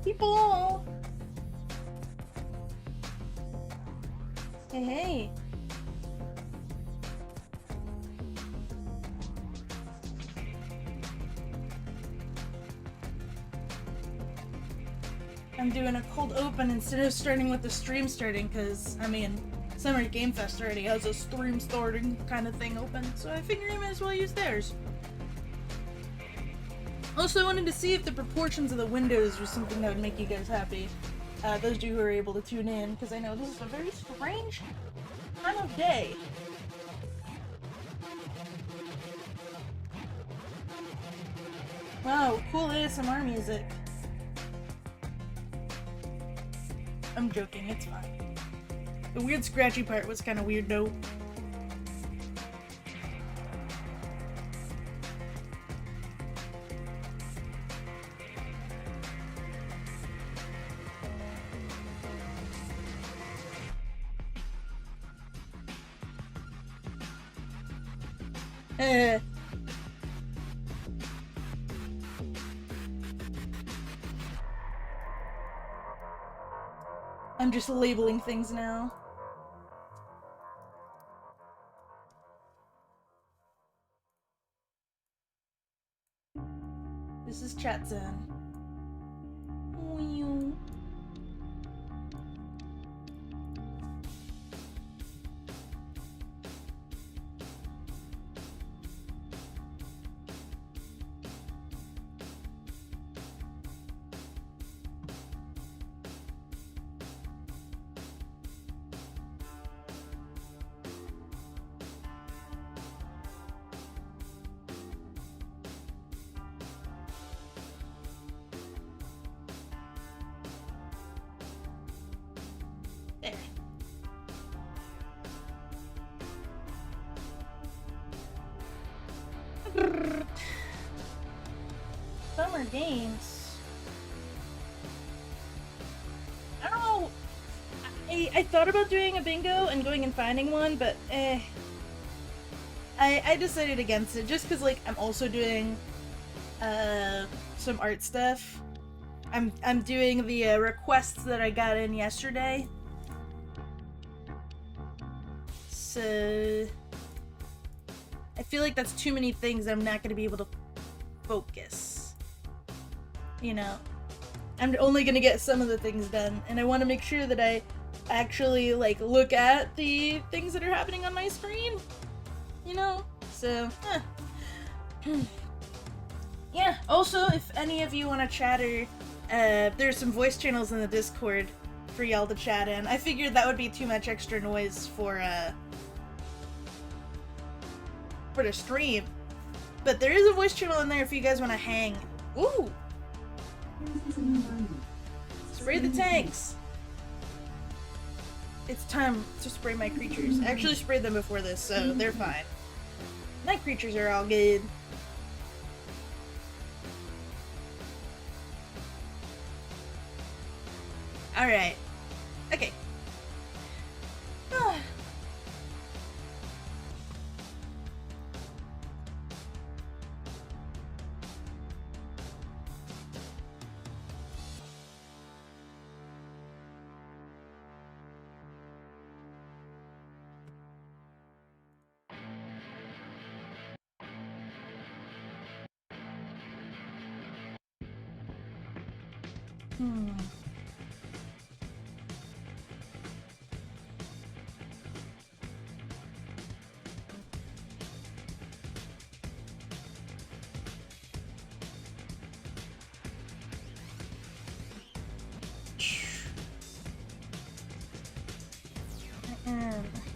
People! Hey, hey. I'm doing a cold open instead of starting with the stream starting, because, I mean, Summer Game Fest already has a stream starting kind of thing open, so I figured I might as well use theirs. Also, I wanted to see if the proportions of the windows was something that would make you guys happy. Those of you who are able to tune in, because I know this is a very strange time of day. Wow, cool ASMR music. I'm joking, it's fine. The weird scratchy part was kind of weird though. I'm just labeling things now. This is chat zone. Summer games. I don't know. I thought about doing a bingo and going and finding one, but I decided against it just because, like, I'm also doing some art stuff. I'm doing the requests that I got in yesterday. So I feel like that's too many things I'm not going to be able to focus. You know, I'm only going to get some of the things done, and I want to make sure that I actually, like, look at the things that are happening on my screen. You know? So, yeah. Also, if any of you want to chatter, there's some voice channels in the Discord for y'all to chat in. I figured that would be too much extra noise for the stream. But there is a voice channel in there if you guys want to hang. Ooh! Spray the tanks! It's time to spray my creatures. I actually sprayed them before this, so they're fine. My creatures are all good. Alright. Okay.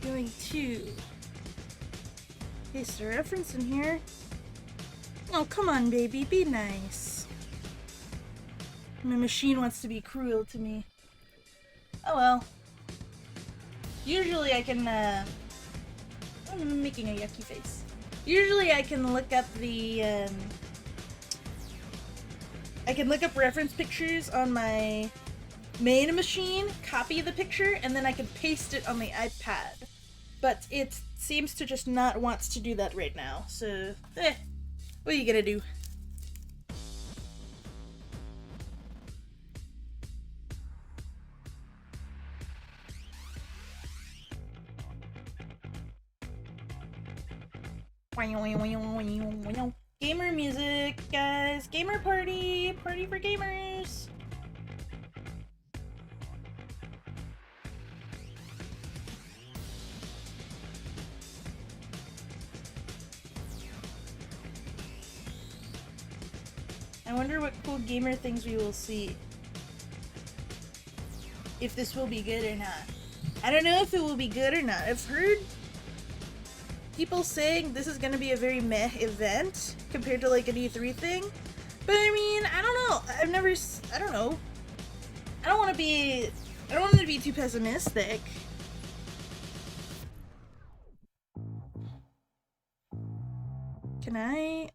Going to paste a reference in here. Oh, come on, baby, be nice. My machine wants to be cruel to me. Oh well. Usually I can, I'm making a yucky face. Usually I can look up the, I can look up reference pictures on my main machine, copy the picture, and then I can paste it on the iPad. But it seems to just not want to do that right now, so, what are you gonna do? Gamer music, guys. Gamer party. Party for gamers. I wonder what cool gamer things we will see. If this will be good or not. I don't know if it will be good or not. I've heard people saying this is gonna be a very meh event compared to like an E3 thing. But I mean, I don't know. I don't know. I don't want to be too pessimistic. Can I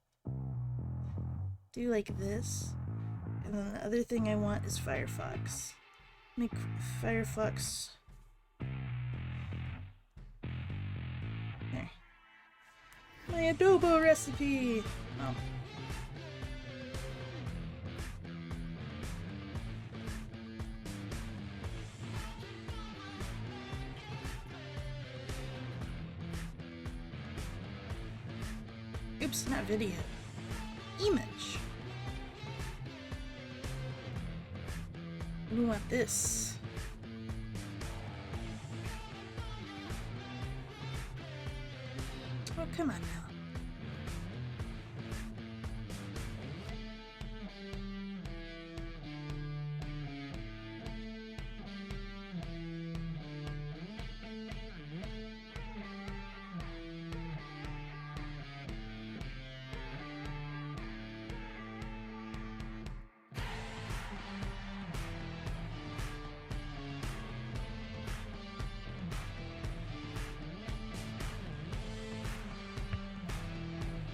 do like this? And then the other thing I want is Firefox. Make Firefox. There. My adobo recipe! Oh. Oops, not video. Image. We want this. Oh, come on now.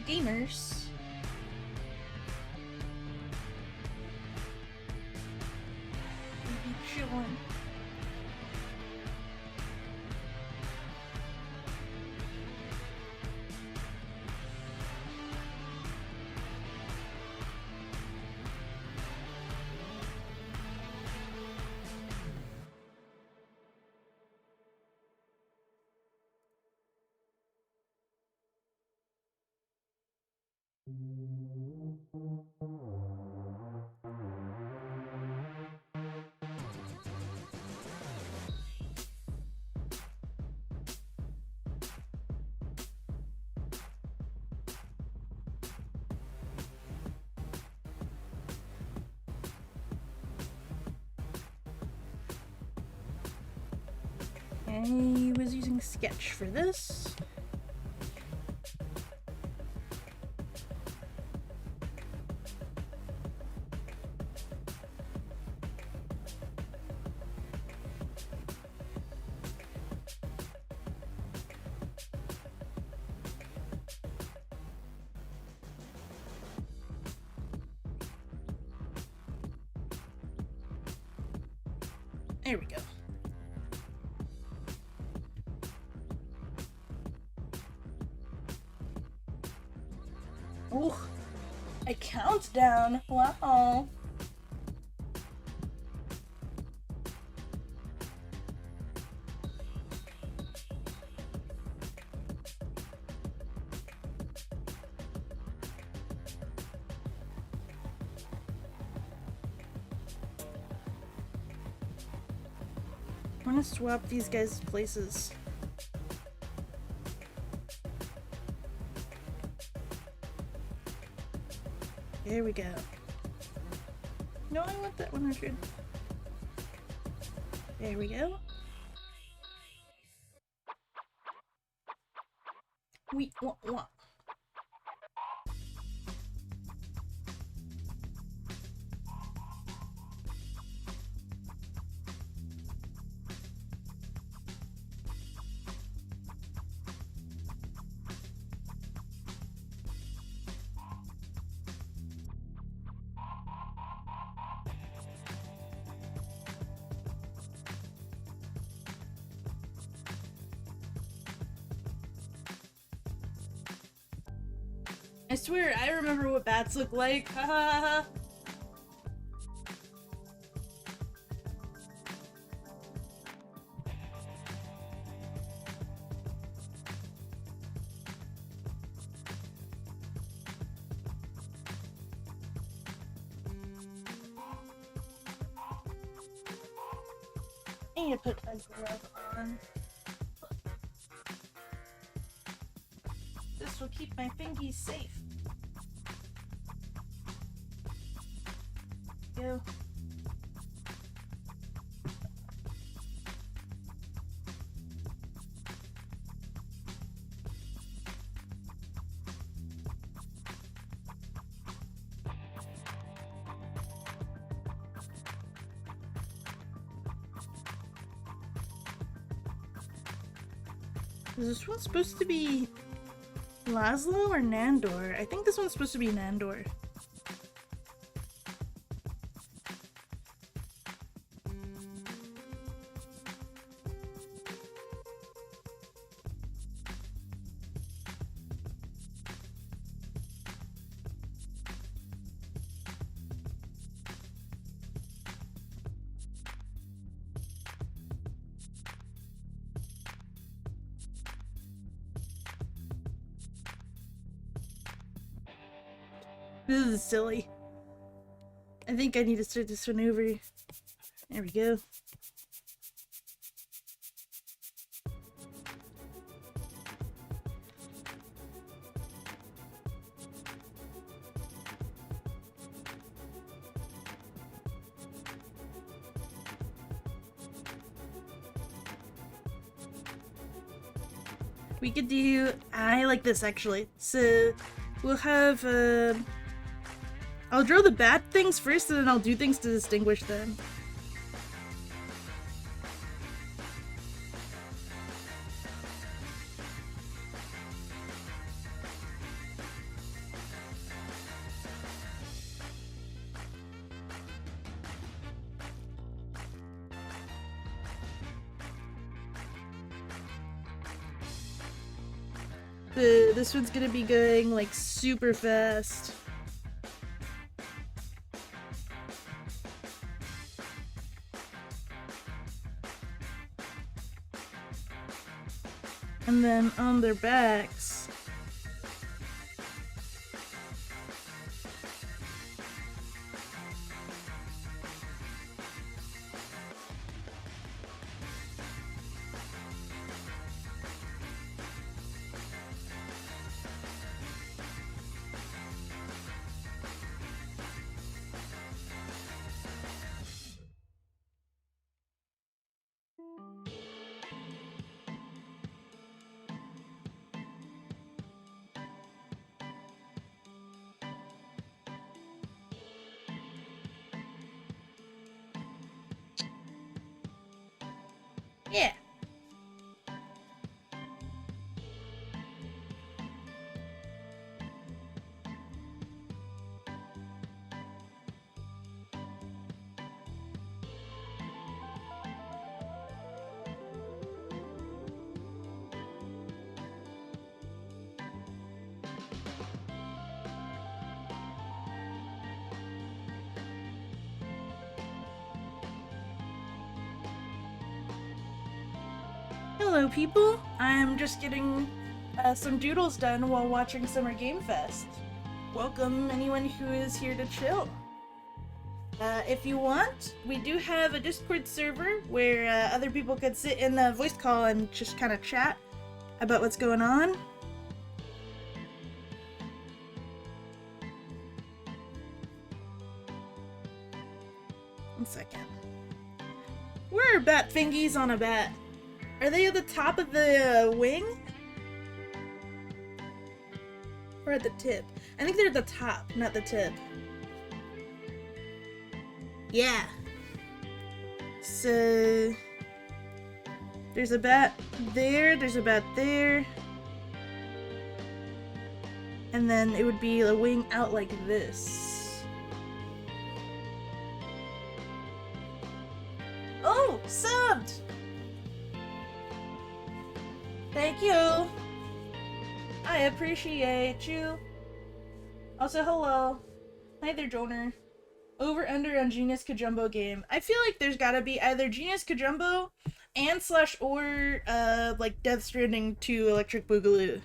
Gamers. Be chillin'. I was using Sketch for this. There we go. Ooh, a countdown. Wow. I want to swap these guys' places. There we go. No, I want that 100. There we go. We want. I swear, I remember what bats look like. Ha ha ha. I need to put a glove on. This will keep my fingies safe. Go. Is this one supposed to be Laszlo or Nandor? I think this one's supposed to be Nandor. This is silly. I think I need to start this one over. There we go. We could do... I like this actually. So we'll have... I'll draw the bad things first and then I'll do things to distinguish them. This one's gonna be going like super fast. And then on their backs, yeah. Hello people, I'm just getting some doodles done while watching Summer Game Fest. Welcome anyone who is here to chill. If you want, we do have a Discord server where other people could sit in the voice call and just kind of chat about what's going on. One second. Where are bat fingies on a bat? Are they at the top of the wing? Or at the tip? I think they're at the top, not the tip. Yeah. So... there's a bat there, there's a bat there. And then it would be a wing out like this. Oh! Subbed! Thank you! I appreciate you. Also, hello. Hi there, Joner. Over under on Genius Kajumbo game. I feel like there's gotta be either Genius Kajumbo and / or like Death Stranding 2 Electric Boogaloo.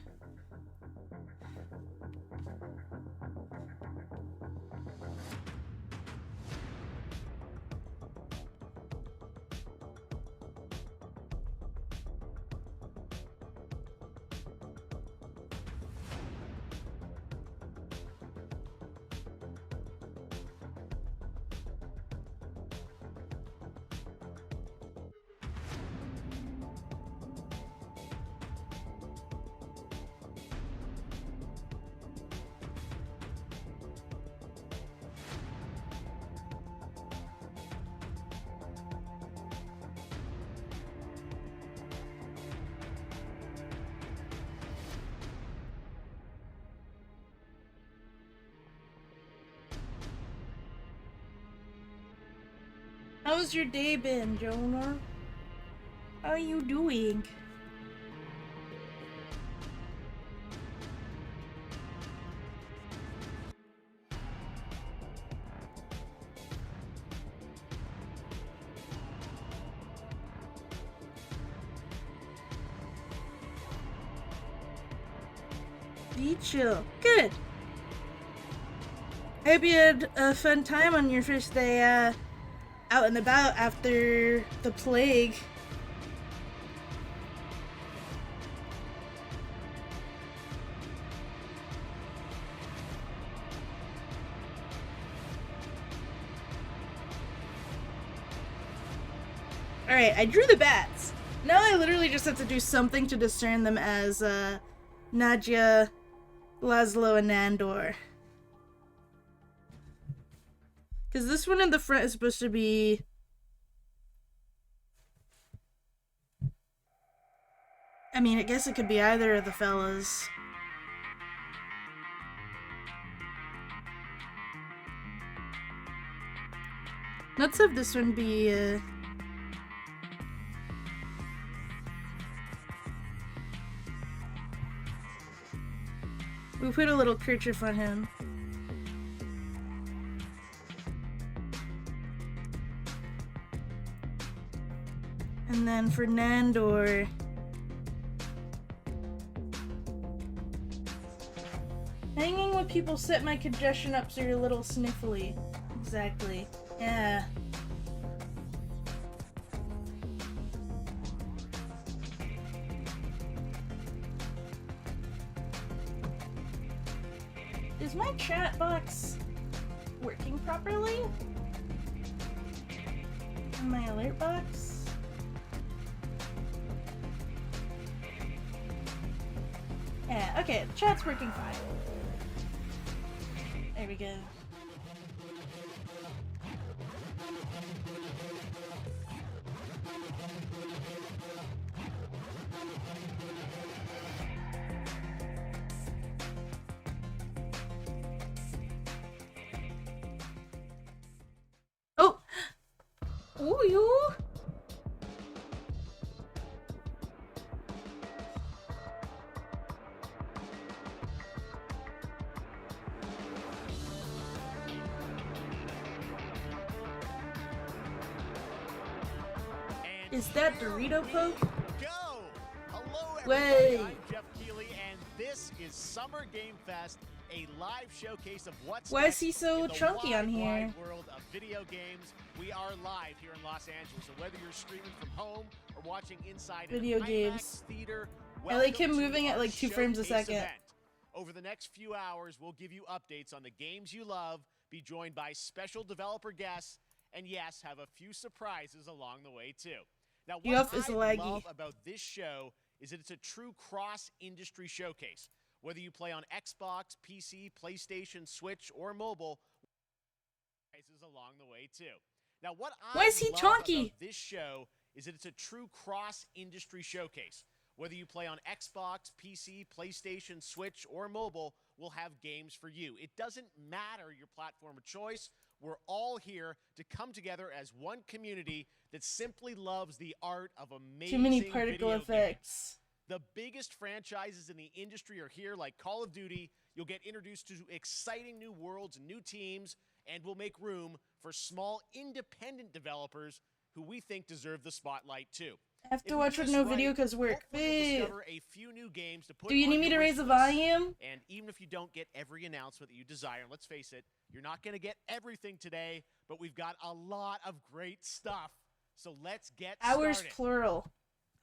How's your day been, Jonah? How are you doing? Be chill. Good. I hope you had a fun time on your first day out and about after the plague. Alright, I drew the bats. Now I literally just have to do something to discern them as Nadia, Laszlo, and Nandor. Because this one in the front is supposed to be... I mean, I guess it could be either of the fellas. Let's have this one be, we put a little kerchief on him. And then for Nandor... hanging with people set my congestion up so you're a little sniffly. Exactly. Yeah. Is my chat box working properly? And my alert box? Yeah, okay, the chat's working fine. There we go. Oh! Ooh, you! Is that Dorito poke? Go! Hello, everybody. Way. I'm Jeff Keighley, and this is Summer Game Fest, a live showcase of what's Why is he next so in the chunky wide, on here? wide world of video games. We are live here in Los Angeles, so whether you're streaming from home or watching inside Video an games. IMAX theater, I like him welcome to moving at our like 2 frames a showcase second. event. Over the next few hours, we'll give you updates on the games you love, be joined by special developer guests, and yes, have a few surprises along the way too. Now, Yup, what it's I laggy. love about this show is that it's a true cross-industry showcase. Whether you play on Xbox, PC, PlayStation, Switch, or mobile, surprises along the way too. Now, what Why I is he love chonky? about this show is that it's a true cross-industry showcase. Whether you play on Xbox, PC, PlayStation, Switch, or mobile, we'll have games for you. It doesn't matter your platform of choice. We're all here to come together as one community that simply loves the art of amazing Too many particle video effects. games. The biggest franchises in the industry are here, like Call of Duty. You'll get introduced to exciting new worlds and new teams, and we'll make room for small independent developers who we think deserve the spotlight too. I have If to we watch do with this no right, video because work. hopefully you'll Boo. discover a few new games to put Do you on need me your to raise wish the list. volume? And even if you don't get every announcement that you desire, and let's face it, you're not going to get everything today, but we've got a lot of great stuff. So let's get Hours started. plural.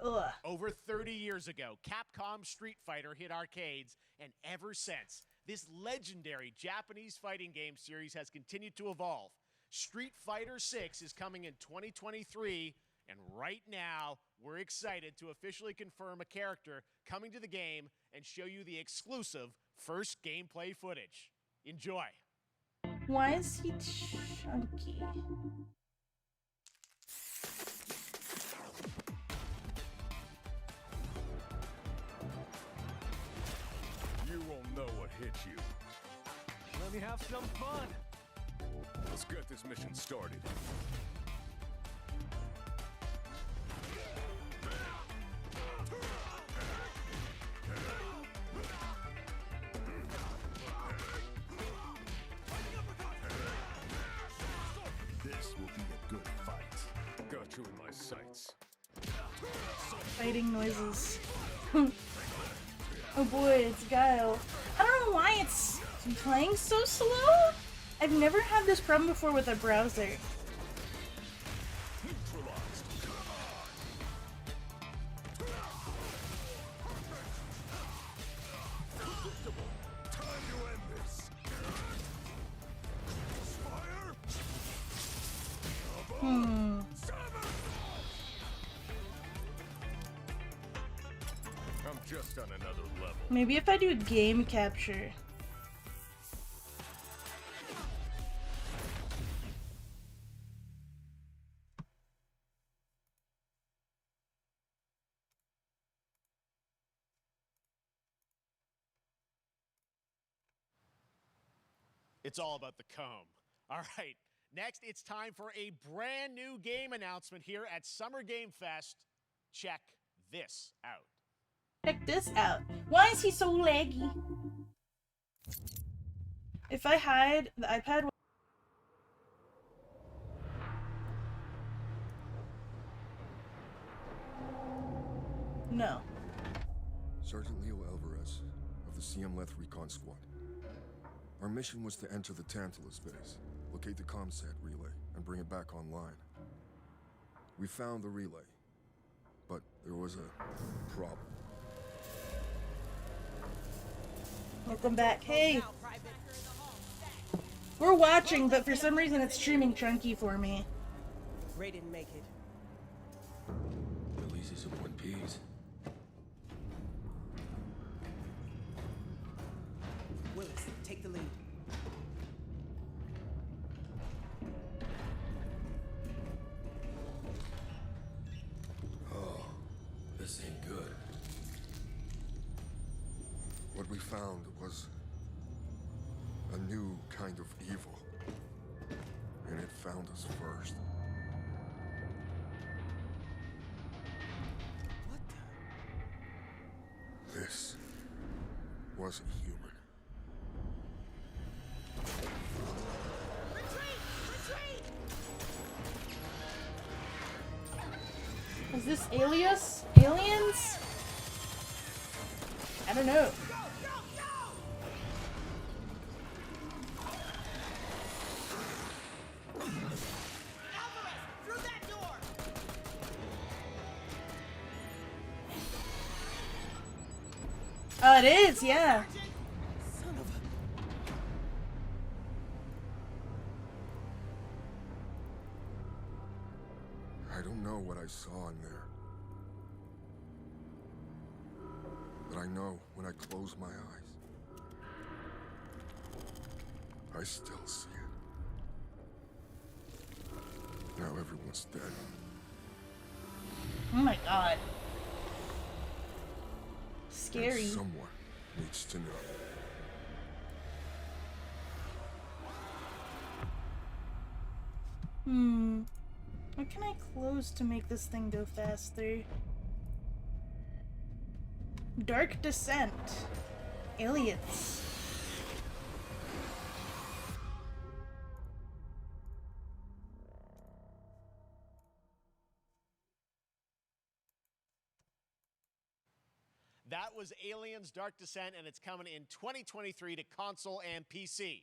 Ugh. Over 30 years ago, Capcom Street Fighter hit arcades, and ever since, this legendary Japanese fighting game series has continued to evolve. Street Fighter 6 is coming in 2023, and right now, we're excited to officially confirm a character coming to the game and show you the exclusive first gameplay footage. Enjoy. Why is he chunky? You won't know what hit you. Let me have some fun. Let's get this mission started. sights. Fighting noises. Oh boy, it's Guile. I don't know why it's playing so slow. I've never had this problem before with a browser. Neutralized. Predictable. Time to end this. Fire. I'm just on another level. Maybe if I do game capture. It's all about the comb. All right, next it's time for a brand new game announcement here at Summer Game Fest. Check this out. Check this out. Why is he so laggy? If I hide the iPad... No. Sergeant Leo Alvarez of the CM Leth Recon Squad. Our mission was to enter the Tantalus base, locate the comsat relay, and bring it back online. We found the relay, but there was a problem. Welcome back. Hey! We're watching, but for some reason it's streaming chunky for me. Ray didn't make it. Releases of One Piece. Willis, take the lead. Oh, this ain't good. What we found was a new kind of evil. And it found us first. What the? This wasn't human. Is this Alias? Aliens? I don't know. Oh, it is, yeah. Son of a... I don't know what I saw in there. But I know when I close my eyes, I still see it. Now everyone's dead. Oh my god. And Scary. someone needs to know. What can I close to make this thing go faster? Dark Descent. Aliens. That was Aliens Dark Descent, and it's coming in 2023 to console and PC.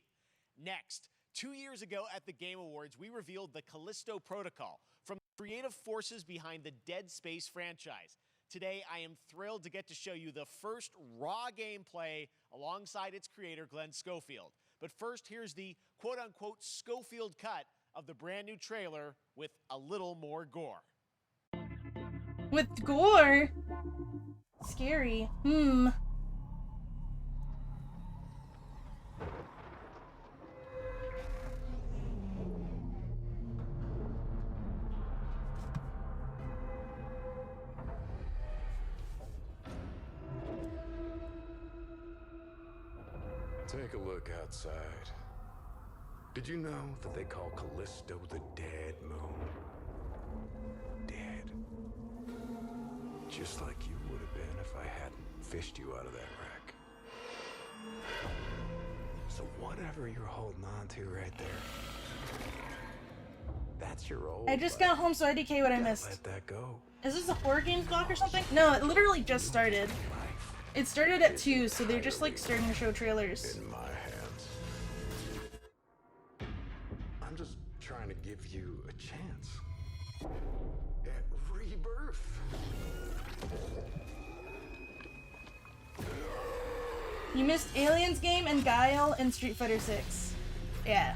Next, 2 years ago at the Game Awards, we revealed the Callisto Protocol from the creative forces behind the Dead Space franchise. Today, I am thrilled to get to show you the first raw gameplay alongside its creator, Glenn Schofield. But first, here's the quote-unquote Schofield cut of the brand new trailer with a little more gore. With gore? Scary. Take a look outside. Did you know that they call Callisto the Dead Moon? Dead. Just like you would have been if I hadn't fished you out of that wreck. So whatever you're holding on to right there, That's your old I just life. got home, so I DK what I Gotta missed. let that go. Is this a horror games block or something? No, it literally just started. Life It started at 2, so they're just like starting to show trailers. in my hands. I'm just trying to give you a chance at rebirth. You missed Aliens game and Guile and Street Fighter 6. Yeah.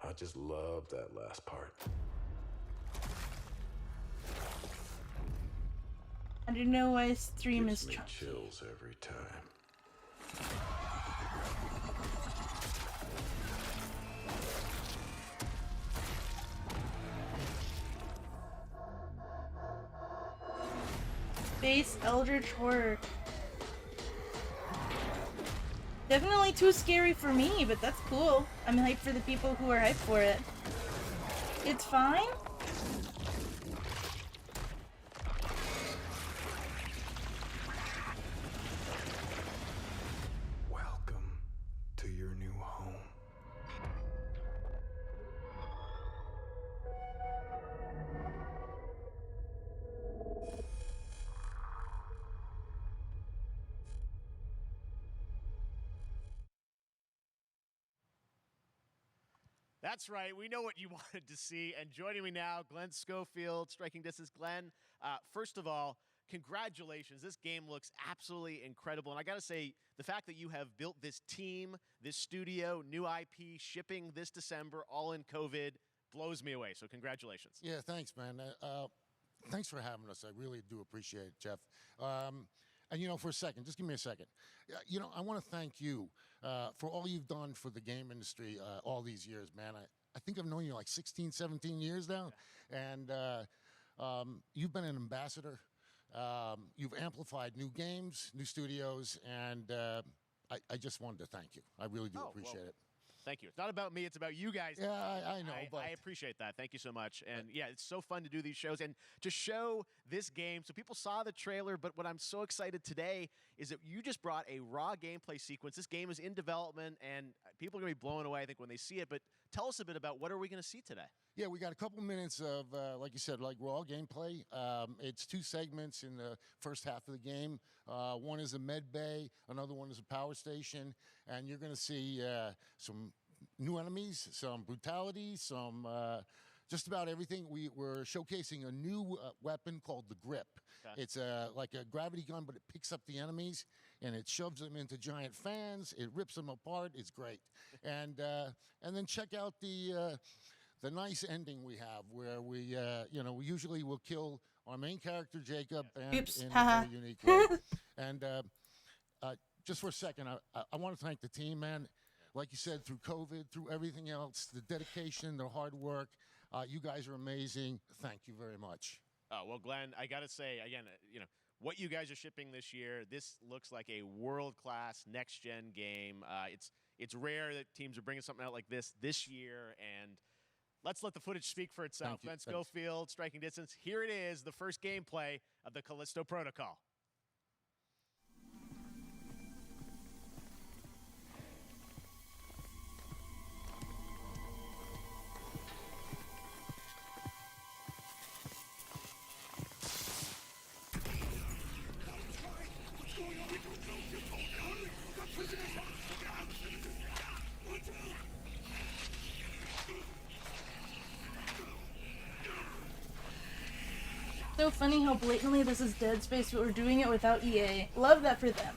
I just love that last part. I didn't know why stream Gives is me chunky. chills every time. Base Eldritch Horror. Definitely too scary for me, but that's cool. I'm hyped for the people who are hyped for it. It's fine? Welcome to your new home. That's right. We know what you wanted to see. And joining me now, Glenn Schofield, Striking Distance. Glenn, first of all, congratulations. This game looks absolutely incredible. And I got to say, the fact that you have built this team, this studio, new IP, shipping this December, all in COVID, blows me away. So congratulations. Yeah, thanks, man. Thanks for having us. I really do appreciate it, Jeff. And, you know, for a second, just give me a second. You know, I want to thank you for all you've done for the game industry all these years, man. I think I've known you like 16, 17 years now. And you've been an ambassador. You've amplified new games, new studios, and I just wanted to thank you. I really do appreciate it. Thank you. It's not about me. It's about you guys. Yeah, I know. But I appreciate that. Thank you so much. And yeah, it's so fun to do these shows and to show this game. So people saw the trailer, but what I'm so excited today is that you just brought a raw gameplay sequence. This game is in development, and people are going to be blown away, I think, when they see it. But tell us a bit about what are we going to see today? Yeah, we got a couple minutes of, like you said, like raw gameplay. It's 2 segments in the first half of the game. One is a med bay, another one is a power station, and you're going to see some new enemies, some brutality, some just about everything. We're showcasing a new weapon called the Grip. Okay. It's like a gravity gun, but it picks up the enemies and it shoves them into giant fans. It rips them apart. It's great. And then check out the nice ending we have, where we you know, we usually will kill our main character Jacob, and Oops. in a very unique way. And just for a second, I want to thank the team, man. Like you said, through COVID, through everything else, the dedication, the hard work, you guys are amazing. Thank you very much. Oh, well, Glenn, I got to say, again, you know, what you guys are shipping this year, this looks like a world-class next-gen game. It's rare that teams are bringing something out like this year, and let's let the footage speak for itself. Glenn Schofield, Striking Distance. Here it is, the first gameplay of the Callisto Protocol. So funny how blatantly this is Dead Space, but we're doing it without EA. Love that for them.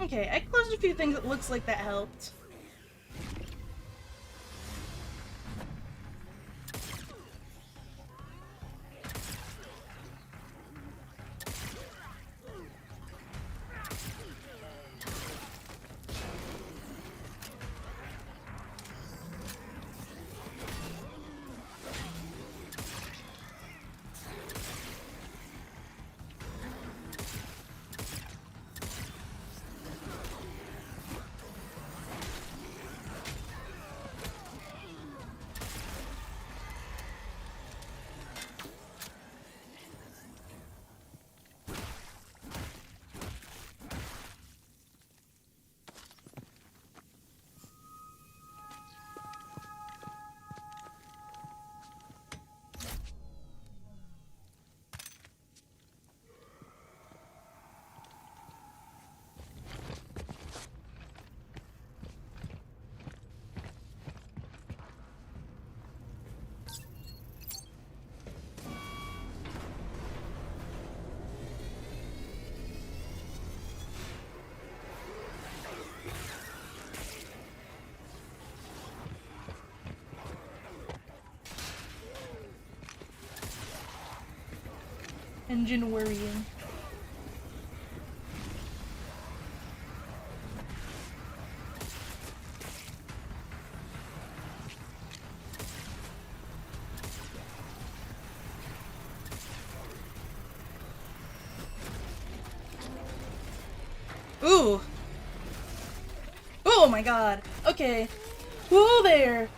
Okay, I closed a few things. It looks like that helped. Engine worrying. Ooh. Oh my god. Okay. Whoa there.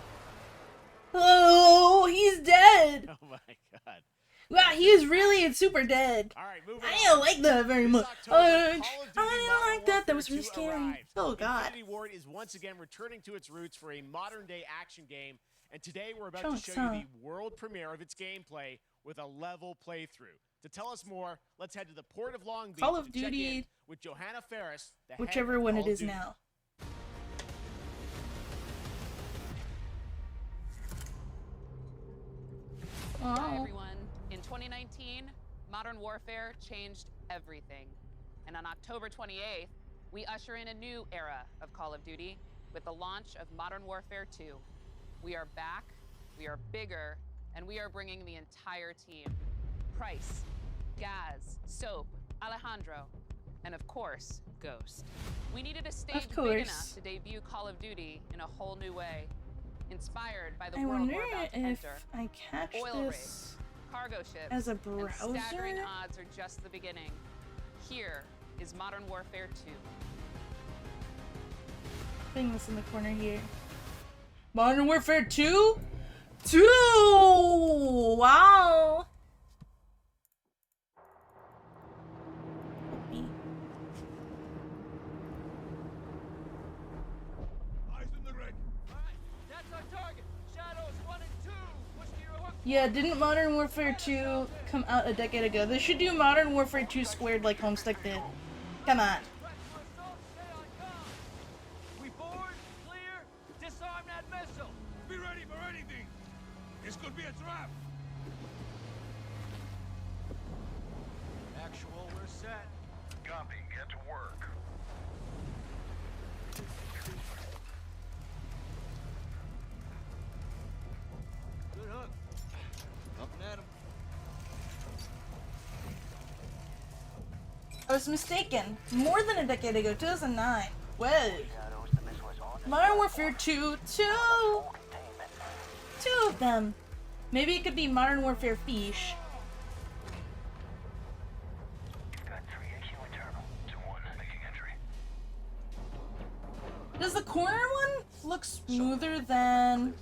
Oh, he's dead. Oh my god. Wow, he is really super dead. All right, moving I on. didn't like that very This much. October, I Call of Duty didn't Modern like that. That was Warfare really 2 scary. arrived. Oh god. Infinity Ward is once again returning to its roots for a modern-day action game, and today we're about Chunks, to show huh? you the world premiere of its gameplay with a level playthrough. To tell us more, let's head to the port of Long Beach Call of to check in Duty- with Johanna Ferris, the head Whichever of one Call it of is Duty. now. Hi Oh. everyone. In 2019, Modern Warfare changed everything. And on October 28th, we usher in a new era of Call of Duty with the launch of Modern Warfare 2. We are back, we are bigger, and we are bringing the entire team. Price, Gaz, Soap, Alejandro, and of course, Ghost. We needed a stage big course. enough to debut Call of Duty in a whole new way, inspired by the I world wonder we're about to if enter. I catch Oil this Cargo ships as a and browser. staggering odds are just the beginning. Here is Modern Warfare 2. Putting this in the corner here. Modern Warfare 2? 2! Wow! Eyes on the red. Alright, that's our target. Shadows 1 and 2. Push to your hook. Yeah, didn't Modern Warfare 2 come out a decade ago? They should do Modern Warfare 2 squared like Homestuck did. Come on. Press for assault. Stay on comm. We board, clear, disarm that missile. Be ready for anything. This could be a trap. Actual, we're set. Copy. Get to work. Good hook. Up and at him. I was mistaken. More than a decade ago, 2009. Whoa. Modern Warfare 2, two of them. Maybe it could be Modern Warfare Fish. Got 3 AQ internal. 2-1 making entry. Does the corner one look smoother than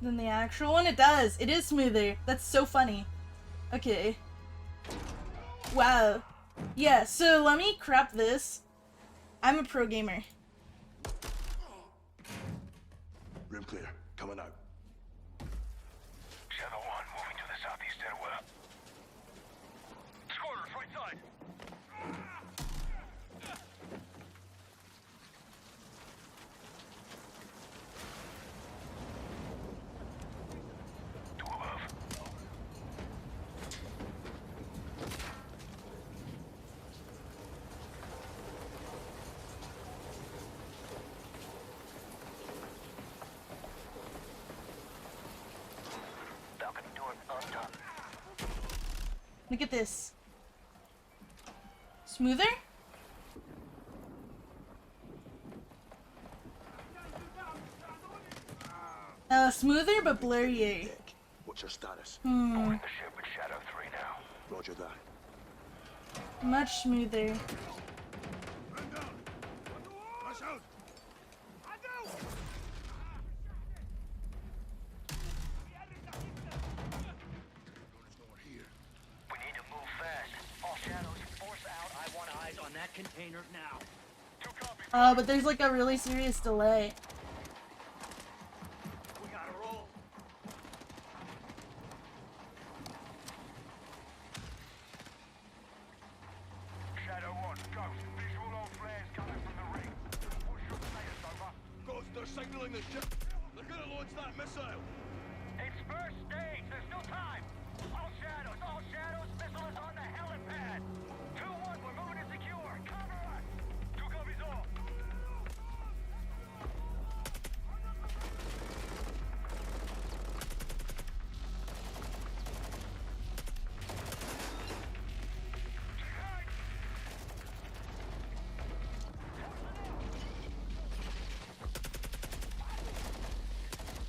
the actual one? It does. It is smoother. That's so funny. Okay. Wow. Yeah, so let me crop this. I'm a pro gamer. Room clear. Coming out. Shadow 1 moving to the southeast stairwell. Scorers, right side. Two above. Balcony door undone. Look at this. Smoother? Smoother but blurrier. Dick, what's your status? Boarding the ship with Shadow 3 now. Roger that. Much smoother. Man down. Rush out. I do. We need to move fast. All Shadows, force out. I want eyes on that container now. 2 copy. But there's like a really serious delay. We gotta roll. Shadow 1, Ghost. Visual on flares coming from the ring. What's your status, over? Ghost, they're signaling the ship. They're gonna launch that missile. It's first stage. There's still time. All Shadows. Missile is on the helipad. 2-1, we're moving to secure. Cover us. 2 copies all.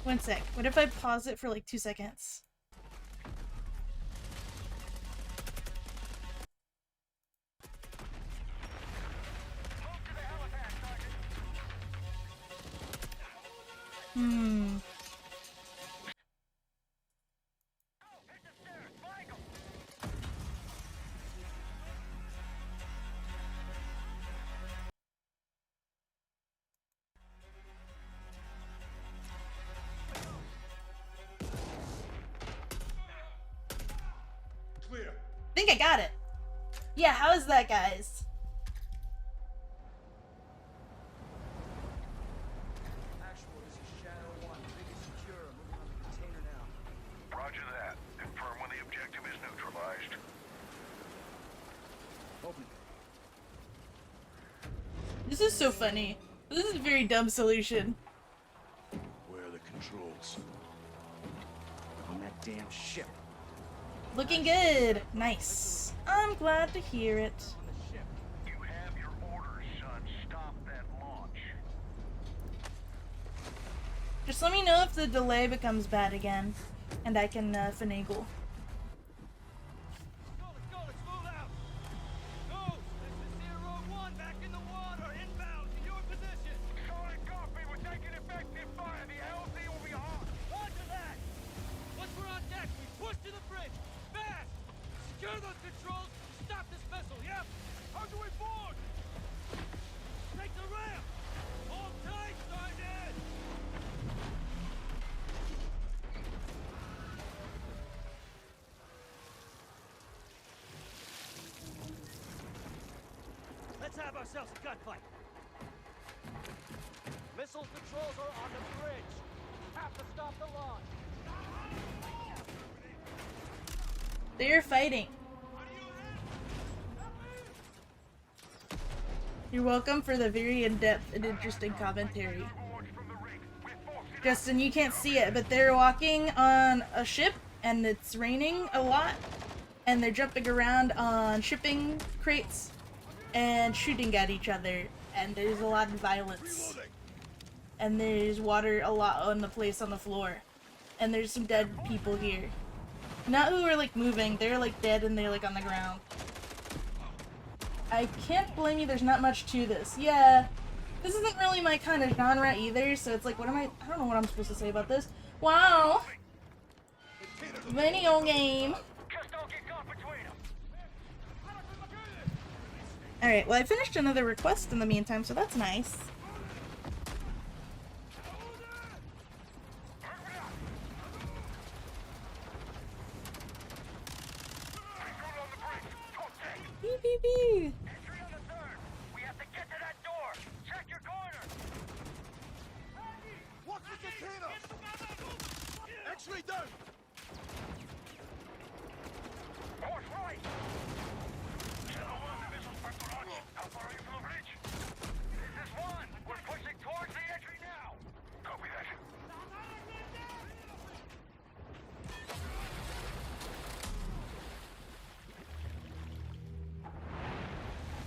One sec. What if I pause it for like 2 seconds? Hmm. Clear. I think I got it. Yeah, how is that, guys? Actual, this is Shadow 1. Rig is secure. Moving on the container now. Roger that. Confirm when the objective is neutralized. Open. This is so funny. This is a very dumb solution. Where are the controls? On that damn ship. Looking good. Nice. I'm glad to hear it. On the ship. You have your orders, son. Stop that launch. Just let me know if the delay becomes bad again, and I can finagle. Let's go, let's move out! Go! This is Zero 1, back in the water, inbound, to your position! Solid copy. We're taking effective fire. The LZ will be hot. Roger that! Once we're on deck, we push to the bridge! Fast! Secure those controls! Stop this missile, yep! How do we board? Take the ramp! Hold tight, Sergeant! Let's have ourselves a gunfight! Missile controls are on the bridge! Have to stop the launch! They're fighting. You're welcome for the very in-depth and interesting commentary. Justin, you can't see it, but they're walking on a ship, and it's raining a lot, and they're jumping around on shipping crates, and shooting at each other, and there's a lot of violence. And there's water a lot on the place on the floor. And there's some dead people here. Not who are like moving, they're like dead and they're like on the ground. I can't blame you, there's not much to this. Yeah, this isn't really my kind of genre either, so it's like, I don't know what I'm supposed to say about this. Wow! Video game! Just don't get caught between them. Alright, well I finished another request in the meantime, so that's nice. Beep beep beep! Entry on the third. We have to get to that door. Check your corner. Watch the container! X-ray down! Course right. Shadow 1, the missile's for launch. How far are you from the bridge? This is 1. We're pushing towards the entry now. Copy that.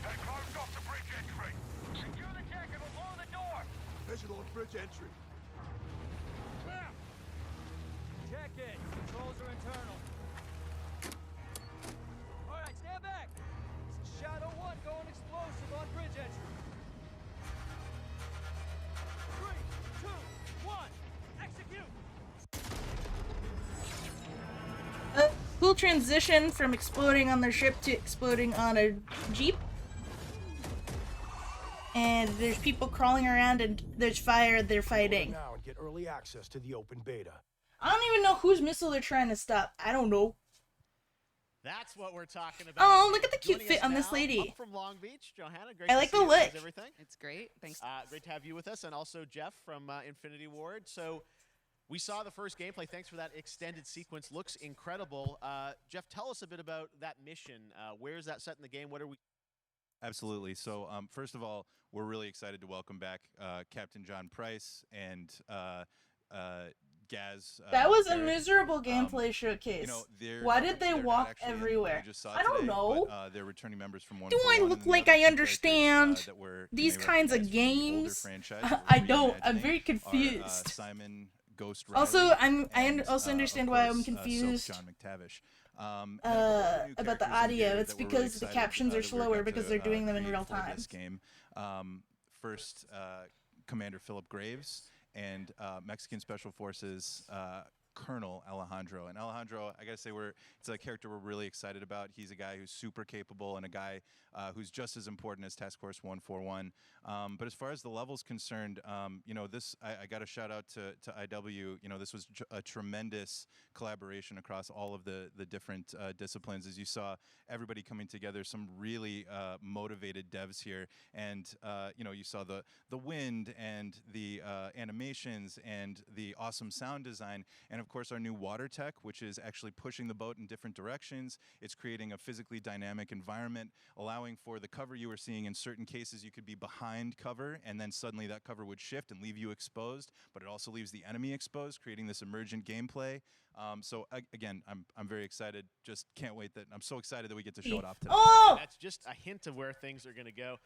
That closed off the bridge entry. Secure the deck and we'll blow the door. Visual on bridge entry. Check it. Controls are internal. Alright, stand back. This is Shadow 1 going explosive on bridge entry. 3, 2, 1, execute! Cool transition from exploding on their ship to exploding on a jeep. And there's people crawling around and there's fire, they're fighting. Now and get early access to the open beta. I don't even know whose missile they're trying to stop. I don't know. That's what we're talking about. Oh, look at the cute Joining fit us on this now, lady. up from Long Beach, Johanna. Great I to like see the you. How's look. everything? It's great. Thanks. Great to have you with us, and also Jeff from Infinity Ward. So we saw the first gameplay. Thanks for that extended sequence. Looks incredible. Jeff, tell us a bit about that mission. Where is that set in the game? What are we? Absolutely. So first of all, we're really excited to welcome back Captain John Price and Gaz. That was a Barrett. miserable gameplay showcase. Why did they they're not walk actually in what we everywhere? just saw I don't today, know. But, they're returning members from one. Do I look like I understand these kinds of games? I don't. I'm very confused. Simon Ghost Riley. Also, I also of understand why I'm course, confused Soap John McTavish. And a couple other new about the characters in audio. here It's that we're really because the excited, captions are that we're slower about because to, they're doing them in create real for time. this game. First, Commander Philip Graves and Mexican Special Forces Colonel Alejandro. And Alejandro, I gotta say, it's a character we're really excited about. He's a guy who's super capable and a guy who's just as important as Task Force 141. But as far as the level's concerned, you know, I got to shout out to IW. You know, this was a tremendous collaboration across all of the different disciplines. As you saw, everybody coming together, some really motivated devs here. And, you know, you saw the wind and the animations and the awesome sound design. And of course, our new water tech, which is actually pushing the boat in different directions. It's creating a physically dynamic environment, allowing for the cover you were seeing. In certain cases, you could be behind cover, and then suddenly that cover would shift and leave you exposed, but it also leaves the enemy exposed, creating this emergent gameplay. So again, I'm very excited. Just can't wait I'm so excited that we get to show it off today. Oh! That's just a hint of where things are going to go.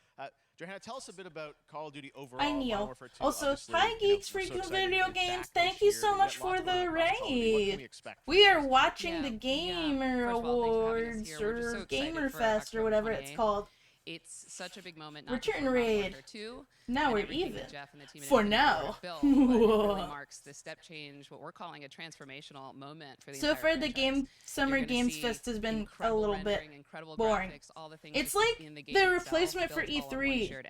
Johanna, tell us a bit about Call of Duty overall. I know. Also, hi Geeks Freaking Video Games. Thank you so much for the raid. We are watching the Gamer Awards or Gamer Fest or whatever it's called. It's such a big moment. Return raid. Now we're even. For now. Really marks the step change, what we're calling a transformational moment for the so far, the Summer Games Fest has been a little bit boring. It's like the replacement for E3.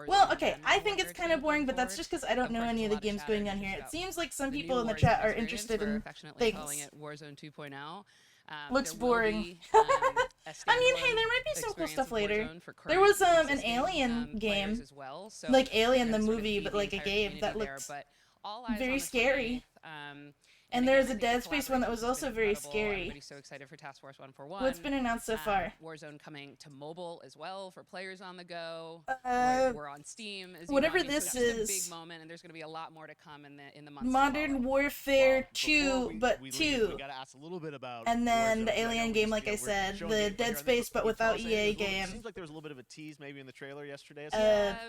Well, okay, I think it's kind of boring, but that's just because I don't know any of the games going on here. It seems like some people in the chat are interested in things. Warzone 2.0. Looks boring. I mean, hey, there might be some cool stuff later. There was an Alien game, like Alien the movie, but like a game that looks very scary. And there's a Dead Space one that was also very scary. Everybody's so excited for Task Force 141. What's been announced so far? Warzone coming to mobile as well for players on the go. We're on Steam. Whatever this is. It's a big moment, and there's going to be a lot more to come in the months. Modern Warfare 2, but 2. We gotta ask a little bit about and then Warzone. the Alien game, like I said, the Dead Space, but without EA game. Seems like there was a little bit of a tease maybe in the trailer yesterday.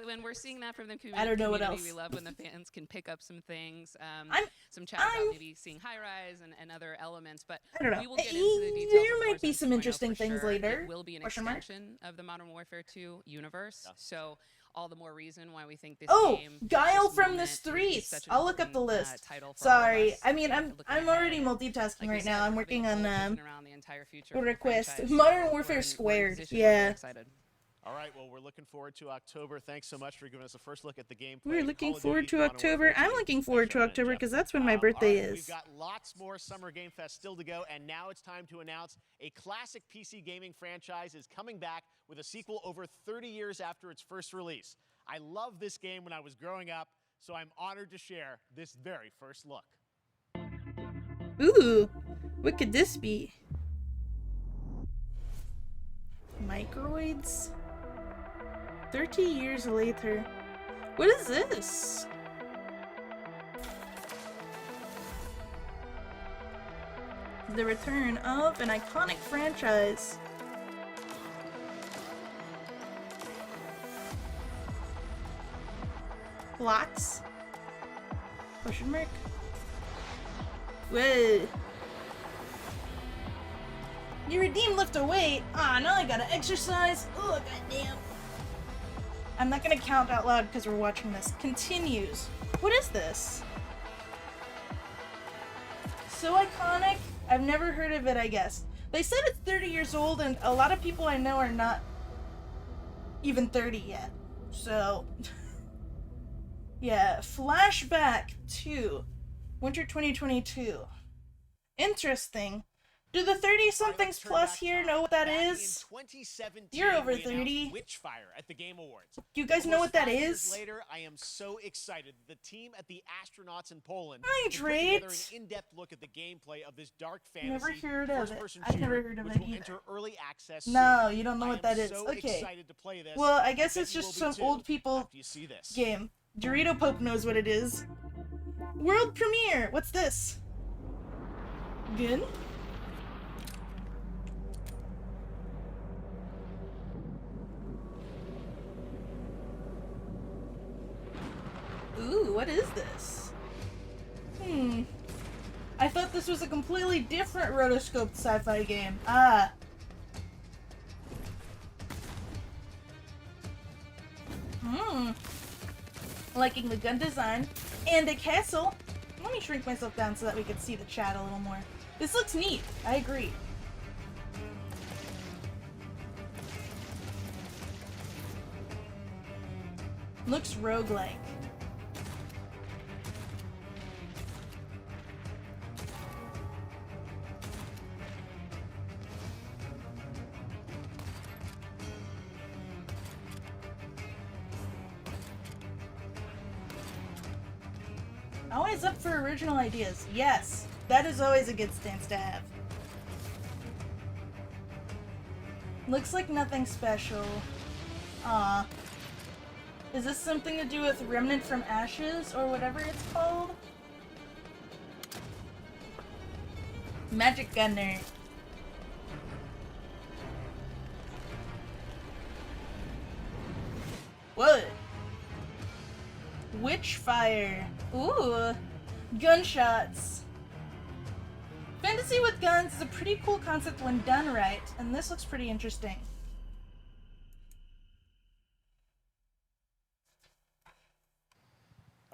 When we're seeing that from the community, I don't know what else. We love when the fans can pick up some things. Some chat I'm about maybe seeing high rise and other elements, but I don't know. we will get into the details. There might be some interesting things sure. later. It will be an extension of the Modern Warfare 2 universe, so all the more reason why we think this game. Guile from the Streets. I'll look up the list. Sorry, I mean I'm already multitasking right now. I'm working on request. Modern Warfare Squared. Yeah. All right, well, we're looking forward to October. Thanks so much for giving us a first look at the gameplay. We're looking forward to October. I'm looking forward to October because that's when my birthday is. We've got lots more Summer Game Fest still to go, and now it's time to announce a classic PC gaming franchise is coming back with a sequel over 30 years after its first release. I loved this game when I was growing up, so I'm honored to share this very first look. Ooh, what could this be? Microids? 30 years later. What is this? The return of an iconic franchise. Blocks? Question mark? Whoa. You redeemed lift a weight. Ah, now I gotta exercise. Oh, goddamn. I'm not gonna count out loud because we're watching this. Continues. What is this? So iconic. I've never heard of it, I guess. They said it's 30 years old, and a lot of people I know are not even 30 yet. So, yeah. Flashback 2. Winter 2022. Interesting. Do the 30-somethings plus here know what that is? You're over 30. Witchfire at the Game Awards. Do you guys know what that is? Later, I am so excited. The team at the Astronauts in Poland Hi, put together Drake. an in-depth look at the gameplay of this dark fantasy Never heard of it. first-person I've never shooter, heard of which it will either. enter early access No, soon. you don't know I what that am is. so Okay. excited to play this. Well, I guess bet it's you just will be some too old people after you see this. game. Dorito Pope knows what it is. World premiere. What's this? Good. Ooh, what is this? I thought this was a completely different rotoscoped sci-fi game. Ah. Liking the gun design and a castle. Let me shrink myself down so that we can see the chat a little more. This looks neat. I agree. Looks roguelike. Always up for original ideas. Yes, that is always a good stance to have. Looks like nothing special. Aw. Is this something to do with Remnant from Ashes or whatever it's called? Magic Gunner. What? Witchfire. Ooh. Gunshots. Fantasy with guns is a pretty cool concept when done right, and this looks pretty interesting.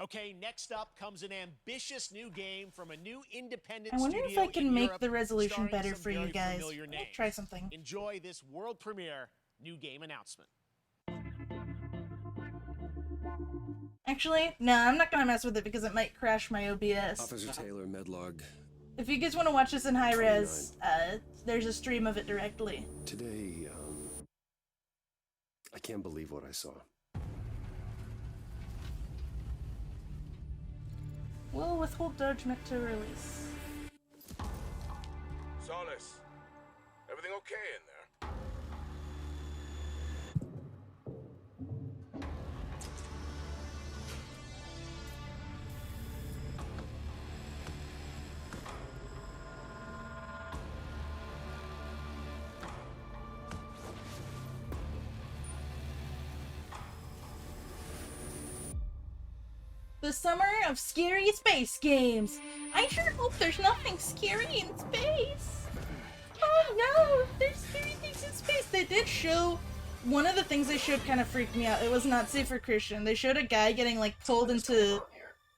Okay, next up comes an ambitious new game from a new independent I wonder if studio I can in make Europe, the resolution starring better some for you very guys. familiar Let's names. try something. Enjoy this world premiere new game announcement. Actually, no, I'm not gonna mess with it because it might crash my OBS. Officer Taylor, Medlog. If you guys want to watch this in high res, there's a stream of it directly. Today, I can't believe what I saw. We'll withhold judgment to release. Solace, everything okay in there? The summer of scary space games. I sure hope there's nothing scary in space. Oh no, there's scary things in space. They did show, one of the things they showed kind of freaked me out. It was not safe for Christian. They showed a guy getting like pulled into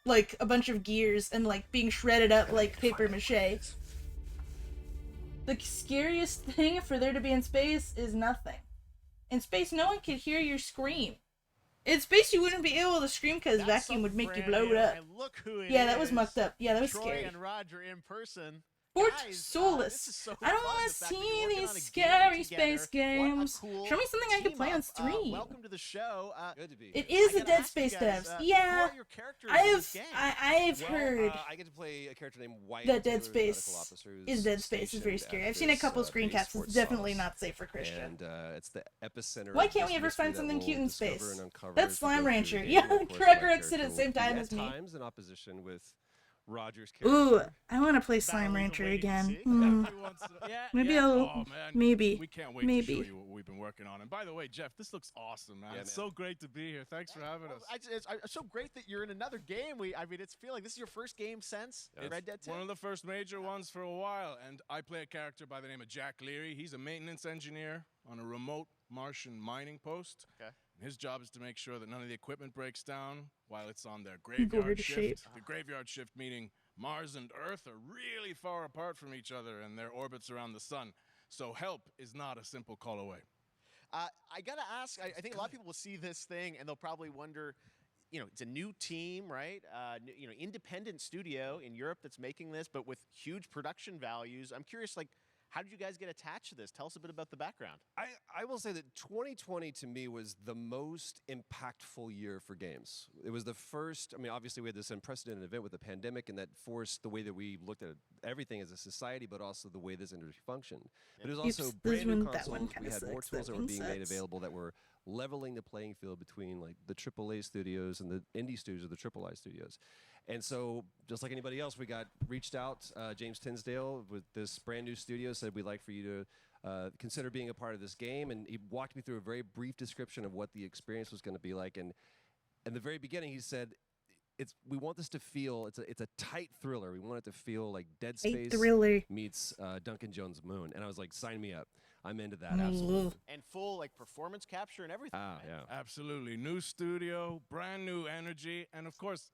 like a bunch of gears and like being shredded up like paper mache. The scariest thing for there to be in space is nothing. In space, no one could hear your scream. In space, you wouldn't be able to scream because vacuum would make you blow it up. And look who it Yeah, that was is. mucked up. Yeah, that was Troy scary. and Roger in person. Fort Guys, Solus. this is so I don't fun, want the to fact that you're see working these on a game scary together. space games. What a cool Show me something I can play on team-up. stream. Welcome to the show. Good to be It here. is the Dead Space devs. Yeah, Who are your characters in this game? I've heard I get to play a character named Wyatt. that Taylor, Dead the medical Space officer who's is Dead Space is very stationed scary. at I've seen a this, couple screen base, caps. Fort It's definitely Solace. not safe for Christian. And it's the epicenter. Why of can't this we ever mystery find that something we'll cute in discover space? and uncover That's as we Slime go through Rancher. the game. Yeah, Of course, my Cracker X character at the same will be time at as me. times in opposition with Roger's Ooh, character. I want to play Slime Rancher again. Yeah, Maybe yeah. I'll. Oh, man. Maybe. We can't wait to Maybe. show you what we've been working on. And by the way, Jeff, this looks awesome, man. Yeah, It's man. so great to be here. Thanks for having us. It's so great that you're in another game. I mean, it's feel like this is your first game since Red Dead 2. One of the first major ones for a while, and I play a character by the name of Jack Leary. He's a maintenance engineer on a remote Martian mining post. Okay. And his job is to make sure that none of the equipment breaks down while it's on their graveyard Gourd shift. shape. The graveyard shift meaning Mars and Earth are really far apart from each other and their orbits around the sun. So help is not a simple call away. I gotta ask. I think a lot of people will see this thing and they'll probably wonder. It's a new team, right? Independent studio in Europe that's making this, but with huge production values. I'm curious, how did you guys get attached to this? Tell us a bit about the background. I will say that 2020 to me was the most impactful year for games. It was the first, obviously we had this unprecedented event with the pandemic and that forced the way that we looked at everything as a society, but also the way this industry functioned. But it was also Oops, brand new that one consoles. kinda We had more sucks. tools That that were one being made sucks. available that were leveling the playing field between like the AAA studios and the indie studios or the AAA studios. And so, just like anybody else, we got reached out. James Tinsdale with this brand new studio said we'd like for you to consider being a part of this game, and he walked me through a very brief description of what the experience was going to be like. And in the very beginning, he said, we want this to feel it's a tight thriller. We want it to feel like Dead Tight Space thriller. meets Duncan Jones' Moon, and I was like, sign me up. I'm into that. Absolutely. And full like performance capture and everything. Ah, right? yeah. Absolutely. New studio, brand new energy, and of course,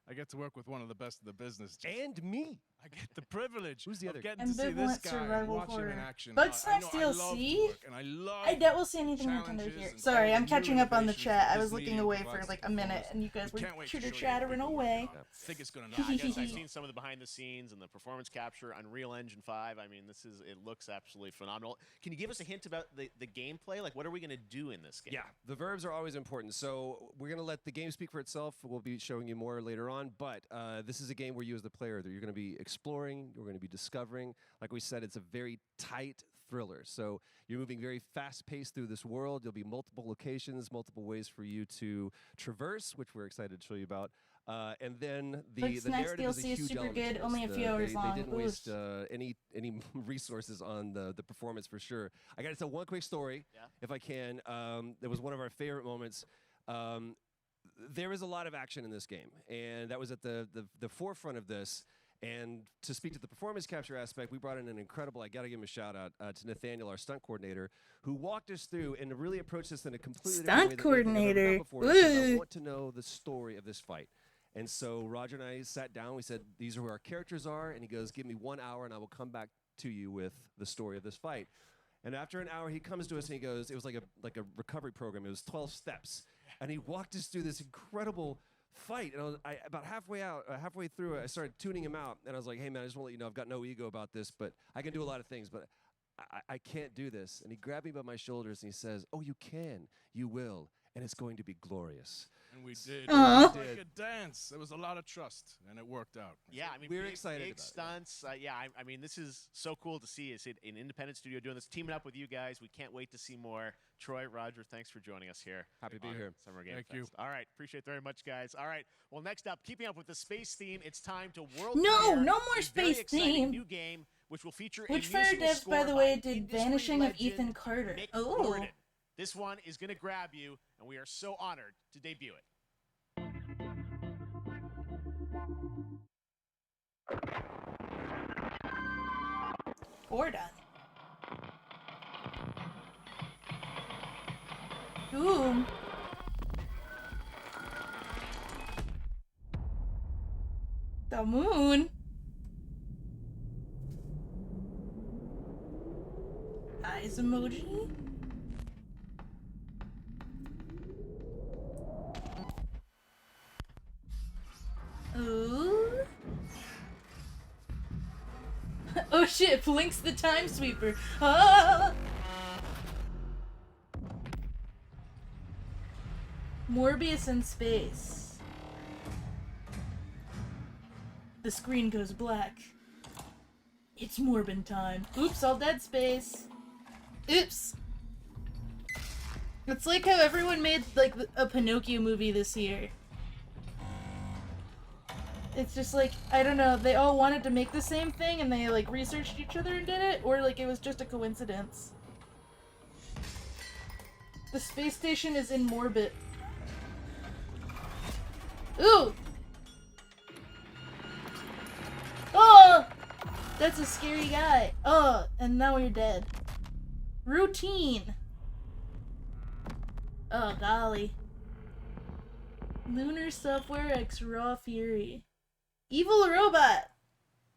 I get to work with one of the best of the business. And me. I get the privilege Who's the other of getting to see this Ambivalent guy and survival watch him horror. in action. Bugsnax I love to DLC? work, and I love I doubt we'll see anything Nintendo challenges here. and Sorry, all I'm the catching new up on the innovations chat. that I was this looking medium away for provides like to a minute, performers. and you guys We were can't wait to show you chitter-chattering what we away. got. I think it's gonna Yeah, I guess I've Hehehe. seen some of the behind the scenes and the performance capture. Unreal Engine 5. I mean, it looks absolutely phenomenal. Can you give us a hint about the gameplay? Like, what are we going to do in this game? Yeah, the verbs are always important. So we're going to let the game speak for itself. We'll be showing you more later on. But this is a game where you as the player, you're going to be exploring, you're going to be discovering. Like we said, it's a very tight thriller. So you're moving very fast-paced through this world. There'll be multiple locations, multiple ways for you to traverse, which we're excited to show you about. And then the Bugsnax narrative is a DLC is huge super element to good, this. only a few hours long. They didn't Oof. waste any resources on the performance for sure. I got to tell one quick story, if I can. That was one of our favorite moments. There is a lot of action in this game, and that was at the forefront of this. And to speak to the performance capture aspect, we brought in an incredible, I got to give him a shout out to Nathaniel, our stunt coordinator, who walked us through and really approached this in a completely different way Stunt than anything I've ever coordinator. done before. He said, I Ooh. want to know the story of this fight. And so Roger and I sat down. We said, these are who our characters are. And he goes, give me 1 hour and I will come back to you with the story of this fight. And after an hour, he comes to us and he goes, it was like a recovery program. It was 12 steps. And he walked us through this incredible fight. And about halfway through, I started tuning him out. And I was like, hey, man, I just want to let you know I've got no ego about this, but I can do a lot of things, but I can't do this. And he grabbed me by my shoulders and he says, oh, you can. You will. And it's going to be glorious. And we did. Aw. It was like a dance. There was a lot of trust, and it worked out. Yeah, I mean, We're big, excited big about it. stunts. Yeah, I mean, this is so cool to see. It's an independent studio doing this, teaming up with you guys. We can't wait to see more. Troy, Roger, thanks for joining us here. Happy to be on here. Summer Game Thank Fest. you. All right, appreciate it very much, guys. All right, well, next up, keeping up with the space theme, it's time to world No, premiere no more a very space exciting theme. new game, which will feature Which a Fire musical devs, by score the way, by did industry Vanishing of legend Ethan Carter. Mick Oh. Gordon. This one is going to grab you, and we are so honored to debut it. Gordon. Ooh. The moon. Eyes emoji. Ooh. Oh shit, Blink's the time sweeper. Ah! Morbius in space. The screen goes black. It's Morbin time. Oops, all Dead Space. Oops. It's like how everyone made like a Pinocchio movie this year. It's just like, I don't know, they all wanted to make the same thing and they like researched each other and did it, or like it was just a coincidence. The space station is in Morbit. Ooh! Oh! That's a scary guy. Oh, and now you're dead. Routine. Oh, golly. Lunar Software X Raw Fury. Evil Robot.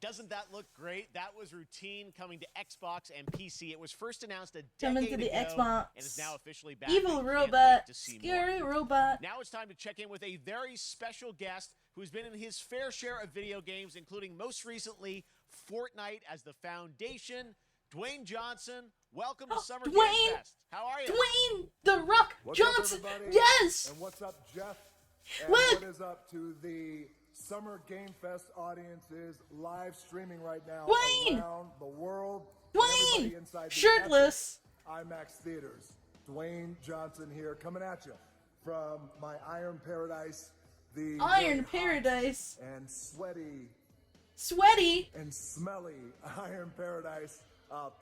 Doesn't that look great? That was Routine coming to Xbox and PC. It was first announced a Coming decade to the ago Xbox. and is now officially back. Evil I can't Robot. wait to see Scary more. Robot. Now it's time to check in with a very special guest who's been in his fair share of video games, including most recently Fortnite as the Foundation. Dwayne Johnson, welcome to Summer Game Dwayne! Fest. How are you? Dwayne The Rock What's up, Johnson. everybody? Yes. And what's up, Jeff? And What? what is up to the Summer Game Fest audiences live streaming right now Dwayne! around the world? Dwayne! Everybody inside the Shirtless. epic IMAX theaters. Dwayne Johnson here, coming at you from my Iron Paradise. The Iron very hot Paradise. and sweaty Sweaty. and smelly Iron Paradise,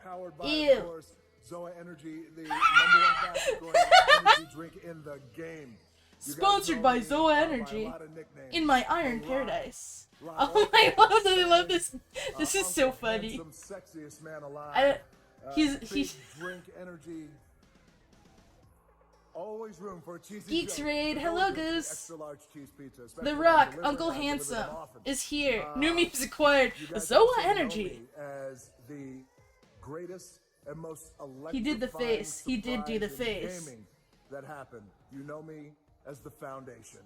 powered by, Ew. of course, Zoa Energy, the #1 fastest growing energy drink in the game. Sponsored by Zoa Energy. In my Iron Paradise. Oh my god, I love this. This is so funny. Sexiest man alive. He's drink energy. Always room for a cheesy Geeks joke. Raid, hello Goose. Extra large cheese pizza, The especially Rock, delivered Uncle and I deliver them Handsome often. is here. New music acquired. You guys Zoa also know Energy. me as the greatest and most He did the electrifying face. He did do the surprise in face. gaming that happened. You know me as the Foundation.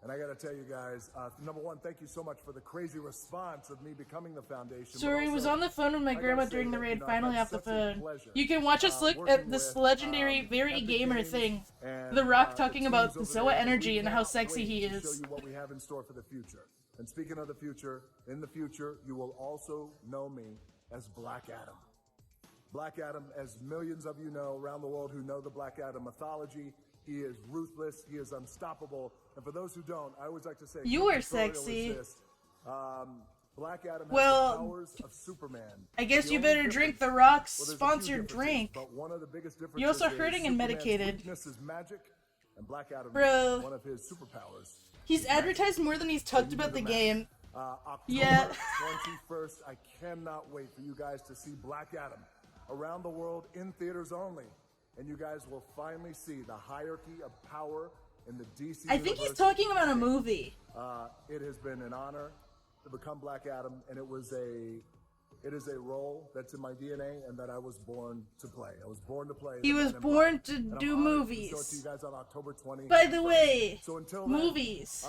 And I gotta tell you guys, number one, thank you so much for the crazy response of me becoming the Foundation. but Sorry, was also, on the phone with my I gotta grandma say during the that, raid, I've finally had off the such a phone. pleasure, You can watch us look working at this with, legendary, very Epic gamer Games thing. and, The Rock the talking teams about over Zoa there, and Energy we and how cannot sexy wait he to is. show you what we have in store for the future. And speaking of the future, in the future, you will also know me as Black Adam. Black Adam, as millions of you know around the world who know the Black Adam mythology, he is ruthless, he is unstoppable. And for those who don't, I always like to say, You quick are tutorial is sexy. this. Black Adam has Well, the powers of Superman. I guess The you only better difference- drink the Rock's well, there's a few sponsored differences, drink. But one of the biggest differences You're also is hurting and Superman's medicated. weakness is magic, and Black Adam, Bro. one of his superpowers. He's advertised more than he's talked about the game. Yeah. October 21st, I cannot wait for you guys to see Black Adam around the world in theaters only. And you guys will finally see the hierarchy of power in the DC I think he's universe. talking about a movie. It has been an honor to become Black Adam, and it is a role that's in my DNA and that I was born to play. I was born to play. He the was Man in born Black. to And I'm do honored movies. To show it to you guys on October 20th. By the way, so until then, movies.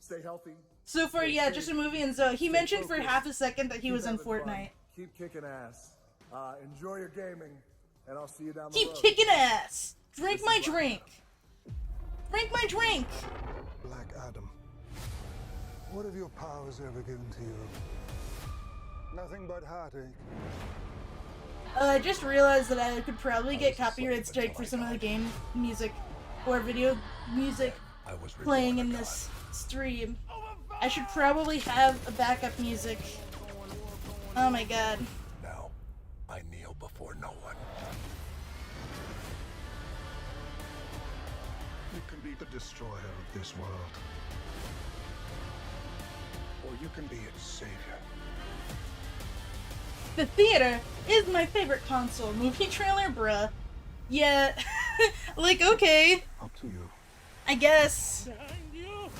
Stay healthy. So for, stay yeah, safe, just a movie and Zoa. He stay mentioned for focused, half a second that he keep was in having fun, Fortnite. Keep kicking ass. Enjoy your gaming, and I'll see you down the Keep road. kicking ass. Drink This my is Black drink. Drink my drink. Black Adam, what have your powers ever given to you? Nothing but heartache. I just realized that I could probably get copyright strike for some of the game music or video music playing in this stream. I should probably have a backup music. Oh my god. Now, I kneel before no one. You can be the destroyer of this world. Or you can be its savior. The theater is my favorite console. Movie trailer, bruh. Yeah. Like, okay. Up to you. I guess. I mean,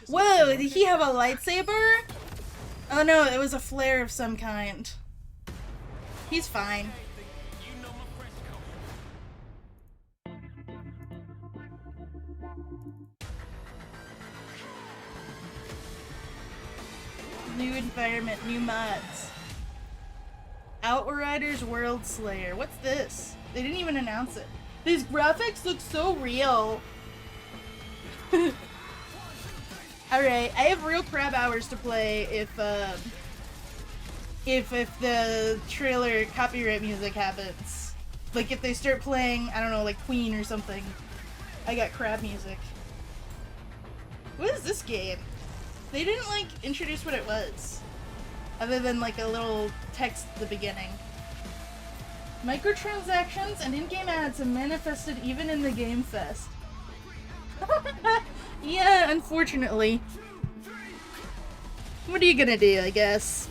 Whoa, did he have a lightsaber? Oh no, it was a flare of some kind. He's fine. New environment, new mods. Outriders World Slayer. What's this? They didn't even announce it. These graphics look so real. Alright, I have real crab hours to play if the trailer copyright music happens. Like if they start playing, I don't know, like Queen or something. I got crab music. What is this game? They didn't like introduce what it was. Other than like a little text at the beginning. Microtransactions and in-game ads have manifested even in the Game Fest. Yeah, unfortunately. What are you gonna do, I guess?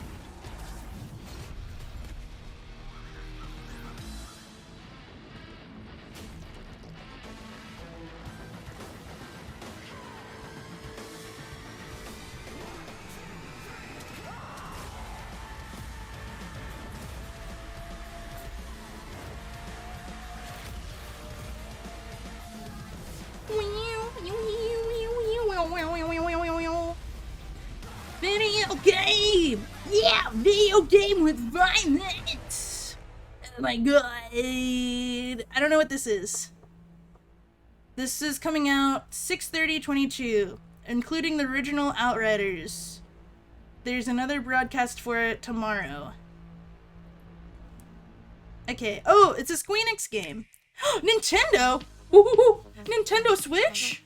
Video game! Yeah, video game with violence! Oh my god. I don't know what this is. This is coming out 6/30/22, including the original Outriders. There's another broadcast for it tomorrow. Okay. Oh, it's a Squeenix game. Nintendo! Ooh, Nintendo Switch?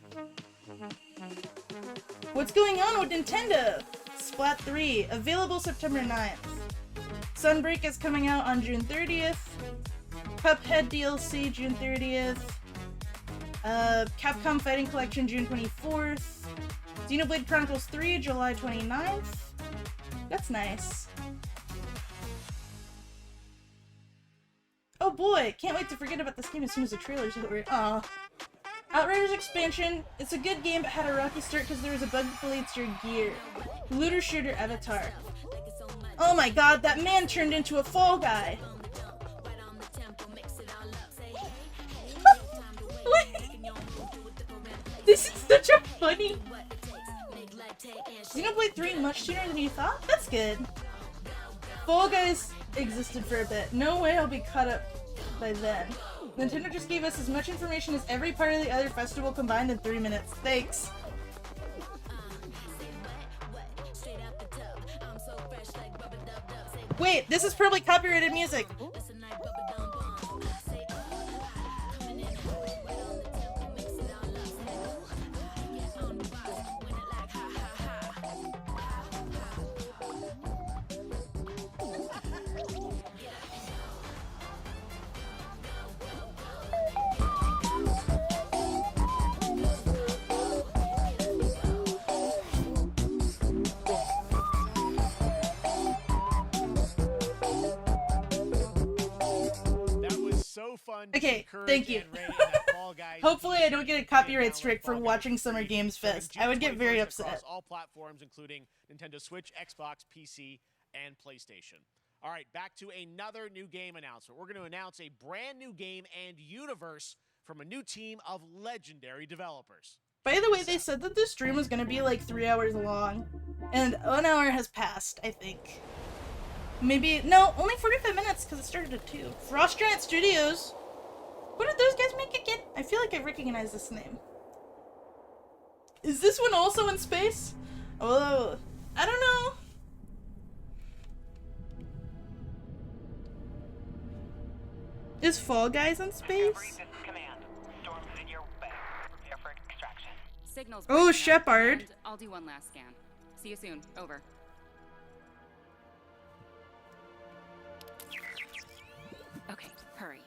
What's going on with Nintendo? Splat 3, available September 9th. Sunbreak is coming out on June 30th. Cuphead DLC, June 30th. Capcom Fighting Collection, June 24th. Xenoblade Chronicles 3, July 29th. That's nice. Oh boy, can't wait to forget about this game as soon as the trailer's over. Aw. Outriders expansion. It's a good game but had a rocky start because there was a bug that deletes your gear. Looter shooter avatar. Oh my god, that man turned into a fall guy. This is such a funny... Xenoblade 3 much sooner than you thought? That's good. Fall Guys existed for a bit. No way I'll be caught up by then. Nintendo just gave us as much information as every part of the other festival combined in 3 minutes. Thanks. Wait, this is probably copyrighted music. So fun. Okay, thank you. Hopefully I don't get a copyright strike for watching Summer Games Fest. I would get very upset. All platforms, including Nintendo Switch, Xbox, PC, and PlayStation. All right, back to another new game announcement. We're going to announce a brand new game and universe from a new team of legendary developers. By the way, they said that this stream was going to be like 3 hours long, and 1 hour has passed, I think. Maybe, no, only 45 minutes because it started at 2. Frost Giant Studios. What did those guys make again? I feel like I recognize this name. Is this one also in space? Oh, I don't know. Is Fall Guys in space? Signals. Oh, Shepard. I'll do one last scan. See you soon. Over. Okay, hurry.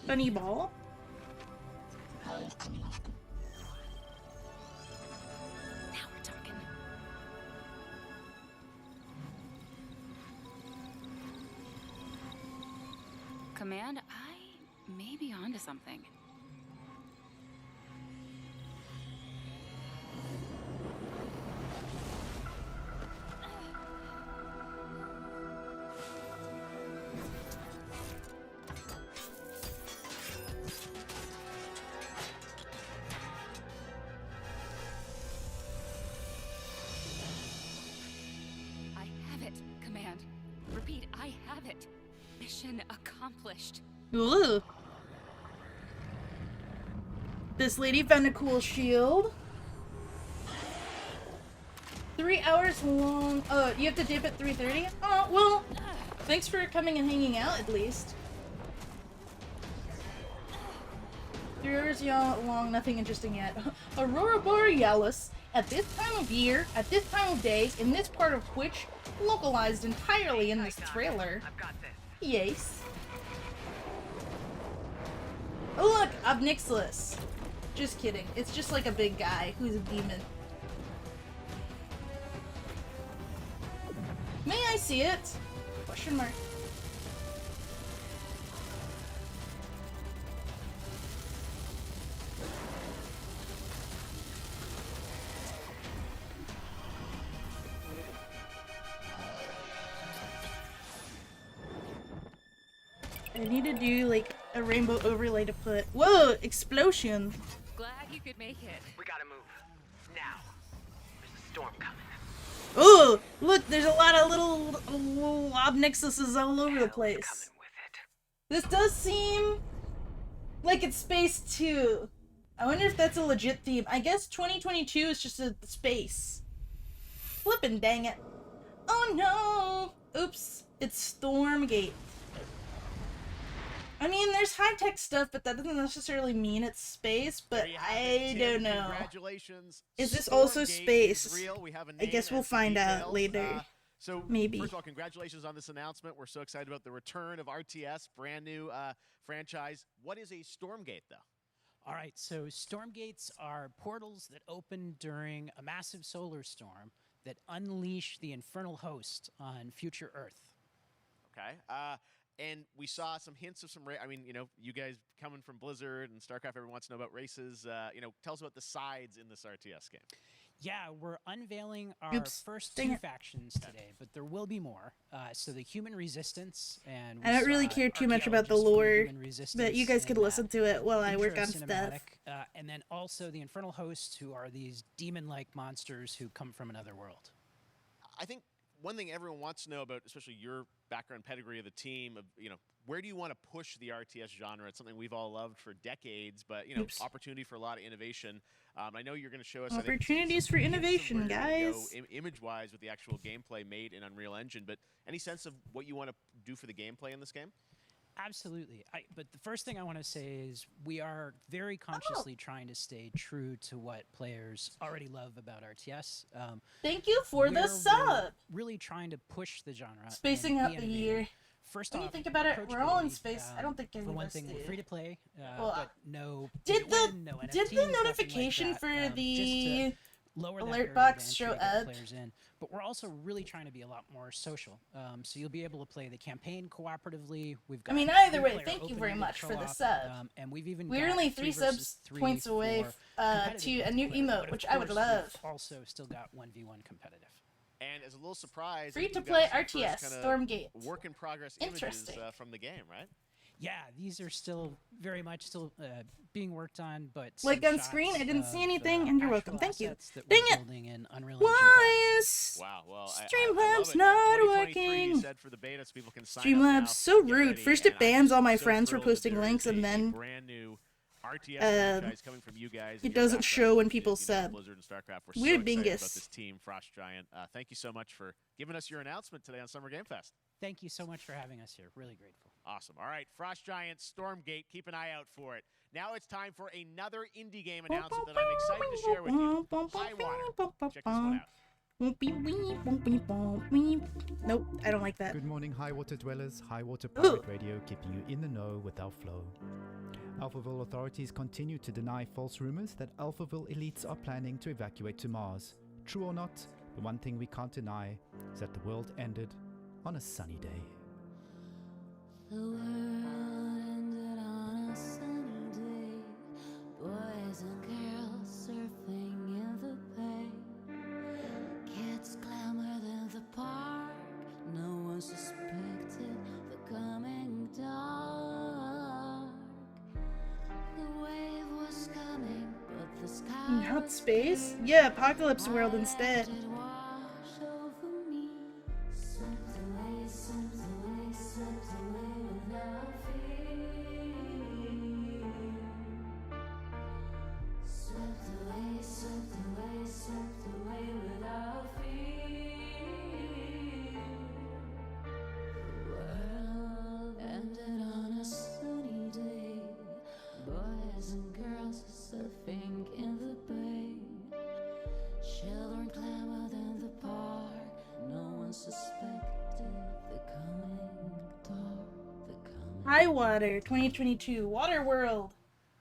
Bunny ball. Now we're talking. Command, I may be onto something. Mission accomplished. Ooh. This lady found a cool shield. 3 hours long. Oh, you have to dip at 3:30? Oh, well, thanks for coming and hanging out at least. 3 hours long, nothing interesting yet. Aurora Borealis. At this time of year, at this time of day, in this part of Twitch, localized entirely in this trailer. I've got this. Yes. Oh look, Obnixilus. Just kidding. It's just like a big guy who's a demon. May I see it? Question mark. I need to do like a rainbow overlay to put. Whoa! Explosion! Glad you could make it. We gotta move. Now. There's a storm coming. Oh! Look, there's a lot of little Obnixiluses all over the place. This does seem like it's space too. I wonder if that's a legit theme. I guess 2022 is just a space. Flippin' dang it. Oh no! Oops. It's Stormgate. I mean, there's high-tech stuff, but that doesn't necessarily mean it's space, but I don't know. Congratulations. Is this also Stormgate space? is real. We have a I name guess we'll and some find out details. later. So, Maybe. first of all, congratulations on this announcement. We're so excited about the return of RTS, brand new franchise. What is a Stormgate, though? All right, so Stormgates are portals that open during a massive solar storm that unleash the infernal host on future Earth. Okay. And we saw some hints of some. I mean, you guys coming from Blizzard and StarCraft, everyone wants to know about races. Tell us about the sides in this RTS game. Yeah, we're unveiling our first two factions today, but there will be more. So the human resistance and I don't really care too much about the lore, but you guys could listen to it while I work on stuff. And then also the infernal hosts, who are these demon-like monsters who come from another world. I think one thing everyone wants to know about, especially your background pedigree of the team, of where do you want to push the RTS genre? It's something we've all loved for decades, but opportunity for a lot of innovation. I know you're going to show us opportunities for innovation, guys. Image-wise, with the actual gameplay made in Unreal Engine, but any sense of what you want to do for the gameplay in this game? Absolutely. But the first thing I want to say is we are very consciously trying to stay true to what players already love about RTS. Thank you for the sub. Really trying to push the genre. Spacing out the year. First when off, you think about it, we're all in space. I don't think any for of one us thing, do. we're free to play. Well, but no. Did the NFTs, notification like for the lower alert box show up? Players in. But we're also really trying to be a lot more social. So you'll be able to play the campaign cooperatively. We've got either way, thank you very much for the sub. And we've even we're only 3 subs points away to a new emote, which I would love. We've also still got 1v1 competitive. And as a little surprise, free to play RTS Stormgate. Work in progress images from the game, right? Yeah, these are still very much being worked on, but like on screen, I didn't see anything, and you're welcome. Thank you. Dang it! Why is well, Streamlabs not working? Said for the beta, so people can sign Streamlabs so rude. Ready, First it bans all my so friends for posting links, and then brand new RTS franchise coming from you guys. It doesn't show when people sub. Blizzard and StarCraft. We're Weird so excited bingus. about this team, Frost Giant. Thank you so much for giving us your announcement today on Summer Game Fest. Thank you so much for having us here. Really grateful. Awesome. All right, Frost Giant, Stormgate. Keep an eye out for it. Now it's time for another indie game announcement that I'm excited to share with you. High Water. Check this one out. Nope, I don't like that. Good morning, High Water dwellers. High Water Pirate Radio keeping you in the know with our flow. Alphaville authorities continue to deny false rumors that Alphaville elites are planning to evacuate to Mars. True or not, the one thing we can't deny is that the world ended on a sunny day. The world ended on a sunny day. Boys and girls surfing in the bay. Kids clamored in the park. No one suspected the coming dark. The wave was coming, but the sky Not space? Yeah, Apocalypse World instead. Surfing in the bay, children clamored in the park. No one suspected the coming dark. High Water 2022 Water World.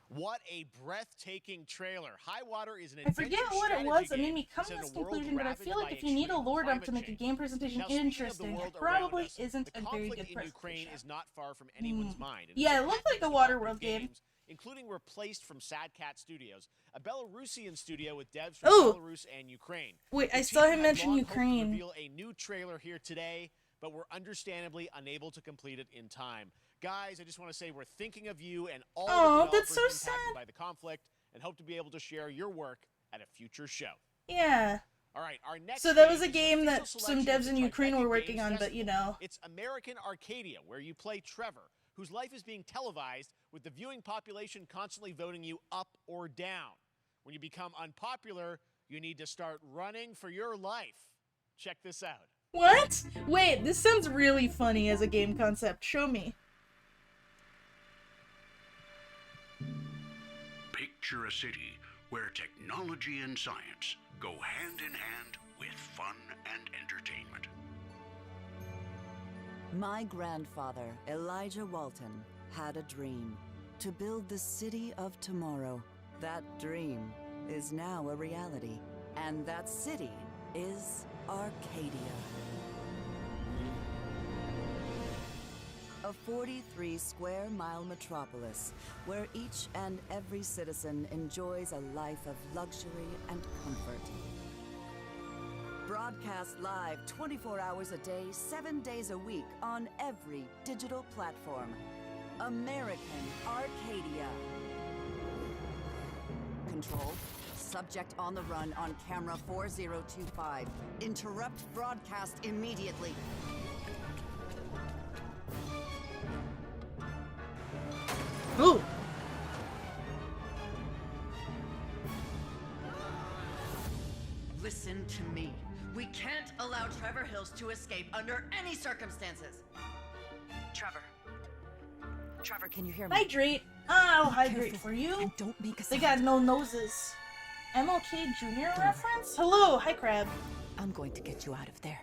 What a breathtaking trailer. High Water is an I forget what it was that made me come set to this in a world conclusion, but I feel like ravaged if you need a by lore dump to extreme make a game presentation Now, speaking of the interesting, world it probably around us, isn't the a very conflict good in presentation. Ukraine is not far from anyone's mind. And Yeah, it's it looked like a package Water of World game. games, including were placed from Sad Cat Studios, a Belarusian studio with devs from Oh. Belarus and Ukraine. Wait, The I team saw him had mention long hoped to Ukraine. reveal a new trailer here today, but we're understandably unable to complete it in time. Guys, I just want to say we're thinking of you and all Aw, the that's developers so impacted sad. by the conflict, and hope to be able to share your work at a future show. Yeah. All right, our next So that was game a is game an that official some selection of devs the in Ukraine Tribeca were working Games on, but you Festival. know. It's American Arcadia, where you play Trevor, whose life is being televised with the viewing population constantly voting you up or down. When you become unpopular, you need to start running for your life. Check this out. What? Wait, this sounds really funny as a game concept. Show me. Picture a city where technology and science go hand in hand with fun and entertainment. My grandfather, Elijah Walton, had a dream to build the city of tomorrow. That dream is now a reality, and that city is Arcadia. A 43-square-mile metropolis where each and every citizen enjoys a life of luxury and comfort. Broadcast live 24 hours a day, 7 days a week on every digital platform. American Arcadia. Control. Subject on the run on camera 4025. Interrupt broadcast immediately. Ooh. Listen to me. We can't allow Trevor Hills to escape under any circumstances. Trevor. Trevor, can you hear me? Hydrate. I'll hydrate for you. Don't make a They sound. got no noses. MLK Jr. reference? Hello, hi Crab. I'm going to get you out of there.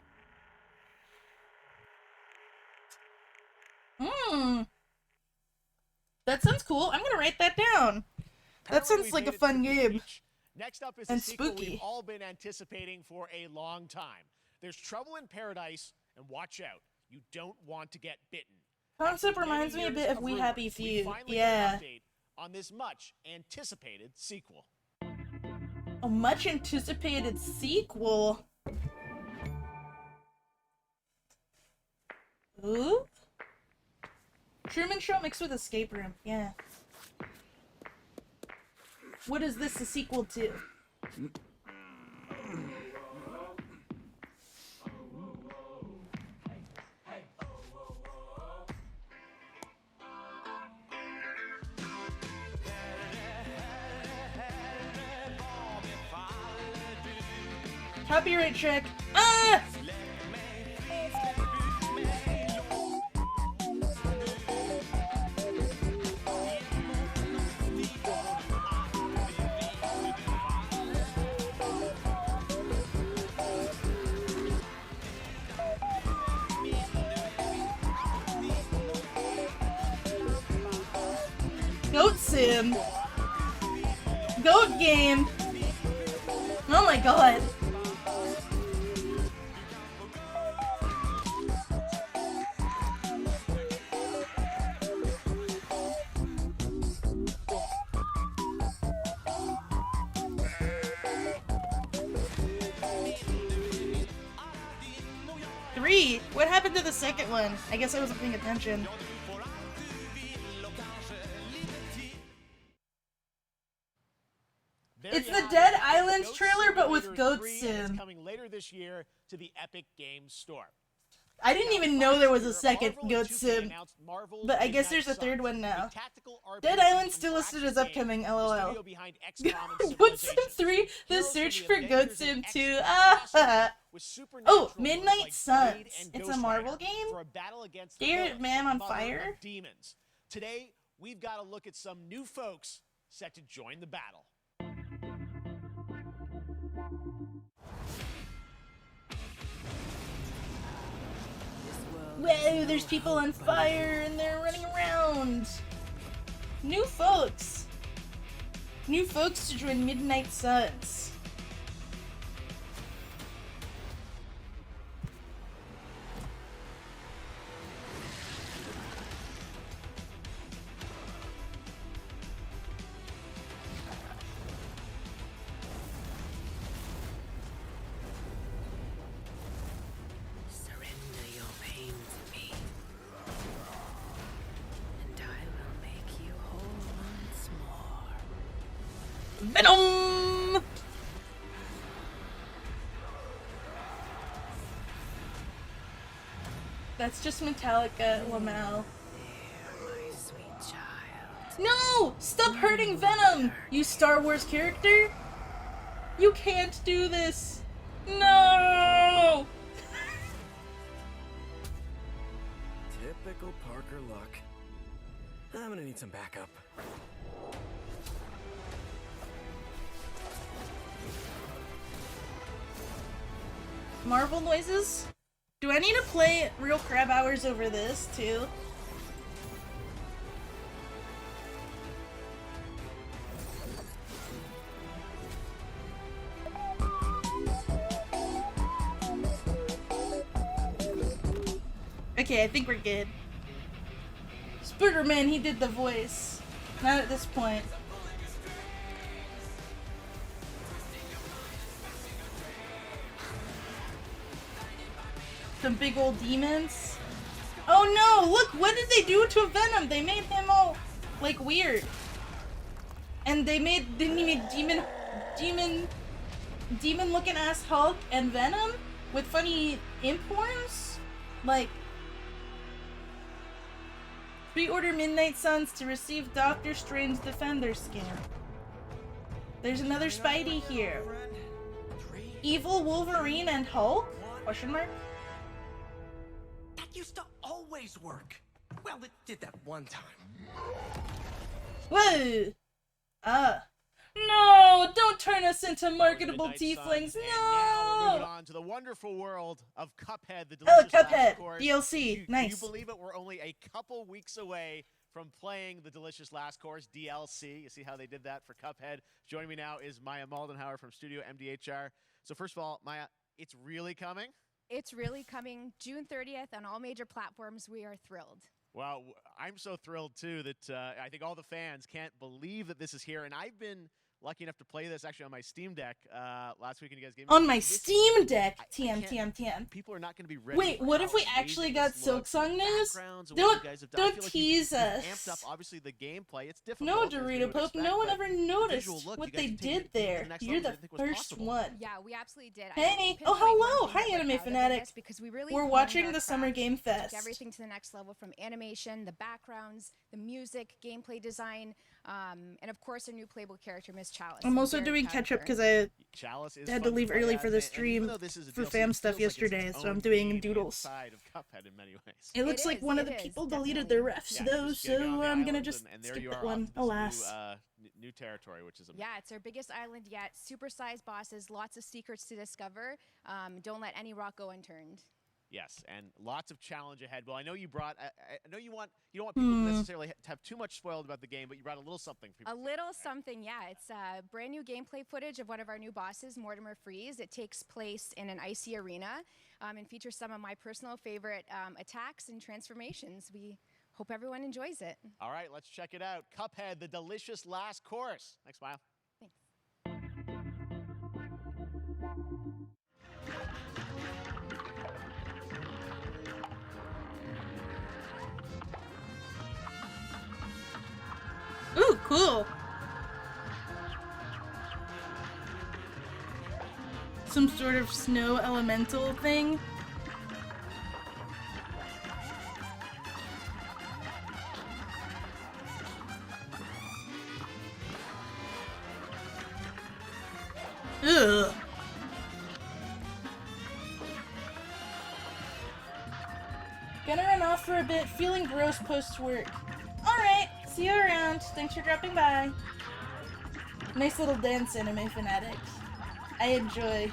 That sounds cool. I'm gonna write that down. That sounds like a fun game. Next up is And a sequel spooky. we've all been anticipating for a long time. There's Trouble in Paradise, and watch out, you don't want to get bitten. Concept After reminds many me a years bit of of We rumors, Happy we Few. finally Yeah. get an update on this much anticipated sequel. A much anticipated sequel. Ooh. Truman Show mixed with Escape Room. Yeah. What is this a sequel to? Copyright check. Ah! Goat Sim. Goat game. Oh my god. Three? What happened to the second one? I guess I wasn't paying attention. It's the Dead Islands trailer, but with Goat Sim. Coming later this year to the Epic Games Store. I didn't even know there was a second Goat Sim, but I guess there's a third one now. Dead Island still listed as upcoming, lol. Goat Sim 3, the search for Goat Sim 2, ah! Oh, Midnight Suns. It's a Marvel game? Garrett Man on Fire? Demons. Today, we've got to look at some new folks set to join the battle. Whoa, there's people on fire and they're running around. New folks. New folks to join Midnight Suns. Surrender your pain to me, and I will make you whole once more. Venom! That's just Metallica, Lamau. My sweet child. No! Stop hurting Venom! You Star Wars character? You can't do this! No! Typical Parker luck. I'm gonna need some backup. Marvel noises? Do I need to play Real Crab Hours over this, too? Okay, I think we're good. Spooderman, he did the voice. Not at this point. Some big old demons. Oh no! Look, what did they do to Venom? They made him all like weird. And didn't he make demon looking ass Hulk and Venom with funny imp horns? Like, pre-order Midnight Suns to receive Doctor Strange's Defender skin. There's another Spidey here. Evil Wolverine and Hulk? Question mark? That used to always work. Well, it did that one time. Whoa! No! Don't turn us into marketable tieflings! And now we're moving No! on to the wonderful world of Cuphead, the Oh, delicious last Cuphead! course. DLC. Can Nice. you believe it? We're only a couple weeks away from playing the delicious last course, DLC. You see how they did that for Cuphead? Joining me now is Maya Moldenhauer from Studio MDHR. So first of all, Maya, it's really coming? It's really coming June 30th on all major platforms. We are thrilled. Well, I'm so thrilled, too, that I think all the fans can't believe that this is here. And I've been lucky enough to play this actually on my Steam Deck last weekend. You guys gave me On my Steam Deck! TM. People are not going to be ready. Wait, what if we actually got Silksong news? Don't tease us. Amped up, obviously, the gameplay. It's difficult. No, Dorito Pope, no one ever noticed what they did there. You're the first one. Yeah, we absolutely did. Hey! Oh, hello! Hi, Anime Fanatics. Because we really We're honed watching our the Summer craft, Game took Fest. everything to the next level, from animation, the backgrounds, the music, gameplay design, and of course our new playable character, Miss Chalice. I'm also doing catch up because I Chalice is had to fun leave play early as, for the and stream even though this is a for DLC, fam it stuff feels like it's yesterday, its so I'm own doing game doodles. inside of Cuphead in many ways. It looks like one of the people deleted their refs though, just get on so the I'm gonna island, just and there skip you that are one. off to this Alas. new territory, which is amazing. Yeah, it's our biggest island yet. Super-sized bosses, lots of secrets to discover. Don't let any rock go unturned. Yes, and lots of challenge ahead. Well, I know you brought. I know you don't want people to necessarily to have too much spoiled about the game, but you brought a little something for people. A little something, yeah. It's brand new gameplay footage of one of our new bosses, Mortimer Freeze. It takes place in an icy arena and features some of my personal favorite attacks and transformations. We hope everyone enjoys it. All right, let's check it out. Cuphead, the delicious last course. Thanks, Maya. Ooh, cool. Some sort of snow elemental thing. Ugh. Gonna run off for a bit, feeling gross post-work. Alright, see you around. Thanks for dropping by. Nice little dance, Anime Fanatics. I enjoy.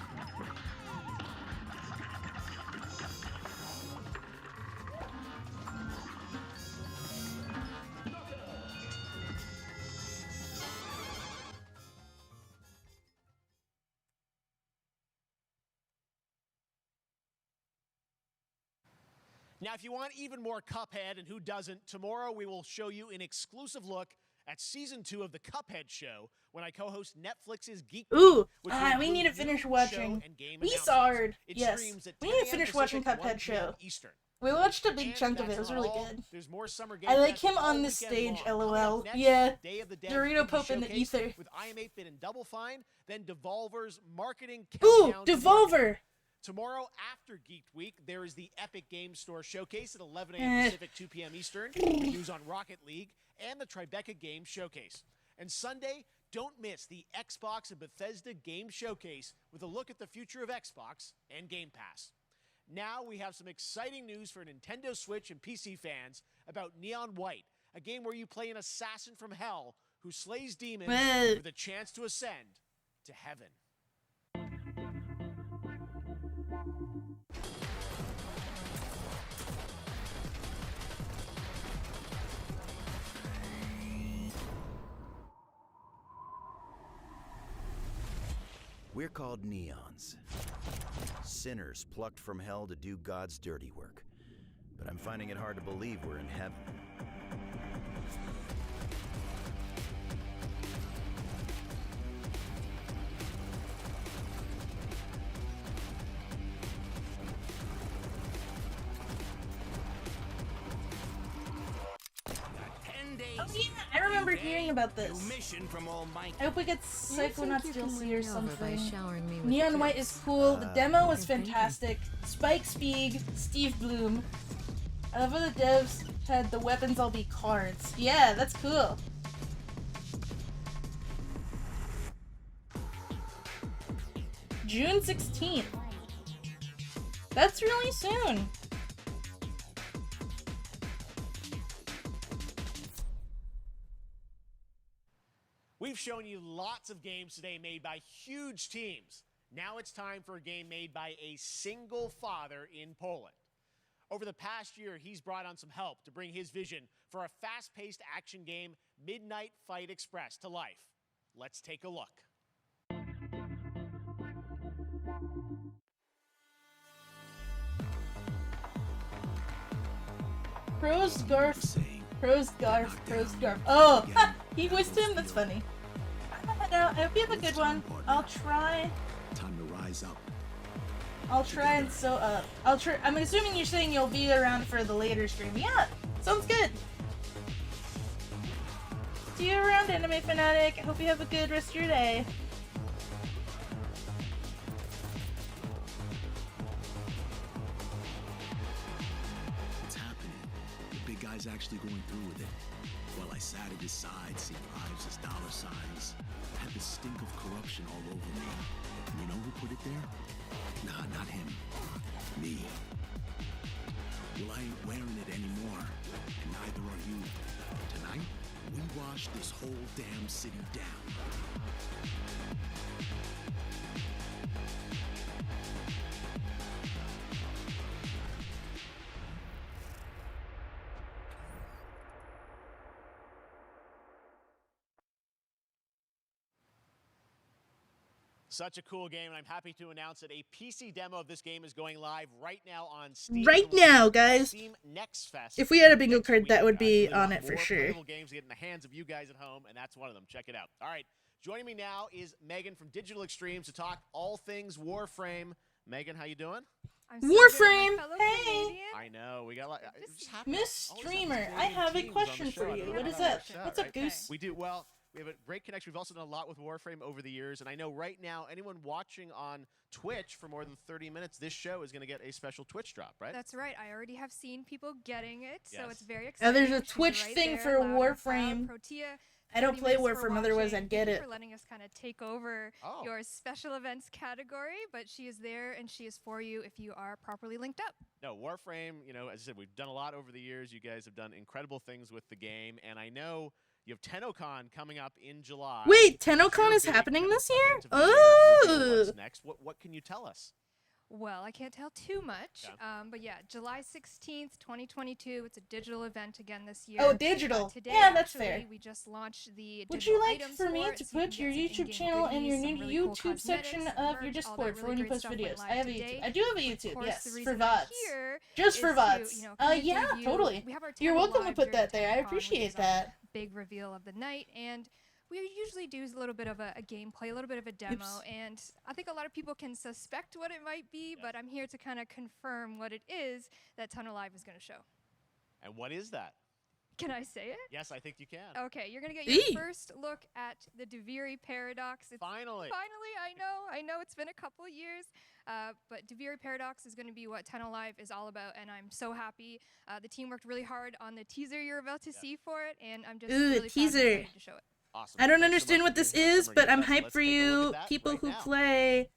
Now, if you want even more Cuphead, and who doesn't, tomorrow we will show you an exclusive look at Season 2 of the Cuphead Show when I co-host Netflix's Geek Ooh, Week, which will we need to include finish new watching. show and game Wizard. It Yes, streams at we 10 need to a.m. finish watching Pacific, 1 Cuphead p.m. show. Eastern. We watched a big And chunk of it. It that's was really not all. good. There's more Summer Game I like Fest him all on the weekend stage, long. Coming lol. up next, Yeah. Day of the Dead Dorito Indie Pope in the Showcase ether. with I Am 8-Bit and Double Fine, then Devolver's marketing Ooh, countdown to Devolver. market. Tomorrow, after Geek Week, there is the Epic Game Store Showcase at 11 a.m. Pacific, 2 p.m. Eastern, with news on Rocket League, and the Tribeca Game Showcase. And Sunday, don't miss the Xbox and Bethesda Game Showcase with a look at the future of Xbox and Game Pass. Now we have some exciting news for Nintendo Switch and PC fans about Neon White, a game where you play an assassin from hell who slays demons with a chance to ascend to heaven. We're called neons. Sinners plucked from hell to do God's dirty work. But I'm finding it hard to believe we're in heaven. Oh yeah, I remember hearing about this. Mission from Almighty. I hope we get Psychonauts you can DLC win or me over by something. showering me with Neon White gifts. is cool. The demo was thank you. fantastic. Spike Spiegel, Steve Bloom. I love how the devs had the weapons all be cards. Yeah, that's cool. June 16th. That's really soon. We've shown you lots of games today made by huge teams. Now it's time for a game made by a single father in Poland. Over the past year, he's brought on some help to bring his vision for a fast-paced action game, Midnight Fight Express, to life. Let's take a look. Pros Garf. Oh, he voiced him? That's funny. I hope you have a good one. I'll try. Time to rise up. I'll try and sew up. I'm assuming you're saying you'll be around for the later stream. Yeah, sounds good. See you around, Anime Fanatic. I hope you have a good rest of your day. What's happening? The big guy's actually going through with it. While I sat at his side, seeing lives as dollar signs, I had the stink of corruption all over me. And you know who put it there? Nah, not him. Me. Well, I ain't wearing it anymore, and neither are you. Tonight, we wash this whole damn city down. Such a cool game, and I'm happy to announce that a PC demo of this game is going live right now on Steam. Right now, guys. Steam Next Fest. If we had a bingo card, that would be on it for More sure. playable games to get in the hands of you guys at home, and that's one of them. Check it out. All right, joining me now is Megan from Digital Extremes to talk all things Warframe. Megan, how you doing? Warframe, hey! I know, we got a lot. Miss Streamer, I have a question for you. What is up? What's up, Goose? We do, well, we have a great connection. We've also done a lot with Warframe over the years, and I know right now anyone watching on Twitch for more than 30 minutes, this show is going to get a special Twitch drop, right? That's right. I already have seen people getting it, so Yes. it's very exciting. Oh, there's a She's Twitch right thing there, for loud and proud. Warframe. Protea, I don't 30 play minutes for Warframe, otherwise watching. I'd get Thank you it. for letting us kind of take over your special events category, but she is there and she is for you if you are properly linked up. No, Warframe, you know, as I said, we've done a lot over the years. You guys have done incredible things with the game, and I know you have TennoCon coming up in July. Wait, TennoCon is happening this year? Oh! What's next? What can you tell us? Well, I can't tell too much, but yeah, July 16th, 2022. It's a digital event again this year. Oh, digital. Today, Yeah, that's actually, fair. We just launched the Would digital you like items for me store, to so you put can your get some YouTube in-game channel and your goodies, new some really cool YouTube section cosmetics, of your merch, all Discord that for really when you great post stuff went videos? live I have a today. YouTube. I do have a Of YouTube, course, yes, the for reason I'm VODs. here Just is for to, VODs. you know, kind of Yeah, debut- totally. We have our You're channel welcome to live put during that there. I TennoCon, which appreciate is our that. big reveal of the night, and we usually do a little bit of a gameplay, a little bit of a demo, Oops. and I think a lot of people can suspect what it might be, but I'm here to kind of confirm what it is that Tunnel Live is going to show. And what is that? Can I say it? Yes, I think you can. Okay, you're going to get your first look at the Deviri Paradox. Finally. Finally, I know it's been a couple years, but Deviri Paradox is going to be what Tunnel Live is all about, and I'm so happy. The team worked really hard on the teaser you're about to see for it, and I'm just Ooh, really proud and teaser. excited to show it. Awesome. I don't understand what this is, but I'm hyped for you, that people right who now. play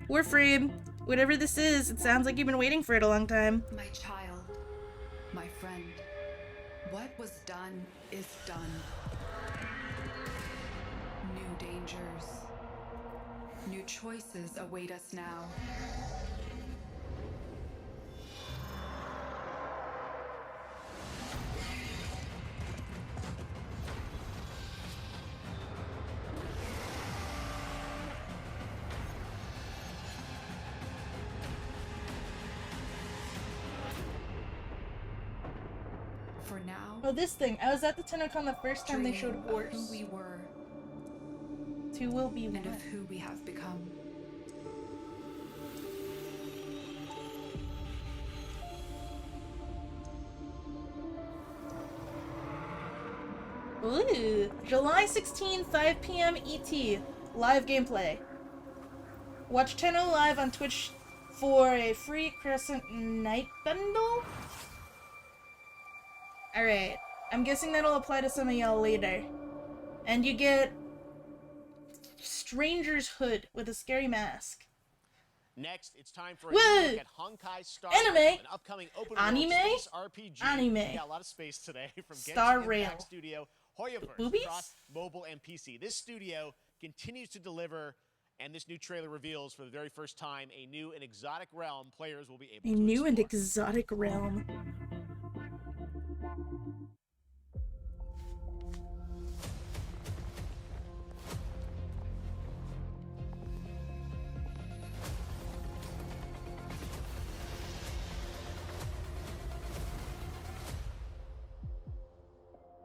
Warframe. Whatever this is, it sounds like you've been waiting for it a long time. My child, my friend, what was done is done. New dangers, new choices await us now. for now, Oh, this thing. I was at the TennoCon the first time they showed dream of horse. who we were Two will be and one. of who we have become. Ooh. July 16, 5 p.m. ET. Live gameplay. Watch Tenno live on Twitch for a free Crescent Night Bundle? Alright. I'm guessing that'll apply to some of y'all later. And you get Stranger's Hood with a scary mask. Next, it's time for a Woo! new look at Honkai Star Anime? Rail, an upcoming open Anime? world space RPG. Anime. Yeah, a lot of space today from Star Genshin Rail. Impact Studio Hoyoverse Boobies? across mobile and PC. This studio continues to deliver, and this new trailer reveals for the very first time a new and exotic realm players will be able A to new and explore. exotic realm.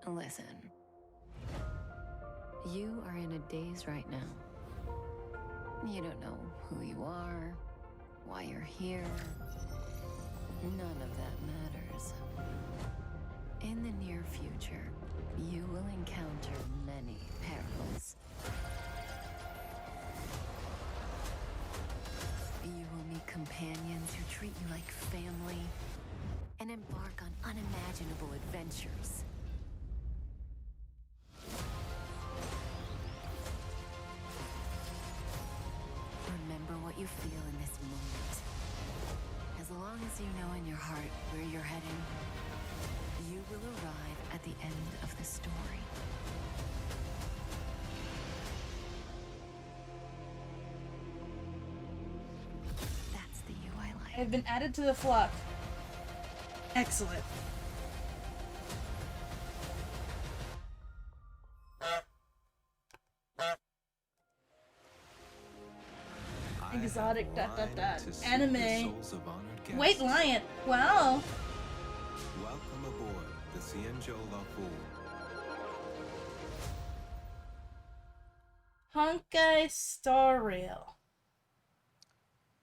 Listen. You are in a daze right now. You don't know who you are, why you're here. None of that matters. In the near future, you will encounter many perils. You will meet companions who treat you like family and embark on unimaginable adventures. Remember what you feel in this moment. As long as you know in your heart where you're heading, you will arrive at the end of the story. That's the you I like. I've been added to the flock. Excellent. Exotic dot dot dot. Anime. White Lion. Wow. Welcome aboard the Cienjo La Fool. Honkai Star Rail.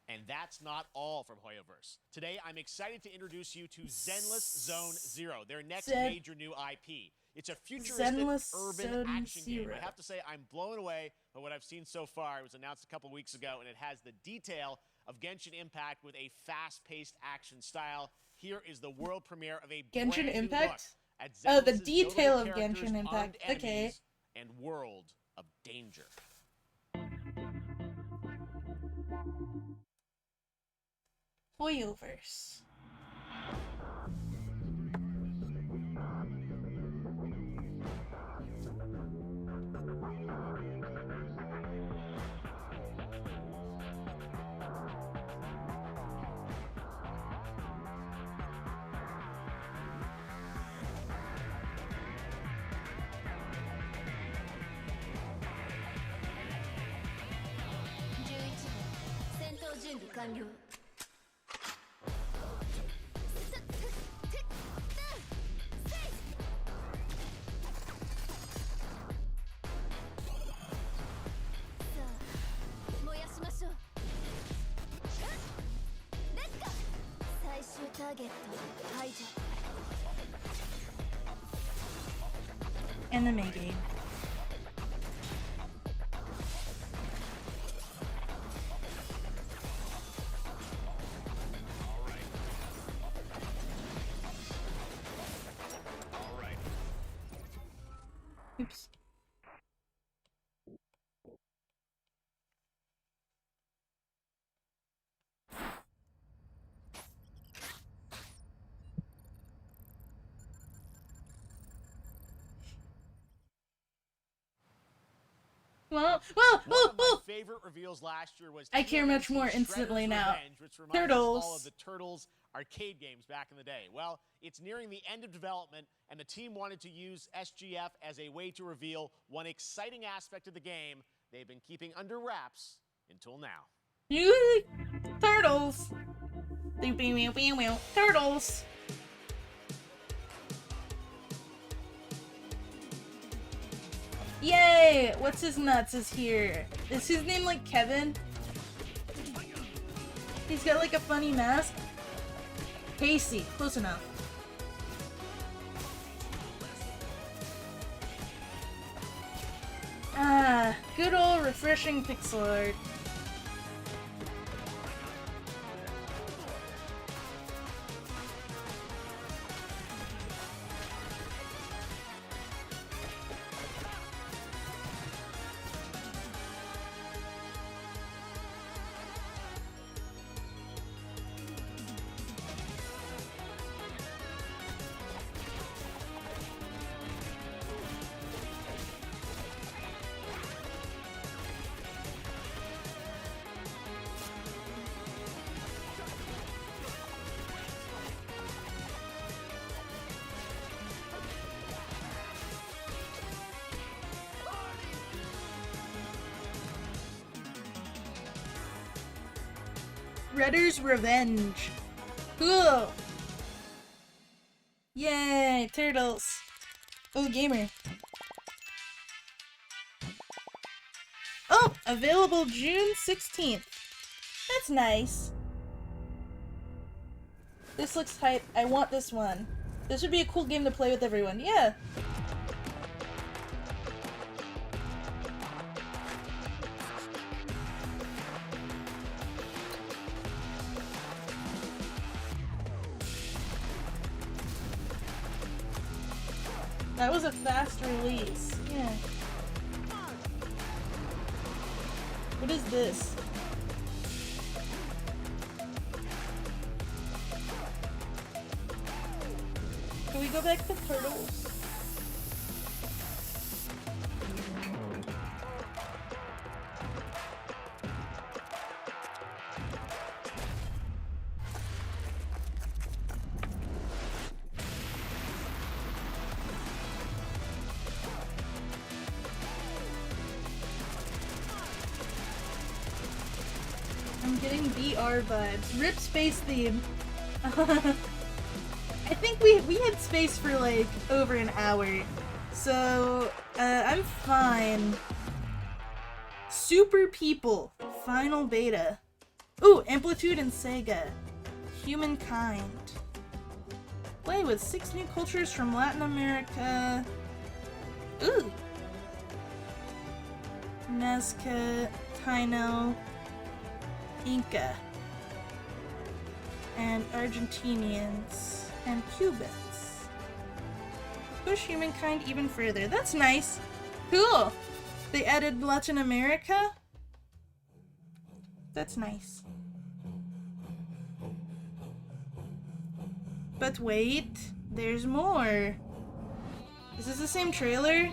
And that's not all from Hoyoverse. Today, I'm excited to introduce you to Zenless Zone Zero, their next major new IP. It's a futuristic Zenless urban Zone action game. Zero. I have to say, I'm blown away by what I've seen so far. It was announced a couple weeks ago, and it has the detail of Genshin Impact with a fast-paced action style. Here is the world premiere of a Genshin brand new Impact? look at Oh, the Zenless's detail notable of characters, Genshin Impact. armed Okay. enemies, and world of danger. Hoyoverse. Anime game. Oops. Well, One of my favorite reveals last year was I care much more TMNT's instantly Shredder's now. Revenge, which reminds us Turtles. all of the Turtles arcade games back in the day. Well, it's nearing the end of development, and the team wanted to use SGF as a way to reveal one exciting aspect of the game they've been keeping under wraps until now. You turtles. Turtles. Yay! What's his nuts is here. Is his name like Kevin? He's got like a funny mask. Casey, close enough. Ah, good old refreshing pixel art. Redder's Revenge. Cool. Yay, turtles. Oh, gamer. Oh, available June 16th. That's nice. This looks hype. I want this one. This would be a cool game to play with everyone. Yeah. That was a fast release. Yeah. What is this? Can we go back to Turtles? I'm getting VR vibes. Rip space theme. I think we had space for like over an hour, so I'm fine. Super People Final Beta. Ooh, Amplitude and Sega. Humankind. Play with 6 new cultures from Latin America. Ooh. Nazca, Taino, Inca, and Argentinians, and Cubans. Push humankind even further. That's nice. Cool. They added Latin America. That's nice. But wait, there's more. Is this the same trailer?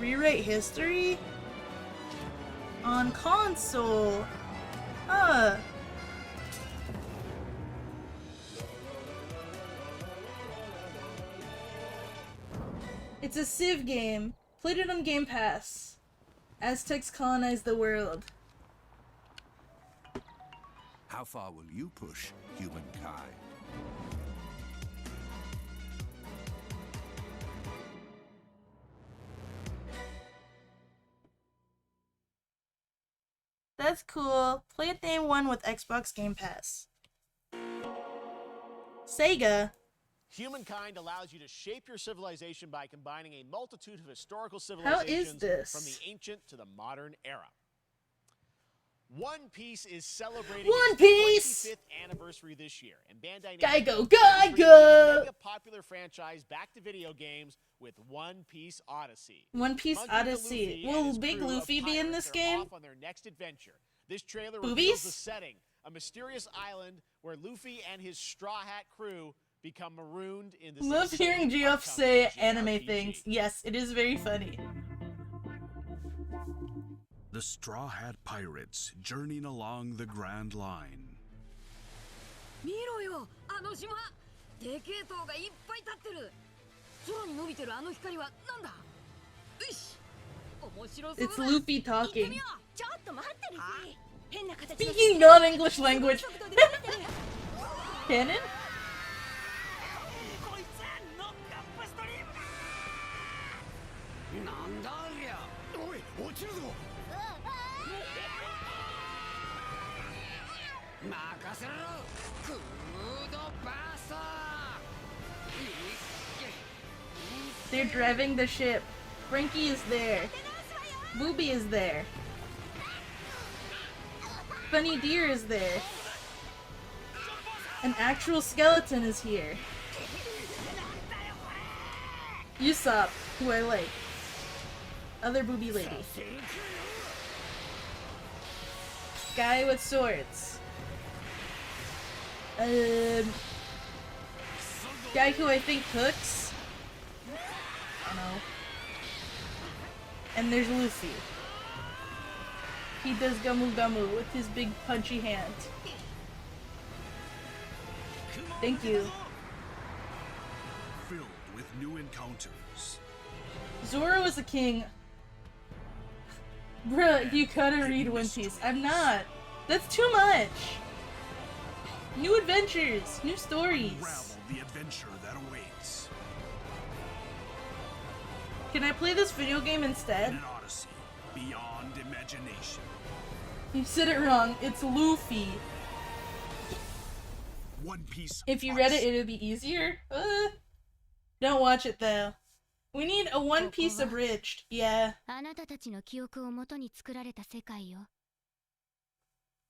Rewrite history? On console. It's a Civ game. Played it on Game Pass. Aztecs colonized the world. How far will you push humankind? That's cool. Play it day one with Xbox Game Pass. Sega. Humankind allows you to shape your civilization by combining a multitude of historical civilizations from the ancient to the modern era. One Piece is celebrating its 25th anniversary this year, and Bandai Namco is bringing a mega popular franchise back to video games with One Piece Odyssey. One Piece Odyssey. Will Big Luffy be in this game? Off on their next adventure. This trailer reveals the setting, a mysterious island where Luffy and his Straw Hat crew become marooned in the Love hearing Geoff say anime things. Yes, it is very funny. The Straw Hat Pirates journeying along the Grand Line. 見ろよ、あの島。でけえ塔がいっぱい立ってる。空に伸びてるあの光はなんだ。よし。面白そうだ。 It's Luffy talking. ちょっと待ってるし。変な形の。 Speaking non-English language. Cannon? They're driving the ship. Frankie is there. Booby is there. Funny Deer is there. An actual skeleton is here. Usopp, who I like. Other booby lady. Guy with swords. Guy who I think cooks. I don't know. And there's Luffy. He does Gumu Gumu with his big punchy hand. Thank you. Filled with new encounters. Zoro is a king. Bruh, you gotta read One Piece. I'm not. That's too much. New adventures, new stories. Unravel the adventure that awaits. Can I play this video game instead? An odyssey beyond imagination. You said it wrong. It's Luffy. One Piece. If you read it, it would be easier. Don't watch it though. We need a One Piece abridged. Yeah.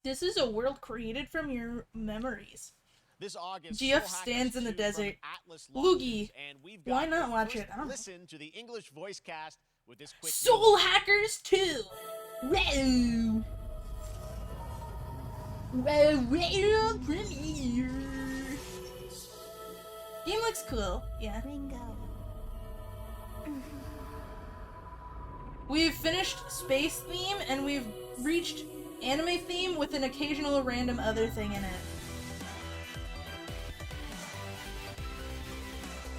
This is a world created from your memories. This August, GF Soul stands Hackers in the 2 desert. from Atlas launches, Loogie. and we've Why got not the watch first it? I don't know. Listen to the English voice cast with this quick Soul news. Hackers 2. Wow. World premiere. Game looks cool. Yeah. We've finished space theme and we've reached anime theme with an occasional random other thing in it.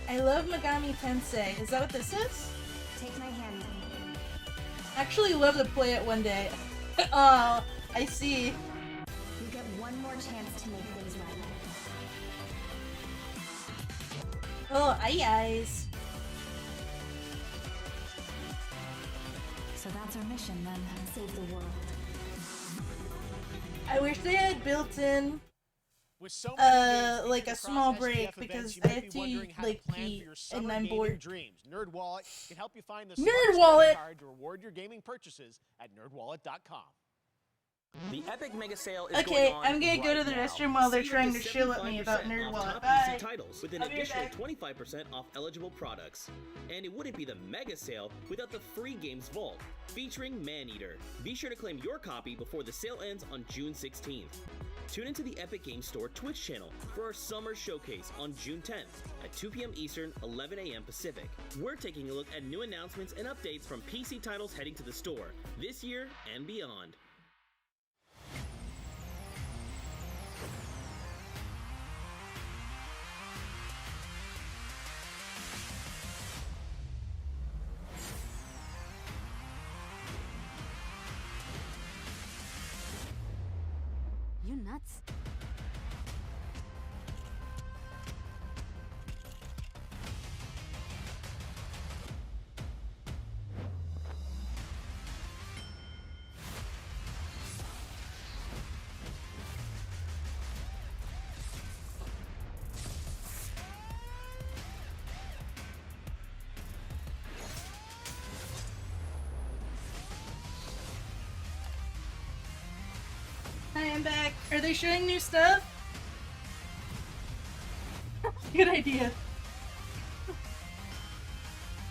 I love Megami Tensei. Is that what this is? Take my hand. Actually love to play it one day. Oh, I see. You get one more chance to make things right. Oh, eyes. So that's our mission then. Save the world. I wish they had built in With so many games like a featured small across break SGF because events, you I might have be to wondering how like plan for pee your and summer I'm gaming bored. dreams. NerdWallet can help you find the Nerd smartest Wallet. credit card to reward your gaming purchases at nerdwallet.com. The Epic Mega Sale is Okay, going on I'm gonna go to right the now. restroom while they're Save trying up to to shill at me 75% about Nerd off Wallet. top Bye. PC titles with an I'll be right additional back. 25% off eligible products. And it wouldn't be the Mega Sale without the free Games Vault, featuring Maneater. Be sure to claim your copy before the sale ends on June 16th. Tune into the Epic Games Store Twitch channel for our summer showcase on June 10th at 2 p.m. Eastern, 11 a.m. Pacific. We're taking a look at new announcements and updates from PC titles heading to the store this year and beyond. You nuts? Hi, I'm back. Are they showing new stuff? Good idea.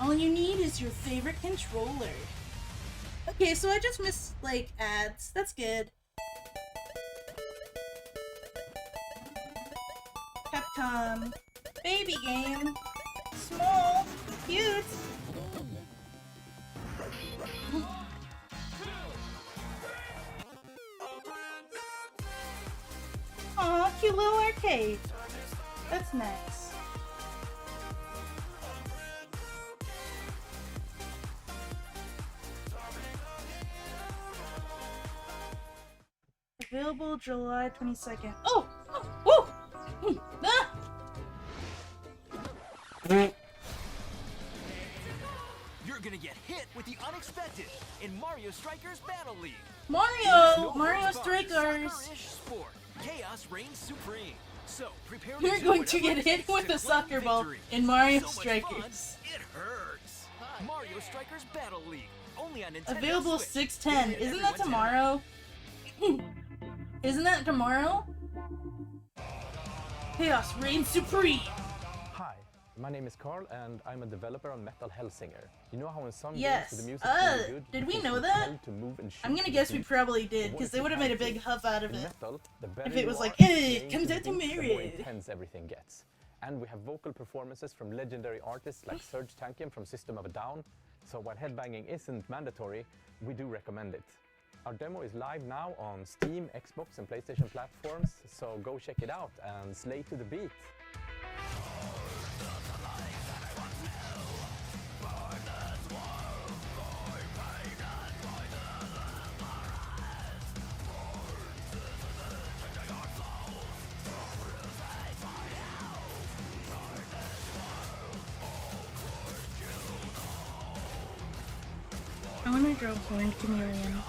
All you need is your favorite controller. Okay, so I just missed, like, ads. That's good. Capcom. Baby game. Small. Cute. Aw, cute little arcade. That's nice. Available July 22nd. Oh! Oh! Woo! Ah! You're gonna get hit with the unexpected in Mario Strikers Battle League. Mario Strikers. Sport. Chaos reigns supreme. So prepare You're going to get hit with a soccer ball in Mario Strikers. It hurts. Mario Strikers Battle League. Only on Nintendo Available Switch. 6/10. Isn't that tomorrow? Isn't that tomorrow? Chaos reigns supreme. Hi, my name is Carl and I'm a developer on Metal Hellsinger. You know how in some Yes. games the music is really good, Did you we can know be that? compelled to move and shoot I'm gonna to the guess we beat. probably The did, more because they would have made a big huff out of in it. Metal, the If better it was you like, are at hey, playing comes to out the to beat, the more marry. intense everything gets. And we have vocal performances from legendary artists like Serge Tankian from System of a Down. So while headbanging isn't mandatory, we do recommend it. Our demo is live now on Steam, Xbox and PlayStation platforms, so go check it out and slay to the beat. I want to draw Horned Chameleon.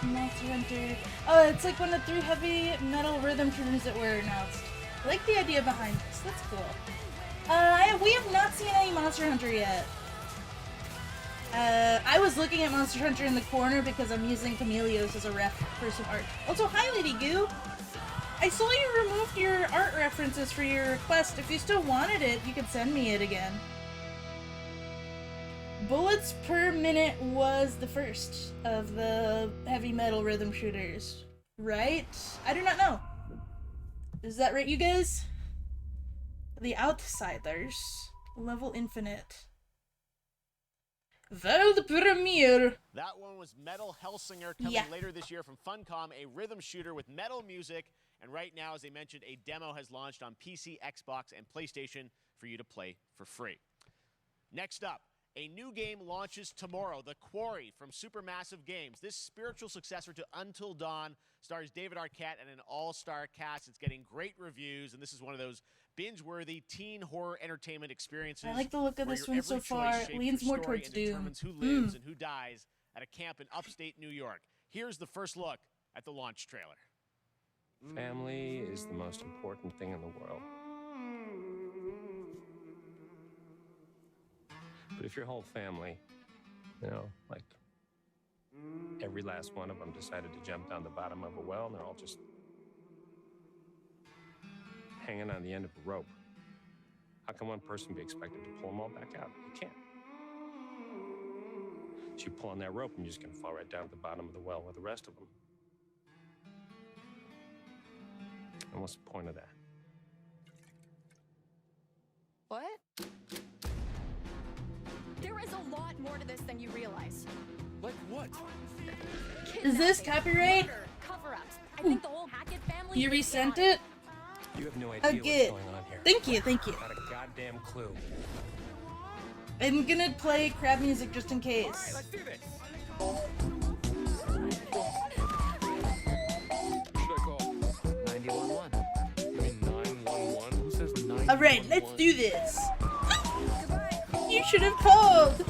Monster Hunter. Oh, it's like one of the 3 heavy metal rhythm tuners that were announced. I like the idea behind this. That's cool. We have not seen any Monster Hunter yet. I was looking at Monster Hunter in the corner because I'm using Camellios as a ref for some art. Also, hi, Lady Goo! I saw you removed your art references for your request. If you still wanted it, you could send me it again. Bullets per minute was the first of the heavy metal rhythm shooters, right? I do not know. Is that right, you guys? The Outsiders. Level Infinite. World premiere. That one was Metal Hellsinger coming later this year from Funcom, a rhythm shooter with metal music. And right now, as I mentioned, a demo has launched on PC, Xbox, and PlayStation for you to play for free. Next up, a new game launches tomorrow, The Quarry from Supermassive Games. This spiritual successor to Until Dawn stars David Arquette and an all-star cast. It's getting great reviews, and this is one of those binge-worthy teen horror entertainment experiences. I like the look of where this your one so every choice far. shapes Leans your more story towards and Doom. determines who lives and who dies at a camp in upstate New York. Here's the first look at the launch trailer. Family is the most important thing in the world. But if your whole family, you know, like every last one of them decided to jump down the bottom of a well and they're all just hanging on the end of a rope, how can one person be expected to pull them all back out? You can't. So you pull on that rope and you're just gonna fall right down to the bottom of the well with the rest of them. And what's the point of that? What? There is a lot more to this than you realize. Like what? Is this copyright? Cover-ups. I think the whole Hackett family. You resent it? You have no idea what's Good. going on here. Thank you, thank you. Not a goddamn clue. I'm gonna play crab music just in case. All right, let's do this. Should I call 911? You mean 911? Who says 911? Alright, let's do this. You should have called.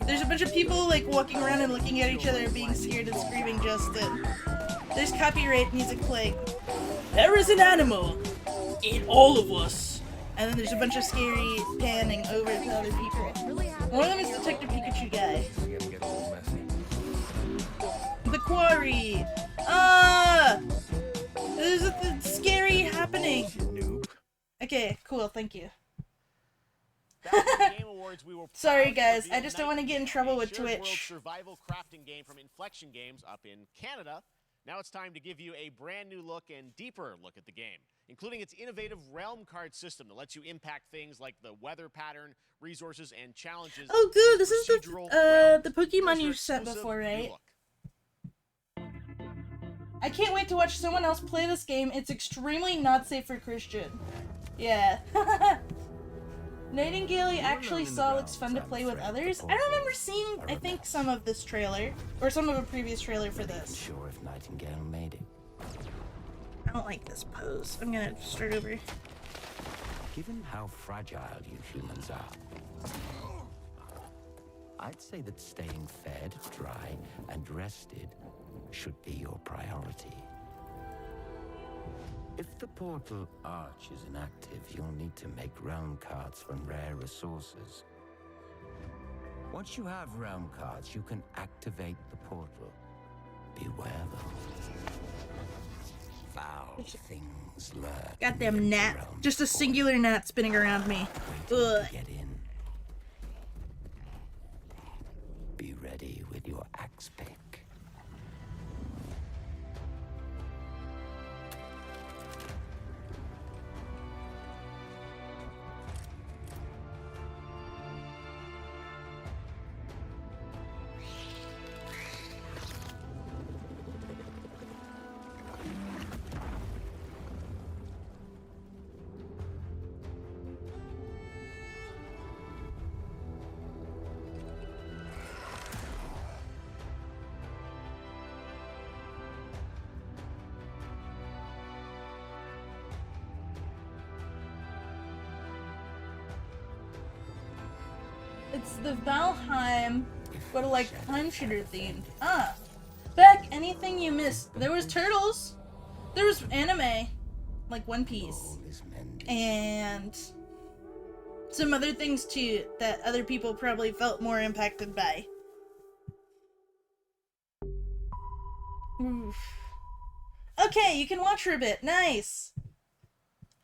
There's a bunch of people like walking around and looking at each other and being scared and screaming just that. There's copyright music playing. There is an animal in all of us. And then there's a bunch of scary panning over to other people. One of them is Detective Pikachu guy. The Quarry. There's a scary happening. Okay, cool, thank you. Sorry guys, I just don't want to get in trouble with Twitch. Survival crafting game from Inflection Games up in Canada. Now it's time to give you a brand new look and deeper look at the game. including its innovative realm card system that lets you impact things like the weather pattern, resources, and challenges. Oh, good. This is the Pokemon Here's you your set exclusive before, new right? look. I can't wait to watch someone else play this game. It's extremely not safe for Christian. Yeah. Nightingale you actually saw looks fun to play with others. I remember seeing, I think, some of this trailer. Or some of a previous trailer for this. Sure if Nightingale made it. I don't like this pose. I'm gonna start over. Given how fragile you humans are, I'd say that staying fed, dry, and rested should be your priority. If the portal arch is inactive, you'll need to make realm cards from rare resources. Once you have realm cards, you can activate the portal. Beware though. Foul things lurk. Goddamn gnat. Just a singular gnat spinning around me. Ugh. Get in. Be ready with your axe pick. It's the Valheim, but like time shooter themed. Ah. Beck, anything you missed? There was Turtles. There was anime, like One Piece. And some other things too that other people probably felt more impacted by. Oof. Okay, you can watch for a bit. Nice.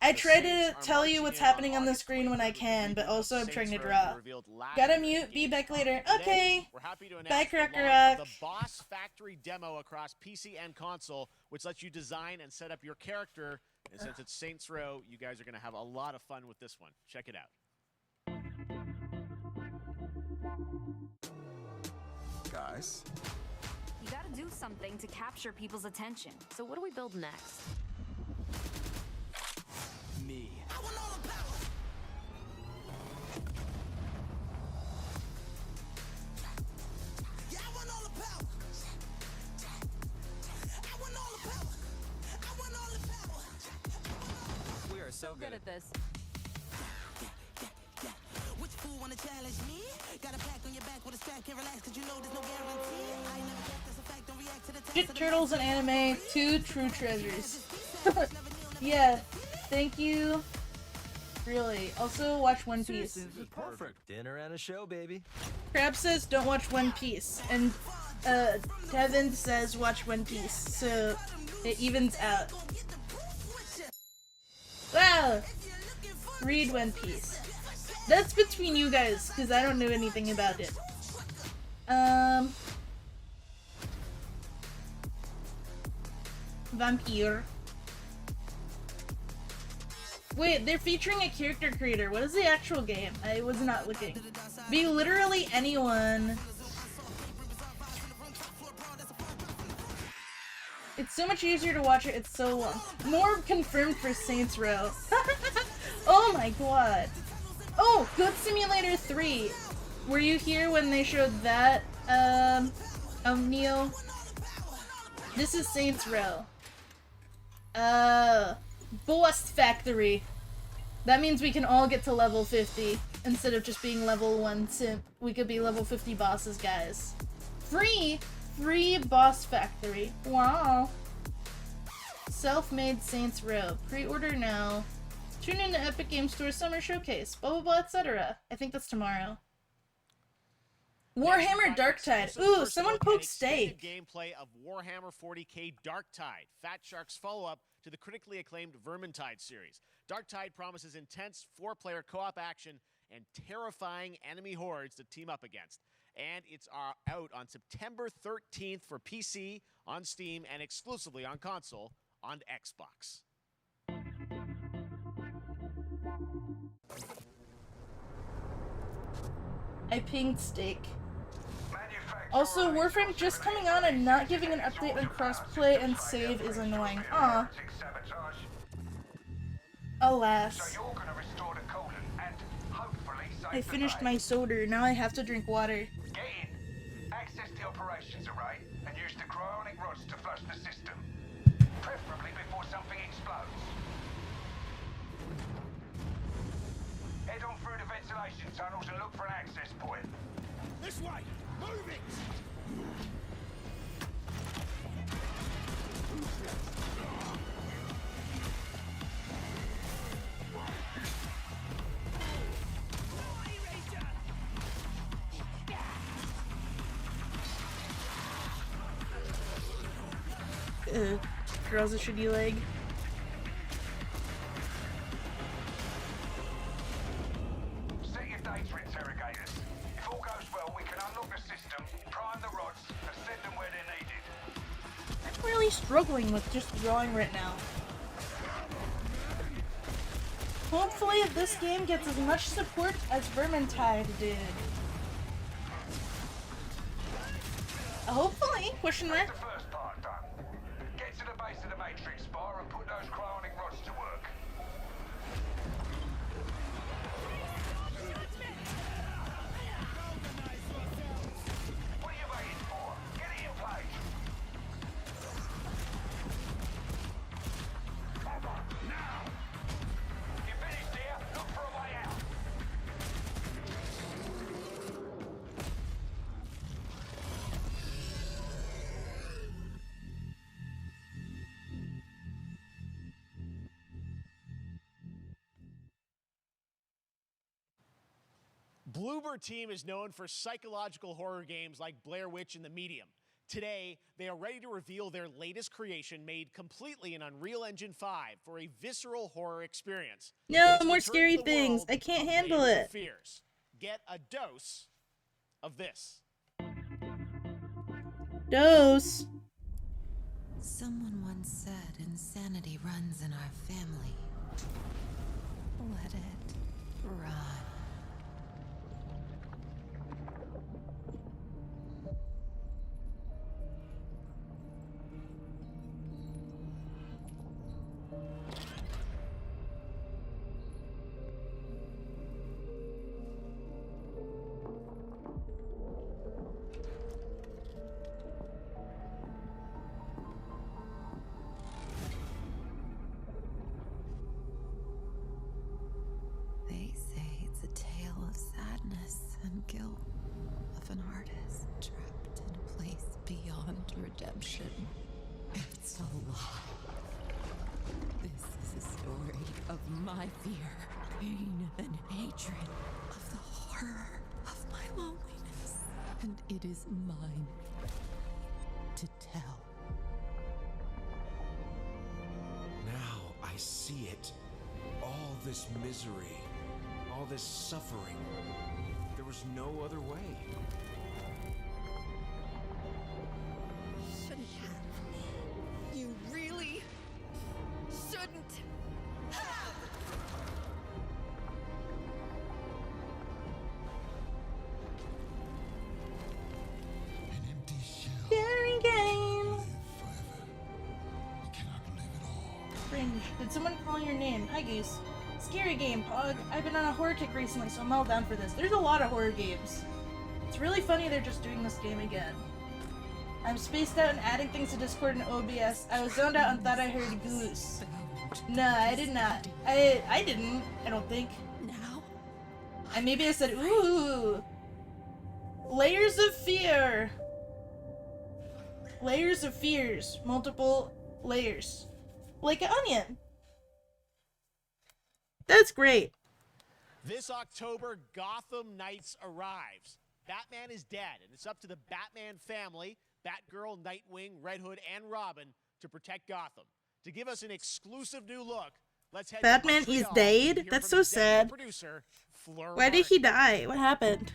I try to tell you what's happening on the screen when I can, but also I'm trying to draw. Gotta mute, be back later. Okay. Bye, Crocorock. The Boss Factory demo across PC and console, which lets you design and set up your character. And since it's Saints Row, you guys are going to have a lot of fun with this one. Check it out. Guys. You gotta do something to capture people's attention. So what do we build next? Me. We are so good at this. Which fool wanna challenge me? Got a pack on your back with a strap, can't relax 'cause you know there's no guarantee. I never get this effect, don't react to the Shit Turtles and anime, 2 true treasures. Yeah, thank you. Really. Also, watch One Piece. This is perfect. Dinner and a show, baby. Crab says don't watch One Piece, and Kevin says watch One Piece, so it evens out. Wow! Read One Piece. That's between you guys, because I don't know anything about it. Vampire. Wait, they're featuring a character creator. What is the actual game? I was not looking. Be literally anyone. It's so much easier to watch it, it's so long. More confirmed for Saints Row. Oh my god. Oh, Goat Simulator 3. Were you here when they showed that, Neil? This is Saints Row. Boss Factory. That means we can all get to level 50 instead of just being level 1 simp. We could be level 50 bosses, guys. Free Boss Factory. Wow. Self-made Saints Row. Pre-order now. Tune in to Epic Games Store Summer Showcase. Blah blah blah, etc. I think that's tomorrow. Warhammer Darktide. Ooh, someone poked steak. Gameplay of Warhammer 40k Darktide, Fat Shark's follow-up to the critically acclaimed Vermintide series. Darktide promises intense 4-player co-op action and terrifying enemy hordes to team up against. And it's out on September 13th for PC, on Steam, and exclusively on console on Xbox. I pinged Steak. Also, Warframe just coming on and not giving an update on crossplay and save is annoying. Aw. Alas. I finished my soda, now I have to drink water. Get in, access the operations array, and use the cryonic rods to flush the system. Preferably before something explodes. Head on through the ventilation tunnels and look for an access point. This way! Move it! Draws a shitty leg. Set your data interrogators. If all goes well, we can unlock the system, prime the rods, and send them where they're needed. I'm really struggling with just drawing right now. Hopefully this game gets as much support as Vermintide did. Hopefully, question mark. Get to the base of the Matrix bar and put those cryonic rods to work. What are you waiting for? Get it in place. Now! You finished here? Look for a way out. Bloober Team is known for psychological horror games like Blair Witch and The Medium. Today, they are ready to reveal their latest creation made completely in Unreal Engine 5 for a visceral horror experience. No, Let's more return scary to the things. world I can't of handle Layers of it. Fears. Get a dose of this. Dose. Someone once said insanity runs in our family. Let it run. They say it's a tale of sadness and guilt of an artist trapped in a place beyond redemption. It's a lie. This is a story of my fear, pain, and hatred, of the horror of my loneliness. And it is mine to tell. Now I see it. All this misery, all this suffering. There was no other way. Shouldn't have. You really shouldn't have. Scary game. Fringe. Did someone call your name? Hi, Goose. Scary game, Pog. I've been on a horror kick recently, so I'm all down for this. There's a lot of horror games. It's really funny they're just doing this game again. I'm spaced out and adding things to Discord and OBS. I was zoned out and thought I heard Goose. Nah, I did not. I didn't. I don't think. Now? And maybe I said, ooh. Layers of fear. Layers of fears. Multiple layers. Like an onion. That's great. This October, Gotham Knights arrives. Batman is dead, and it's up to the Batman family, Batgirl, Nightwing, Red Hood, and Robin, to protect Gotham. To give us an exclusive new look, let's head Batman to is Montreal dead? to hear That's from so sad. Producer, Fleur Why did he die? What happened?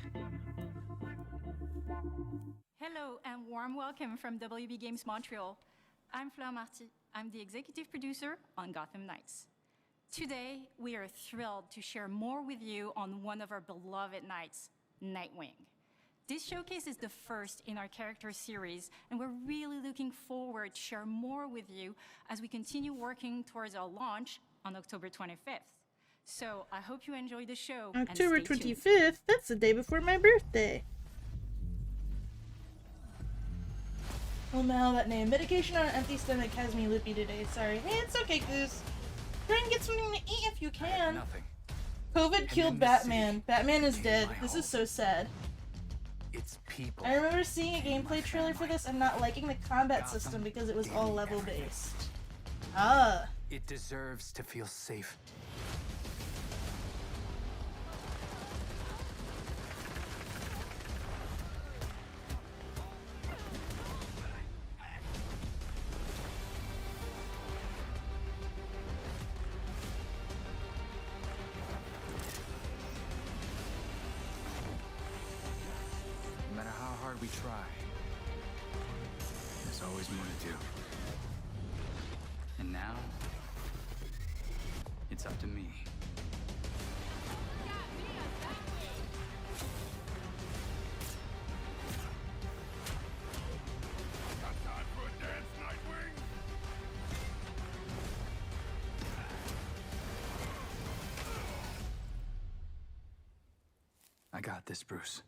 Hello and warm welcome from WB Games Montreal. I'm Fleur Marty. I'm the executive producer on Gotham Knights. Today, we are thrilled to share more with you on one of our beloved knights, Nightwing. This showcase is the first in our character series, and we're really looking forward to share more with you as we continue working towards our launch on October 25th. So I hope you enjoy the show. October and stay tuned. 25th? That's the day before my birthday. Oh no, that name. Medication on an empty stomach has me loopy today. Sorry. Hey, it's okay, Goose. Try and get something to eat if you can. Nothing. COVID killed Batman. Batman is dead. This is so sad. It's people. I remember seeing a gameplay trailer for this and not liking the combat system because it was all level based. Ah. It deserves to feel safe. No matter how hard we try, there's always more to do. And now, it's up to me. Got time for a dance, Nightwing? I got this, Bruce.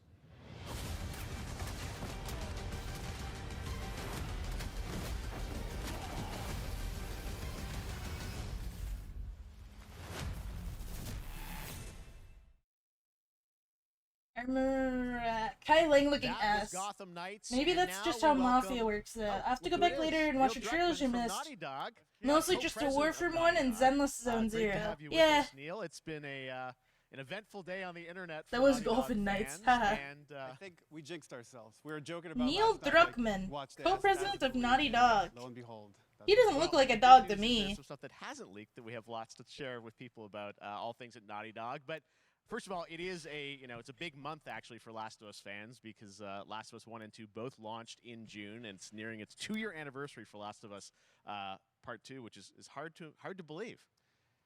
I remember Kai Lang looking That was ass. Gotham Knights, Maybe and that's now just we how welcome- Mafia works. I have to go look back who it later is. and watch the Neil trailers you Druckmann from missed. Naughty Dog. Mostly just a Co-president Warframe of one Naughty and Dog. Zenless Zone Great to Zero. have you with Yeah. us, Neil. It's been an eventful day on the internet. For That was Naughty Dog Golden Knights, fans, haha. and I think we jinxed ourselves. We were joking about Neil last night, like, Druckmann, watch this, co-president that's of Naughty leaked, Dog. and Lo and behold. He doesn't look like a the dog good to news is me. There's some stuff that hasn't leaked that we have lots to share with people about all things at Naughty Dog. But first of all, it is it's a big month actually for Last of Us fans because Last of Us 1 and 2 both launched in June, and it's nearing its 2-year anniversary for Last of Us Part 2, which is hard to believe.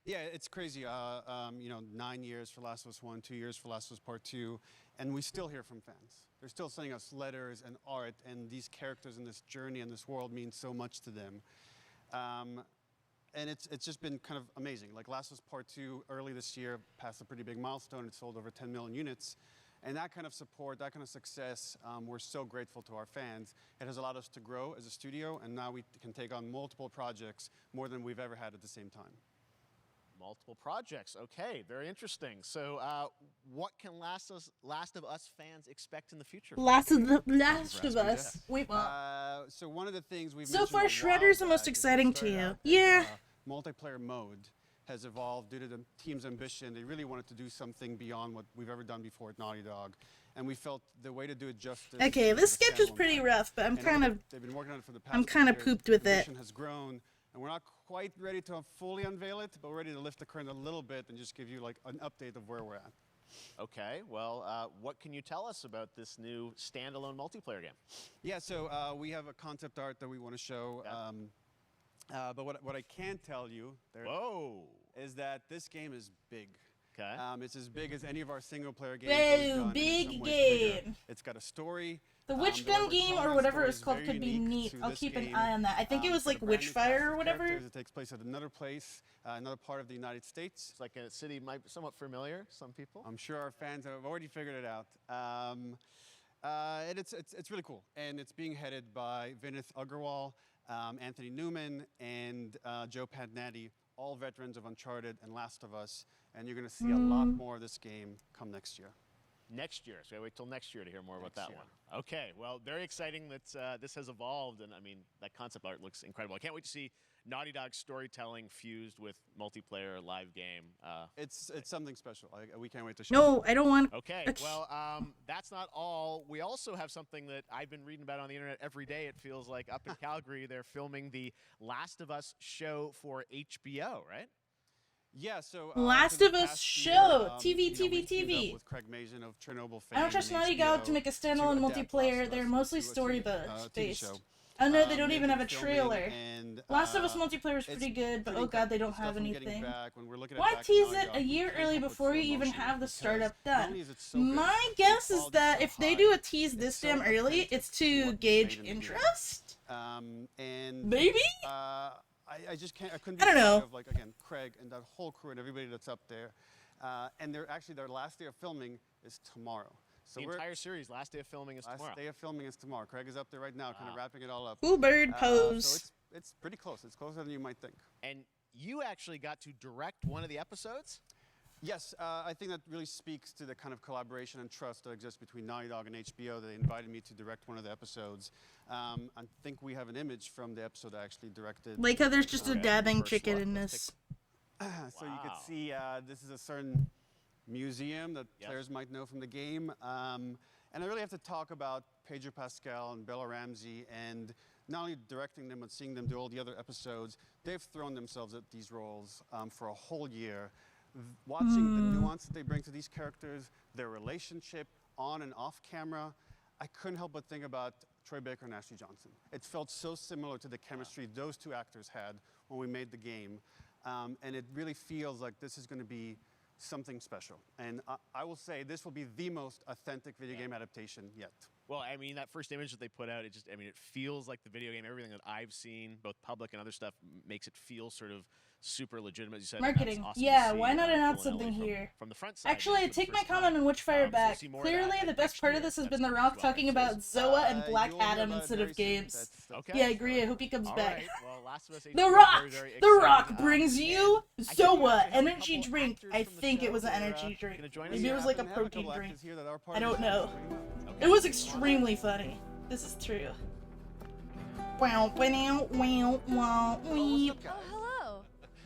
Yeah, it's crazy. 9 years for Last of Us 1, 2 years for Last of Us Part 2, and we still hear from fans. They're still sending us letters and art, and these characters in this journey and this world mean so much to them. And it's just been kind of amazing. Like Last of Us Part 2 early this year passed a pretty big milestone. It sold over 10 million units. And that kind of support, that kind of success, we're so grateful to our fans. It has allowed us to grow as a studio, and now we can take on multiple projects, more than we've ever had at the same time. Multiple projects. Okay, very interesting. So, what can Last of Us fans expect in the future? Last of Us. Wait, what? So one of the things we've So mentioned far, a while Shredder's the back most is we exciting to started you. out as, Yeah. Multiplayer mode has evolved due to the team's ambition. They really wanted to do something beyond what we've ever done before at Naughty Dog, and we felt the way to do it justice. Okay, was this a sketch is standalone pretty title. rough, but I'm And kind of they've been working on it for the past I'm kind of years. pooped with The it. vision has grown, and we're not quite ready to fully unveil it, but we're ready to lift the curtain a little bit and just give you like an update of where we're at. Okay, well, what can you tell us about this new standalone multiplayer game? Yeah, so we have a concept art that we want to show. But what I can tell you is that this game is big. Okay. It's as big as any of our single-player games that we've Whoa, done, and in big some ways bigger. game. It's got a story. The The Witchgun Robert game or Thomas whatever story it's is called very could be unique neat. to I'll this keep an game. eye on that. I think it It's was got like a brand new cast Witchfire or of whatever. characters. It takes place at another place, another part of the United States. It's like a city might be somewhat familiar, some people. I'm sure our fans have already figured it out. And it's really cool. And it's being headed by Vinith Agarwal, Anthony Newman, and Joe Padnatti, all veterans of Uncharted and Last of Us. And you're going to see a lot more of this game come next year. Next year, so I wait till next year to hear more about that one. Okay, well, very exciting that this has evolved, and I mean that concept art looks incredible. I can't wait to see Naughty Dog storytelling fused with multiplayer live game. It's something special. We can't wait to show. No, I don't want. Okay, well, that's not all. We also have something that I've been reading about on the internet every day. It feels like up in Calgary, they're filming the Last of Us show for HBO, right? Yeah, so Last for the of Us past show, year, TV, we TV, teamed up TV. with Craig Mazin of Chernobyl fame I don't trust and Naughty HBO Dog to make a standalone to adapt multiplayer. Last of They're Us mostly into a story TV based. show. Oh no, they don't they've even been have a filming, trailer. And, Last of Us multiplayer is pretty good, but oh god, they don't stuff have I'm getting anything. back, when we're looking at Why back tease Naughty it Dog, a we year can't early help but before feel you even emotion have the because startup not done? only is it so good, My the guess is quality's that so if they high, do a tease this it's so damn early, authentic it's to to what was gauge made in the game. interest. And Maybe? I just can't. I couldn't I be don't proud know. of, like, again, Craig and that whole crew and everybody that's up there. And they're actually, their last day of filming is tomorrow. So The entire series, last day of filming is tomorrow. Last day of filming is tomorrow. Craig is up there right now, kind of wrapping it all up. Cool bird pose. So it's pretty close. It's closer than you might think. And you actually got to direct one of the episodes? Yes, I think that really speaks to the kind of collaboration and trust that exists between Naughty Dog and HBO. They invited me to direct one of the episodes. I think we have an image from the episode I actually directed. Like how there's just a dabbing chicken in this. So you can see this is a certain museum that players might know from the game. And I really have to talk about Pedro Pascal and Bella Ramsey, and not only directing them, but seeing them do all the other episodes. They've thrown themselves at these roles for a whole year. Watching the nuance that they bring to these characters, their relationship on and off camera, I couldn't help but think about Troy Baker and Ashley Johnson. It felt so similar to the chemistry those two actors had when we made the game. And it really feels like this is going to be something special. And I will say this will be the most authentic video game adaptation yet. Well, I mean, that first image that they put out, it feels like the video game. Everything that I've seen, both public and other stuff, makes it feel sort of super legitimate. As you said, Marketing. that's awesome Yeah, to see, why not announce Phil and something Ellie here? From the front side. Actually, I take my comment on Witchfire back. Clearly, the best part of this has been The Rock talking about Zoa and Black Adam instead of games. Okay. Yeah, I agree. I hope he comes All back. right. Well, Last of Us The HBO, Rock! very, very The excited. Rock brings you I think we Zoa actually have a energy couple drink. actors I from the think show it was an that are, energy drink. gonna join us. Maybe it was like a We have couple protein drink. actors here that are part I of don't this know. show. It was extremely funny. This is true. Wow, wow, wow, wow, wee. Hello.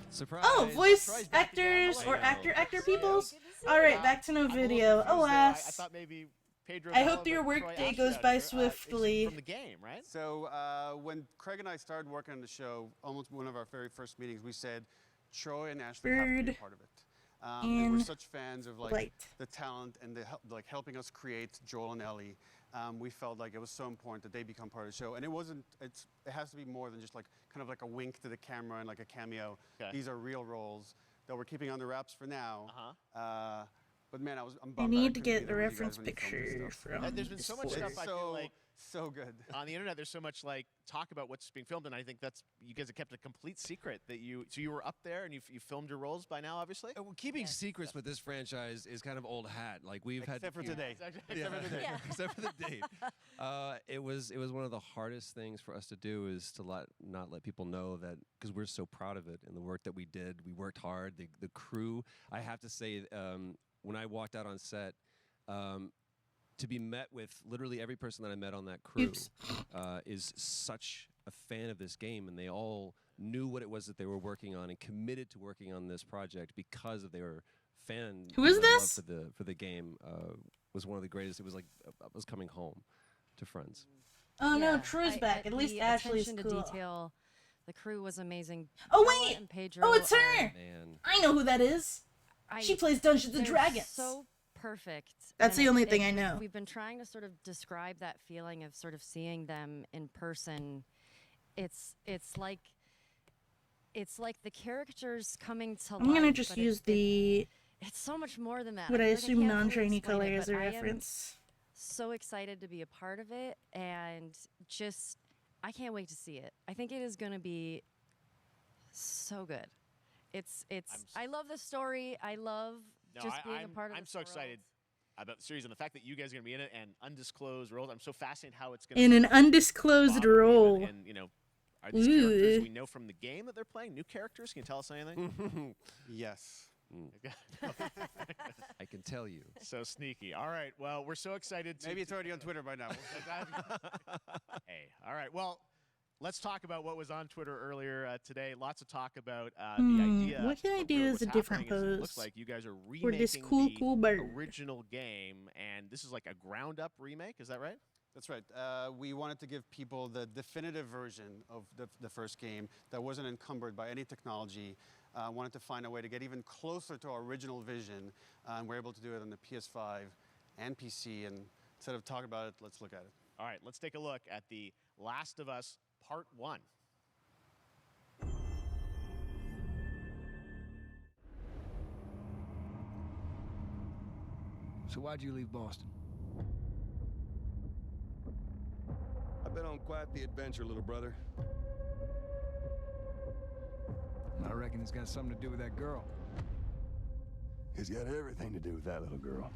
Surprise. Oh, voice actors or actor peoples? Alright, back to no video. Alas. I thought maybe Pedro. I hope your workday goes by swiftly. From the game, right? So when Craig and I started working on the show, almost one of our very first meetings, we said Troy and Ashley have to be a Bird part of it. And we're and such fans of like light. the talent and the like helping us create Joel and Ellie. We felt like it was so important that they become part of the show, and it wasn't. It has to be more than just like kind of like a wink to the camera and like a cameo. Okay. These are real roles that we're keeping on the wraps for now. But man, I'm I bummed that need couldn't to be get the there with you reference guys when you filmed this picture stuff. from There's been so much this stuff. I feel like so good on the internet. There's so much like talk about what's being filmed, and I think that's you guys have kept a complete secret that you. So you were up there and you filmed your roles by now, obviously. Well, keeping secrets with this franchise is kind of old hat. Like we've had Except for today. Except for today. Except for the date. It was one of the hardest things for us to do is to not let people know that because we're so proud of it and the work that we did. We worked hard. The crew. I have to say, when I walked out on set. To be met with literally every person that I met on that crew is such a fan of this game, and they all knew what it was that they were working on and committed to working on this project because of their fan. Who is love this? for the game was one of the greatest. It was like I was coming home to friends. Oh no, Troy's back. At least Ashley's attention cool. to detail. The crew was amazing. Oh Bella wait! and Pedro Oh, it's her! Man. I know who that is. She plays Dungeons and they're Dragons. So perfect. That's And the only thing I know. We've been trying to sort of describe that feeling of sort of seeing them in person. It's like the characters coming to life. I'm gonna just but use the it's so much more than that. what I Like, assume can't fully non-shiny explain color it, as a but I am reference. so excited to be a part of it, and just I can't wait to see it. I think it is going to be so good. It's I love the story. I love just being a part of I'm this so world. excited about the series and the fact that you guys are going to be in it and undisclosed roles. I'm so fascinated how it's going In an undisclosed role. And you know, are these characters we know from the game that they're playing? New characters? Can you tell us anything? Yes. I can tell you. So sneaky. All right. Well, we're so excited. Maybe it's already on Twitter by now. Hey. All right. Well, let's talk about what was on Twitter earlier today. Lots of talk about the idea. What can I of do really as what's a different happening is it pose? looks like you guys are For remaking this cool the bird. original game, and this is like a ground-up remake. Is that right? That's right. We wanted to give people the definitive version of the first game that wasn't encumbered by any technology. Wanted to find a way to get even closer to our original vision. And we're able to do it on the PS5 and PC and instead of talking about it, let's look at it. All right, let's take a look at The Last of Us Part 1. So why'd you leave Boston? I've been on quite the adventure, little brother. I reckon it's got something to do with that girl. It's got everything to do with that little girl.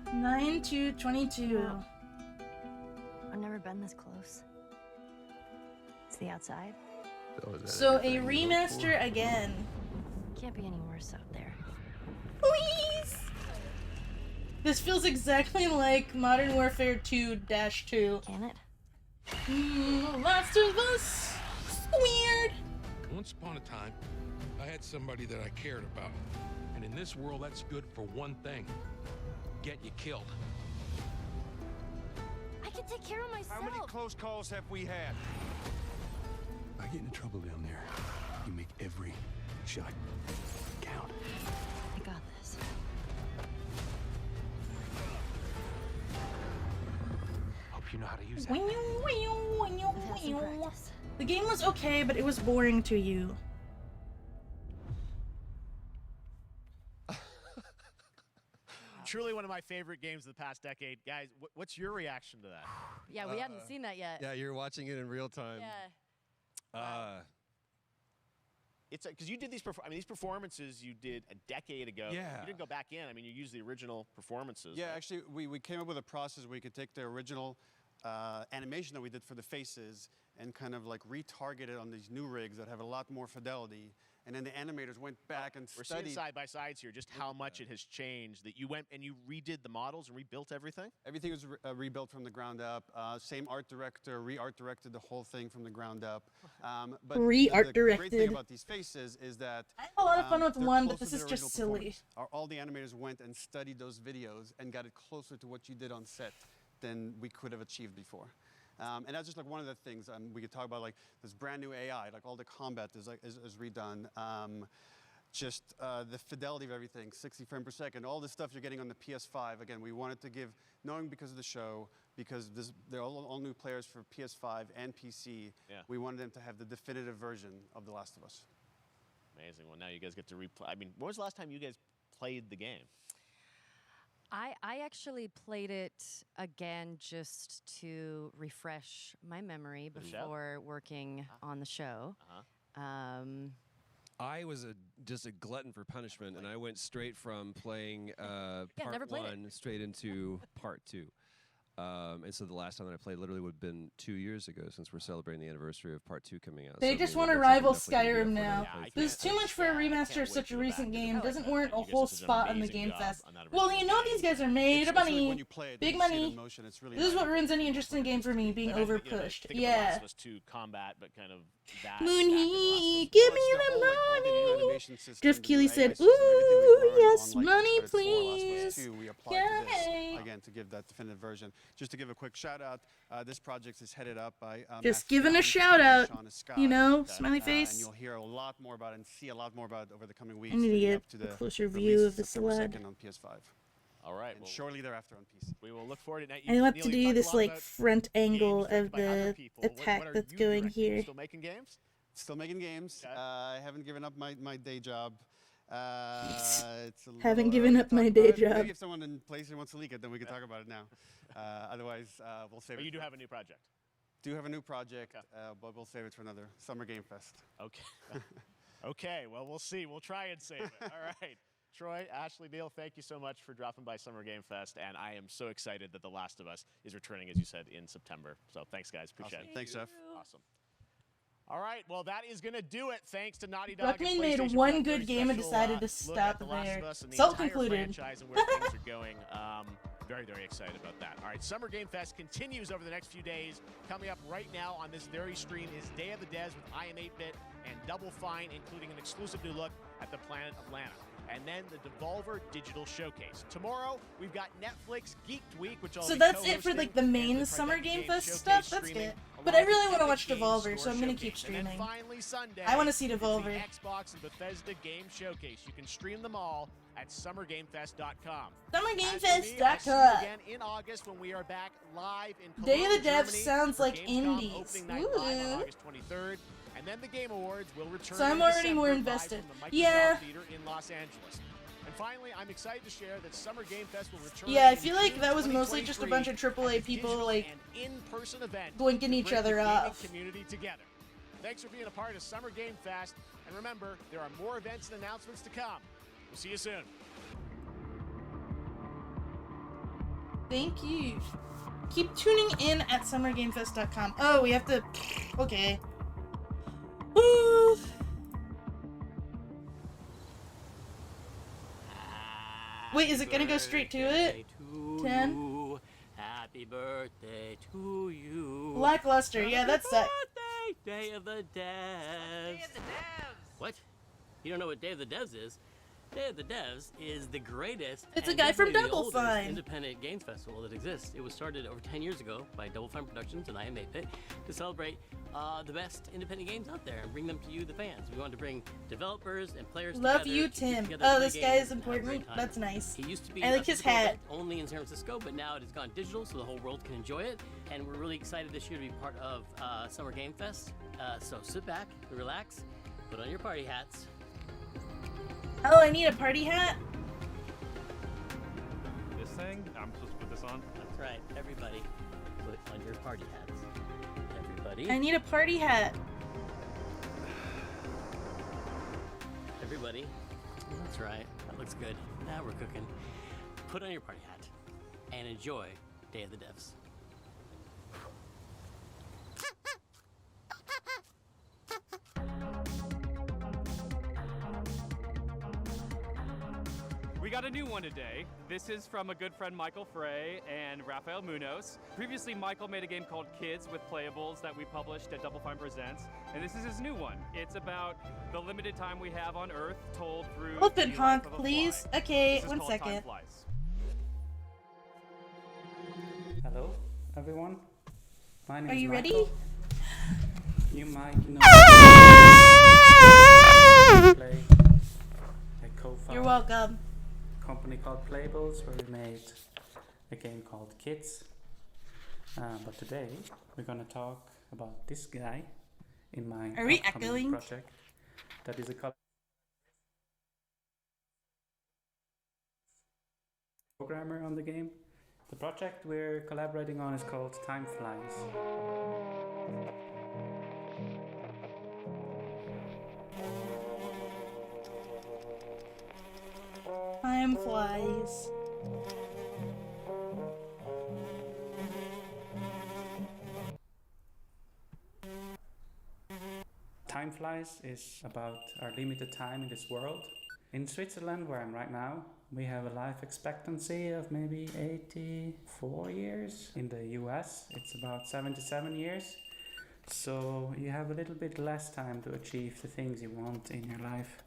9/2/22. I've never been this close. It's the outside. So a remaster again. Can't be any worse out there. Please. This feels exactly like Modern Warfare 2-2. Can it? Last of Us. Weird. Once upon a time, I had somebody that I cared about. And in this world, that's good for one thing. Get you killed. I can take care of myself. How many close calls have we had? I get in trouble down there. You make every shot count. I got this. Hope you know how to use that. I've had some practice. The game was okay, but it was boring to you. Truly one of my favorite games of the past decade. Guys, what's your reaction to that? Yeah, we hadn't seen that yet. Yeah, you're watching it in real time. Yeah. It's because you did these. These performances you did a decade ago. Yeah. You didn't go back in. I mean, you used the original performances. Yeah, right? actually, we came up with a process where we could take the original animation that we did for the faces and kind of like retarget it on these new rigs that have a lot more fidelity. And then the animators went back and We're studied. seeing side by sides here just how much it has changed. That you went and you redid the models and rebuilt everything. Everything was rebuilt from the ground up. Same art director, re-art directed the whole thing from the ground up. But Re-art the great directed. thing about these faces is that I had a lot of fun with they're one, but closer this to is the just original silly. performance. All the animators went and studied those videos and got it closer to what you did on set than we could have achieved before. And that's just like one of the things we could talk about, like this brand new AI, like all the combat is redone. Just the fidelity of everything, 60 frames per second, all the stuff you're getting on the PS5. Again, we wanted to give, knowing because of the show, because they're all new players for PS5 and PC, we wanted them to have the definitive version of The Last of Us. Amazing. Well, now you guys get to replay. I mean, when was the last time you guys played the game? I actually played it again just to refresh my memory The show? before working on the show. I was just a glutton for punishment, and I went straight from playing never part played it. 1 straight into part 2. And so the last time that I played literally would have been 2 years ago, since we're celebrating the anniversary of part 2 coming out. They So just maybe want to that's something rival definitely gonna Skyrim be up now. for me to play This is too much for a remaster of such a recent game. Doesn't warrant a You guys whole did such an spot on the amazing Game job Fest. on that Well, original you know game. these guys are made of Especially money. when you play it, Big you see it in money. motion, it's really This is nice. what ruins any interesting game for me, being I mean, overpushed. Think of The Last Yeah. of Us 2 combat, but kind of that. Mooney, give me the money. animation system, Jeff the Keighley AI said, system, everything we've ooh, learned yes, on, like, money, the credits for Last of Us please. 2, we applied to this, Yay. again, to give that definitive version. Just to give a quick shout out, this project is headed up by Just Matt giving a Fallon shout and out. Shauna Scott. You know, smiley And face. you'll hear a lot more about it and see a lot more about it over the coming weeks. I need to leading get up to a the closer release view of the September sled. 2nd on PS5. All right. And Well, shortly thereafter on PC. we will look forward to that. I like Neil, to you do talked a this lot like about front angle games directed of by other the people. What attack are that's you going directing? here. Still making games? Still making games. I haven't given up my day job. It's a Haven't little given early up to my talk day about it. job. Maybe if someone in PlayStation wants to leak it, then we can talk about it now. Otherwise, we'll save But it. you do have a new project. Do have a new project, but we'll save it for another Summer Game Fest. Okay. Okay. Well, we'll see. We'll try and save it. All right. Troy, Ashley, Neil, thank you so much for dropping by Summer Game Fest, and I am so excited that The Last of Us is returning, as you said, in September. So thanks, guys. Appreciate Awesome. it. Thanks, Jeff. Awesome. All right, well, that is going to do it. Thanks to Naughty Dog. Ruckman and made PlayStation one for that good very game and special, decided to look at stop The Last there. of Us and the Self-concluded. entire franchise and where things are going. Very, very excited about that. All right, Summer Game Fest continues over the next few days. Coming up right now on this very stream is Day of the Des with I Am 8-Bit and Double Fine, including an exclusive new look at the planet Atlanta. and then the Devolver Digital Showcase. Tomorrow, we've got Netflix Geeked Week, which I'll So be that's it for co-hosting, like the and main the Summer Tribeca Game Games Fest Showcase stuff. That's streaming, good. But I along really with want to watch Epic Games Devolver, so Store I'm gonna keep Showcase. And then streaming. finally Sunday, I want to see it's Devolver. the Xbox and Bethesda Game Showcase. You can stream them all at summergamefest.com. Summergamefest.com. Again in August when we are back live in Day of Cologne, the Devs Germany sounds for like Gamescom indies. opening night live on Ooh. August 23rd, and then the Game Awards will return. So I'm in already December more live invested. from the Microsoft Yeah. Theater in Los Angeles. And finally, I'm excited to share that Summer Game Fest will return. Yeah, I in feel like June that was mostly just a 2023 bunch of AAA as a people digital like and in-person event blinking to each bring other the gaming off. community together. Thanks for being a part of Summer Game Fest, and remember, there are more events and announcements to come. We'll see you soon. Thank you. Keep tuning in at summergamefest.com. Oh, we have to. Okay. Woo. Wait, is it gonna go straight to it? 10? Happy birthday to you. Lackluster, yeah, that's that. Day of the Devs. Day of the Devs. What? You don't know what Day of the Devs is? Day of the Devs is the greatest. It's a and guy from definitely the Double oldest Fine. independent games festival that exists. It was started over 10 years ago by Double Fine Productions and I Am 8-Bit to celebrate the best independent games out there and bring them to you, the fans. We wanted to bring developers and players Love together. you, to Tim. together Oh, play this guy games is and have a great important. time. That's nice. He used to be I like a his physical hat. event only in San Francisco, but now it has gone digital, so the whole world can enjoy it. And we're really excited this year to be part of Summer Game Fest. So sit back, relax, put on your party hats. Oh, I need a party hat? This thing? I'm supposed to put this on? That's right, everybody, put on your party hats. Everybody. I need a party hat. Everybody. That's right, that looks good. Now we're cooking. Put on your party hat and enjoy Day of the Devs. We got a new one today. This is from a good friend Michael Frey and Rafael Munoz. Previously, Michael made a game called Kids with Playables that we published at Double Fine Presents, and this is his new one. It's about the limited time we have on Earth told through Open the honk, life of a please. fly. Okay, This is one called Time second. Flies. Hello, everyone. My name Are is you Michael. ready? You might know play a co-founder You're welcome. company called Playables, where we made a game called Kids. But today we're gonna talk about this guy in my Are we upcoming echoing? project. That is a programmer on the game. The project we're collaborating on is called Time Flies. Time flies. Time Flies is about our limited time in this world. In Switzerland, where I'm right now, we have a life expectancy of maybe 84 years. In the US, it's about 77 years. So you have a little bit less time to achieve the things you want in your life.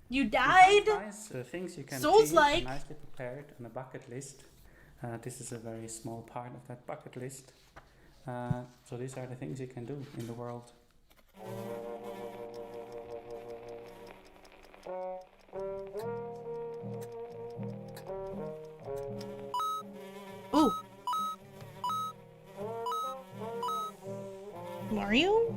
You died? The things you can Souls-like. achieve are nicely prepared on a bucket list. This is a very small part of that bucket list. So these are the things you can do in the world. Ooh. Mario?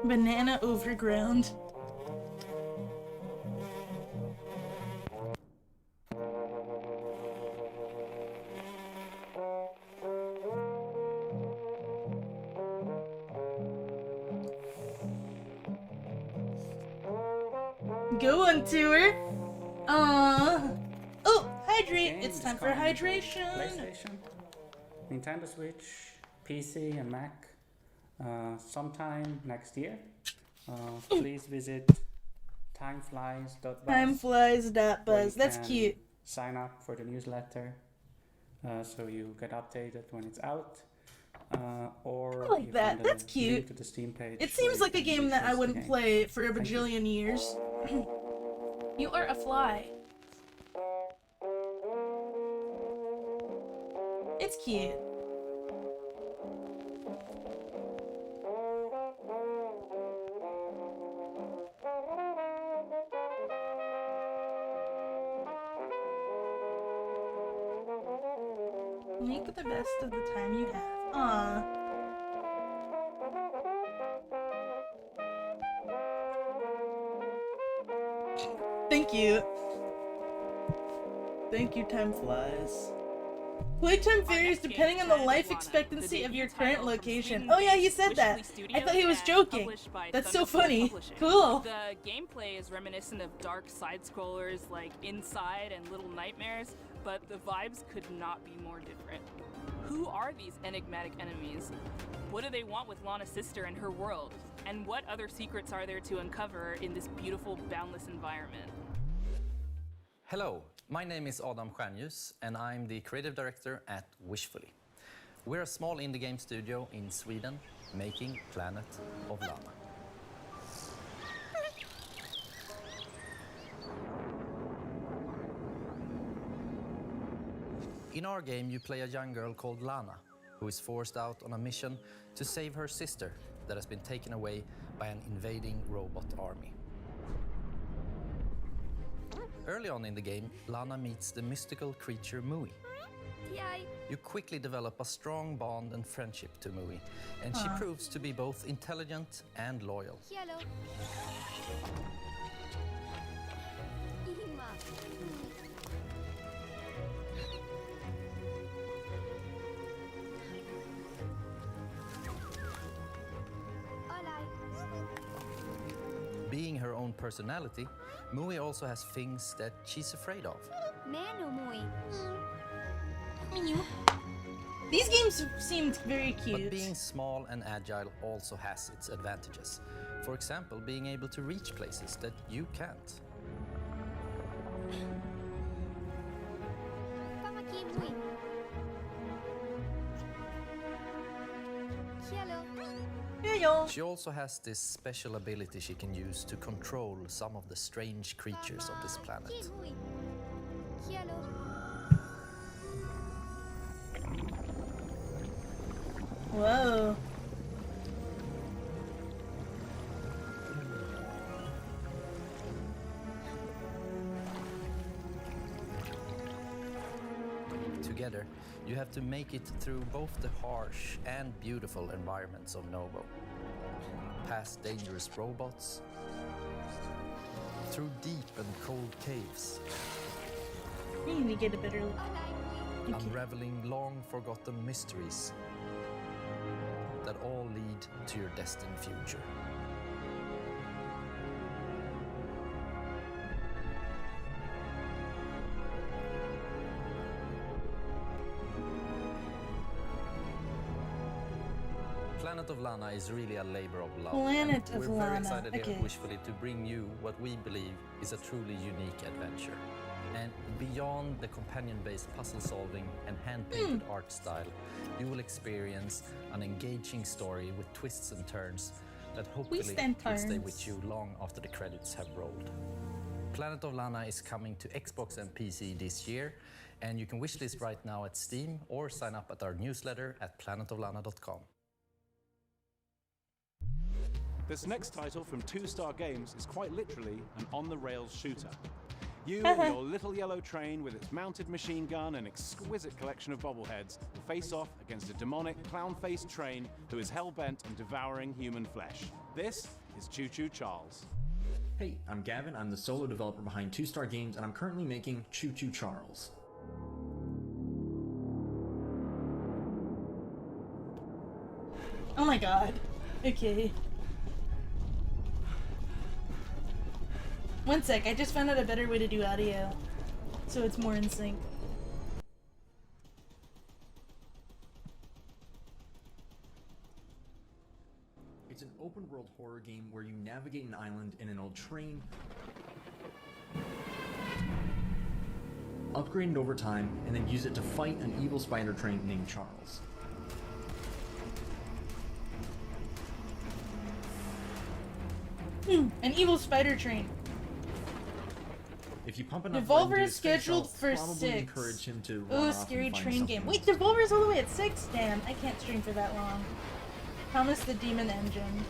Banana overground. go on tour. Oh, hydrate. It's time for hydration. PlayStation, Nintendo Switch, PC, and Mac sometime next year. Please visit timeflies.buzz. Timeflies.buzz. That's cute. Sign up for the newsletter so you get updated when it's out. Or I like that. That's cute. To the Steam page It seems like a game that I wouldn't play for a bajillion years. You are a fly. It's cute. Make the best of the time you have. Aww. Thank you. Thank you, time flies. Playtime varies depending on the life expectancy of your current location. Oh yeah, he said that. I thought he was joking. That's so funny. Cool. The gameplay is reminiscent of dark side-scrollers like Inside and Little Nightmares, but the vibes could not be more different. Who are these enigmatic enemies? What do they want with Lana's sister and her world? And what other secrets are there to uncover in this beautiful, boundless environment? Hello, my name is Adam Stjernljus and I'm the creative director at Wishfully. We're a small indie game studio in Sweden making Planet of Lana. In our game, you play a young girl called Lana, who is forced out on a mission to save her sister that has been taken away by an invading robot army. Early on in the game, Lana meets the mystical creature Mui. Yay. You quickly develop a strong bond and friendship to Mui, and she proves to be both intelligent and loyal. Hello. Being her own personality, Mui also has things that she's afraid of. These games seemed very cute. But being small and agile also has its advantages. For example, being able to reach places that you can't. She also has this special ability she can use to control some of the strange creatures of this planet. Whoa. Together, you have to make it through both the harsh and beautiful environments of Novo. Past dangerous robots, through deep and cold caves, You need to get a better look. unraveling long-forgotten mysteries that all lead to your destined future. Planet of Lana is really a labor of love. Planet of We're Lana, very excited here okay. at Wishfully to bring you what we believe is a truly unique adventure. And beyond the companion-based puzzle solving and hand-painted art style, you will experience an engaging story with twists and turns that hopefully will stay with you long after the credits have rolled. Planet of Lana is coming to Xbox and PC this year, and you can wishlist right now at Steam or sign up at our newsletter at planetoflana.com. This next title from 2-Star Games is quite literally an on-the-rails shooter. You and your little yellow train with its mounted machine gun and exquisite collection of bobbleheads will face off against a demonic clown-faced train who is hell-bent on devouring human flesh. This is Choo Choo Charles. Hey, I'm Gavin. I'm the solo developer behind 2-Star Games, and I'm currently making Choo Choo Charles. Oh my god. Okay. One sec, I just found out a better way to do audio, so it's more in sync. It's an open-world horror game where you navigate an island in an old train, upgrade it over time, and then use it to fight an evil spider train named Charles. An evil spider train. If you pump enough Devolver blood into is his face, scheduled I'll for probably 6. encourage him to run Ooh, off scary and find train something game. Wait, Devolver's all the way at 6? Damn, I can't stream for that long. Promise the demon engine.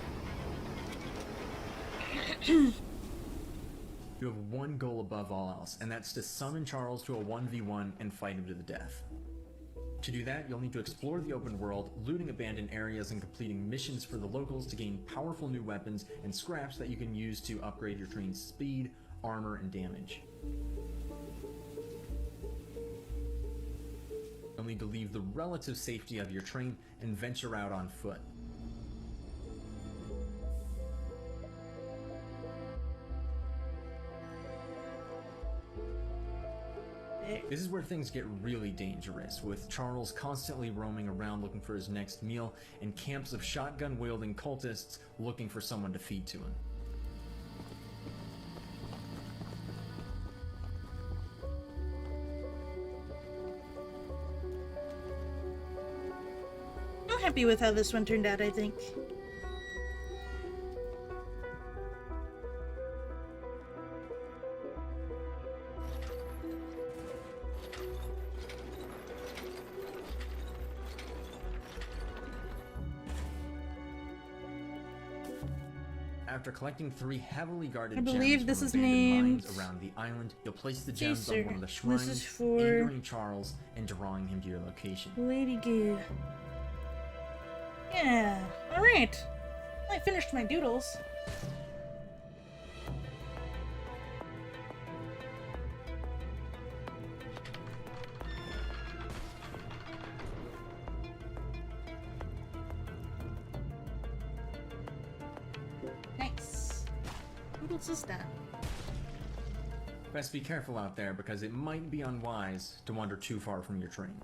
You have one goal above all else, and that's to summon Charles to a 1v1 and fight him to the death. To do that, you'll need to explore the open world, looting abandoned areas and completing missions for the locals to gain powerful new weapons and scraps that you can use to upgrade your train's speed, armor, and damage. You'll need to leave the relative safety of your train and venture out on foot. This is where things get really dangerous, with Charles constantly roaming around looking for his next meal, and camps of shotgun-wielding cultists looking for someone to feed to him. I'm happy with how this one turned out, I think. After collecting 3 heavily guarded I gems believe from this is abandoned named mines around the island, you'll place the gems Chaser. on one of the This shrines, is for angering Charles and drawing him to your location. Lady Goo. Yeah, alright. I finished my doodles. Nice. Doodles is done. Best be careful out there, because it might be unwise to wander too far from your train.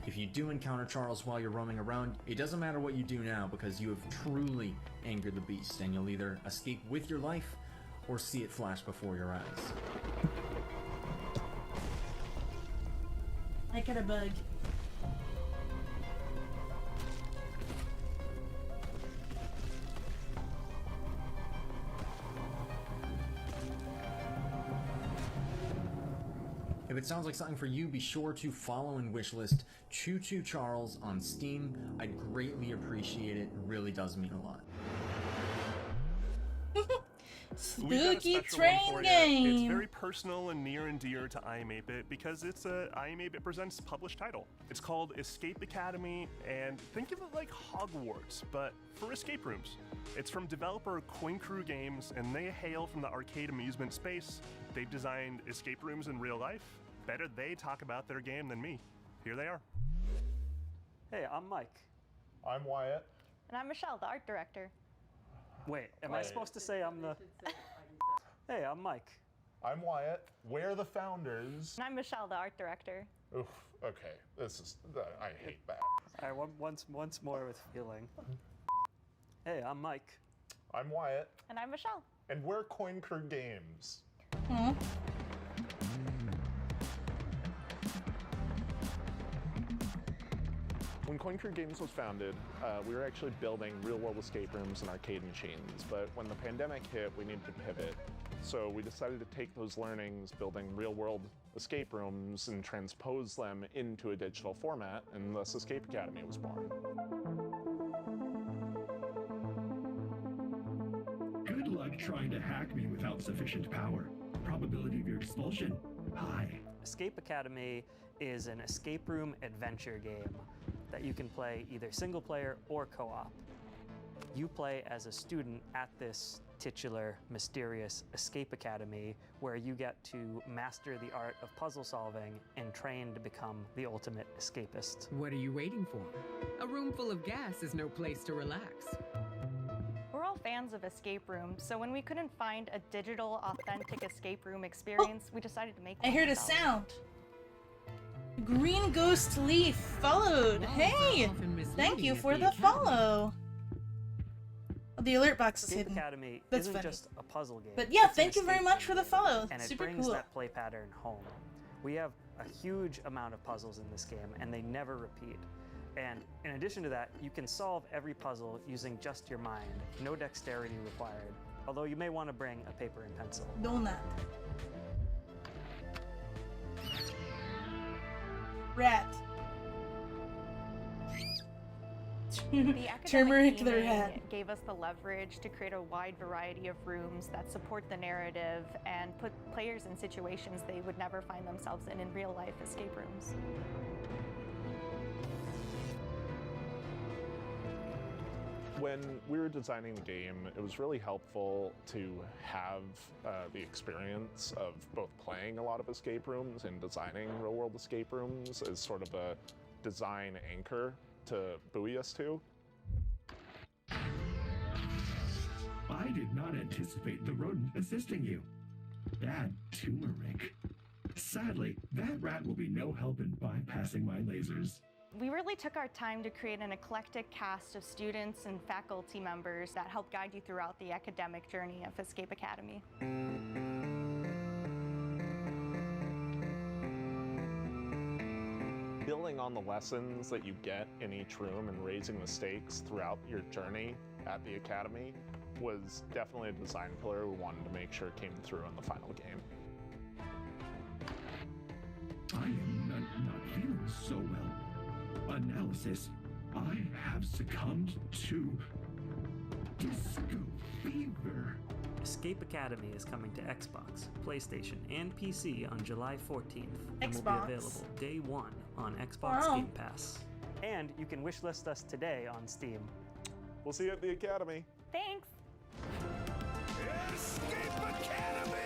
If you do encounter Charles while you're roaming around, it doesn't matter what you do now, because you have truly angered the beast, and you'll either escape with your life or see it flash before your eyes. I got a bug. If it sounds like something for you, be sure to follow and wishlist Choo Choo Charles on Steam. I'd greatly appreciate it. It really does mean a lot. Spooky Special train one for game. you. It's very personal and near and dear to I Am 8-Bit because it's a I Am 8-Bit Presents published title. It's called Escape Academy, and think of it like Hogwarts, but for escape rooms. It's from developer Coin Crew Games, and they hail from the arcade amusement space. They've designed escape rooms in real life. Better they talk about their game than me. Here they are. Hey, I'm Mike. I'm Wyatt. And I'm Michelle, the art director. Wait, am I supposed to say I'm the... Hey, I'm Mike. I'm Wyatt. We're the founders. And I'm Michelle, the art director. Oof, okay. This is... I hate that. All right, once more with feeling. Hey, I'm Mike. I'm Wyatt. And I'm Michelle. And we're Coin Crew Games. Aww. When Coin Crew Games was founded, we were actually building real-world escape rooms and arcade machines, but when the pandemic hit, we needed to pivot. So we decided to take those learnings, building real-world escape rooms, and transpose them into a digital format, and thus Escape Academy was born. Good luck trying to hack me without sufficient power. Probability of your expulsion, high. Escape Academy is an escape room adventure game that you can play either single player or co-op. You play as a student at this titular, mysterious Escape Academy where you get to master the art of puzzle solving and train to become the ultimate escapist. What are you waiting for? A room full of gas is no place to relax. We're all fans fans of escape rooms, so when we couldn't find a digital, authentic escape room experience, we decided to make I one heard a ourselves. sound. Green Ghost Leaf followed. Hey! Thank you for the follow. Oh, the alert box is Escape hidden. Academy That's isn't funny. just a puzzle game. But yeah, it's an thank you very escape much for room the follow. And it Super brings cool. that play pattern home. We have a huge amount of puzzles in this game, and they never repeat. And in addition to that, you can solve every puzzle using just your mind. No dexterity required, although you may want to bring a paper and pencil. Donut. Rat. The academic Turmeric the theming rat. gave us the leverage to create a wide variety of rooms that support the narrative and put players in situations they would never find themselves in real life escape rooms. When we were designing the game, it was really helpful to have the experience of both playing a lot of escape rooms and designing real-world escape rooms as sort of a design anchor to buoy us to. I did not anticipate the rodent assisting you. Bad turmeric. Sadly, that rat will be no help in bypassing my lasers. We really took our time to create an eclectic cast of students and faculty members that help guide you throughout the academic journey of Escape Academy. Building on the lessons that you get in each room and raising the stakes throughout your journey at the Academy was definitely a design pillar we wanted to make sure came through in the final game. I am not feeling so well. Analysis. I have succumbed to disco fever. Escape Academy is coming to Xbox, PlayStation, and PC on July 14th and will Xbox. be available day one on Xbox Wow. Game Pass. And you can wishlist us today on Steam. We'll see you at the Academy. Thanks! Escape Academy!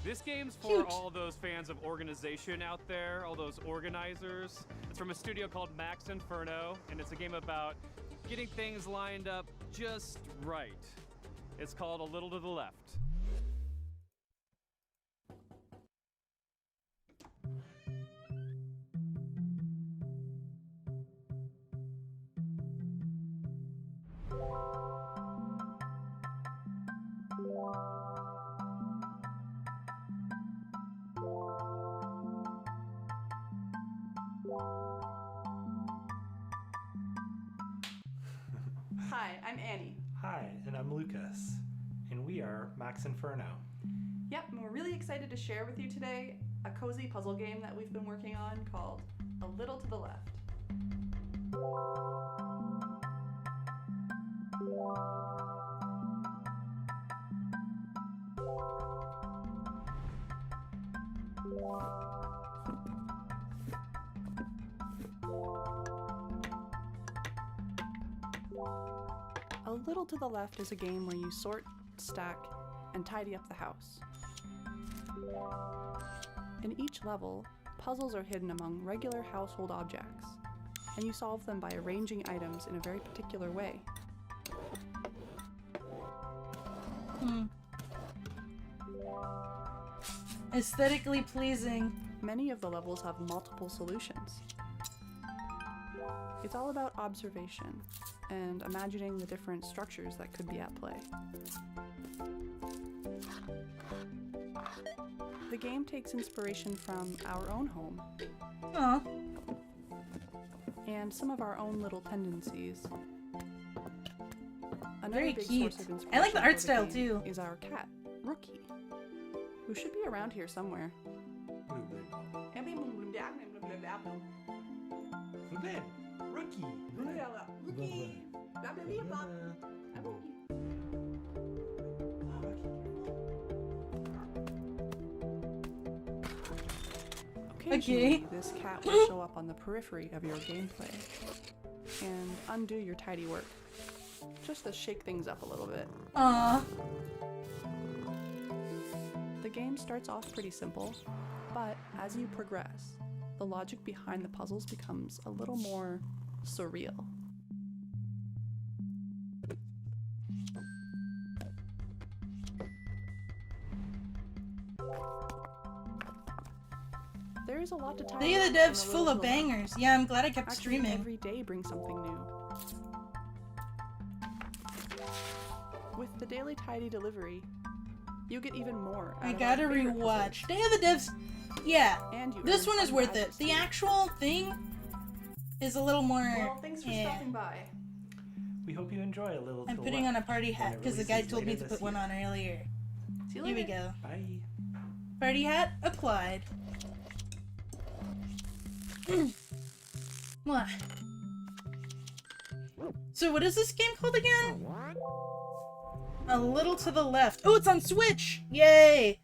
This game's for Cute. all those fans of organization out there, all those organizers. It's from a studio called Max Inferno, and it's a game about getting things lined up just right. It's called A Little to the Left. Hi, I'm Annie. Hi, and I'm Lucas, and we are Max Inferno. Yep, and we're really excited to share with you today a cozy puzzle game that we've been working on called A Little to the Left. A Little to the Left is a game where you sort, stack, and tidy up the house. In each level, puzzles are hidden among regular household objects, and you solve them by arranging items in a very particular way. Aesthetically pleasing. Many of the levels have multiple solutions. It's all about observation and imagining the different structures that could be at play. The game takes inspiration from our own home Aw. and some of our own little tendencies. Another Very big cute. source of I like the inspiration art for style game too. Is our cat, Rookie, who should be around here somewhere. Occasionally, this cat will show up on the periphery of your gameplay and undo your tidy work, just to shake things up a little bit. Aww. The game starts off pretty simple, but as you progress, the logic behind the puzzles becomes a little more surreal. There is a lot to talk Day of the Dev's full of bangers. Yeah, I'm glad I kept streaming. Every day brings something new. With the daily tidy delivery, you get even more. I gotta rewatch. Day of the Devs. Yeah, this one is worth it. The actual thing is a little more. Well, thanks for stopping by. We hope you enjoy a little. I'm putting on a party hat because the guy told me to put one on earlier. See you Here we later. go. Bye. Party hat applied. What? So what is this game called again? A Little to the Left. Oh, it's on Switch! Yay!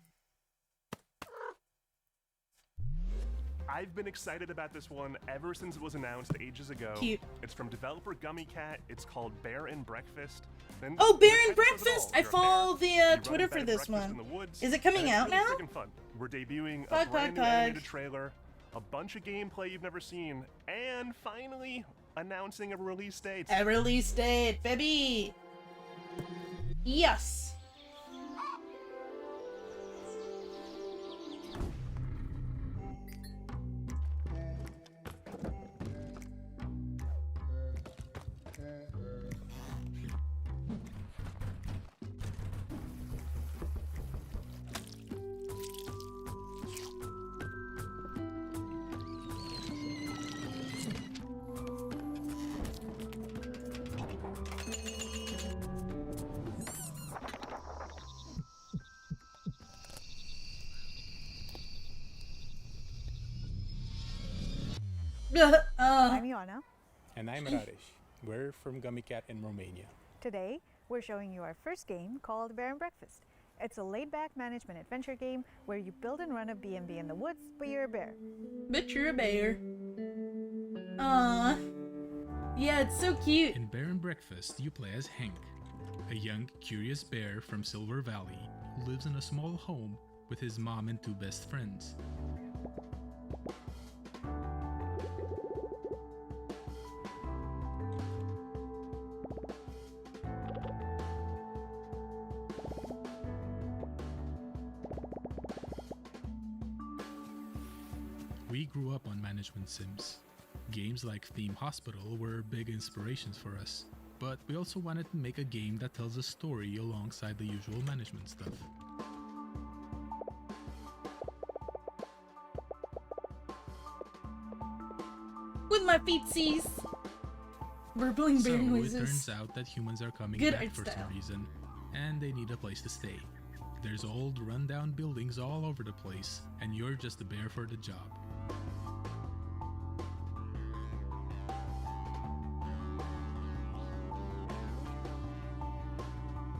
I've been excited about this one ever since it was announced ages ago. Cute. It's from developer Gummy Cat. It's called Bear and Breakfast. And Oh, Bear and the title says it Breakfast! all. I You're a follow bear, the you run Twitter a bed for and this breakfast in one. the woods, Is it coming and it's out really now? freaking fun. We're debuting Pug, a brand pug, new pug. animated trailer, a bunch of gameplay you've never seen, and finally announcing a release date. A release date, baby! Yes! I'm Ioana. And I'm Radesh. We're from Gummy Cat in Romania. Today, we're showing you our first game called Bear and Breakfast. It's a laid-back management adventure game where you build and run a B&B in the woods, but you're a bear. But you're a bear. Aww. Yeah, it's so cute. In Bear and Breakfast, you play as Hank, a young, curious bear from Silver Valley who lives in a small home with his mom and two best friends. We grew up on management sims. Games like Theme Hospital were big inspirations for us, but we also wanted to make a game that tells a story alongside the usual management stuff. With my feetsies. Burbling bear So noises. it turns out that humans are coming Good back art for style. some reason, and they need a place to stay. There's old, rundown buildings all over the place, and you're just a bear for the job.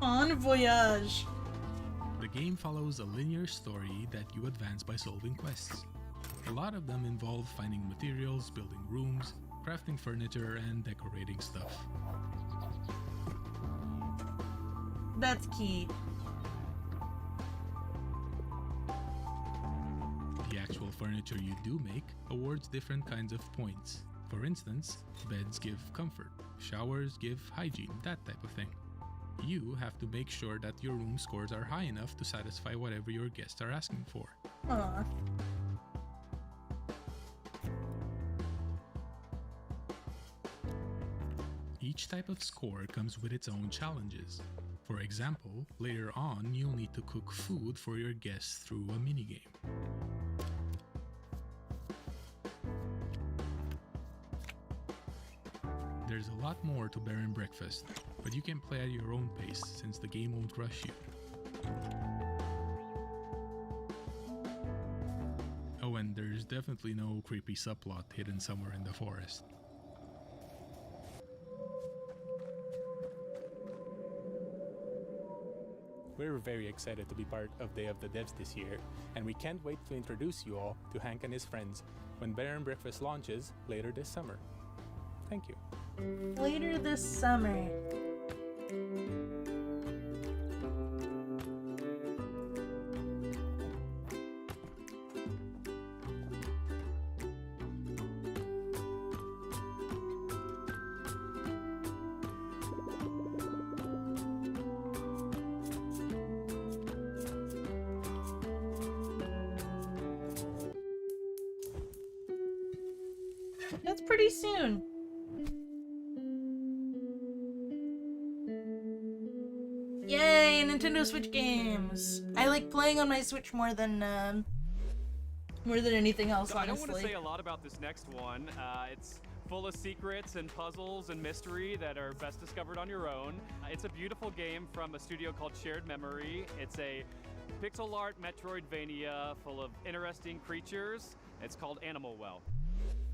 En voyage. The game follows a linear story that you advance by solving quests. A lot of them involve finding materials, building rooms, crafting furniture, and decorating stuff. That's key. The actual furniture you do make awards different kinds of points. For instance, beds give comfort, showers give hygiene, that type of thing. You have to make sure that your room scores are high enough to satisfy whatever your guests are asking for. Aww. Each type of score comes with its own challenges. For example, later on you'll need to cook food for your guests through a minigame. There's a lot more to Bear and Breakfast, but you can play at your own pace since the game won't rush you. Oh, and there's definitely no creepy subplot hidden somewhere in the forest. We're very excited to be part of Day of the Devs this year, and we can't wait to introduce you all to Hank and his friends when Bear and Breakfast launches later this summer. Thank you. Later this summer. That's pretty soon. Yay, Nintendo Switch games. I like playing on my Switch more than anything else, So I don't want to honestly. say a lot about this next one. It's full of secrets and puzzles and mystery that are best discovered on your own. It's a beautiful game from a studio called Shared Memory. It's a pixel art Metroidvania full of interesting creatures. It's called Animal Well.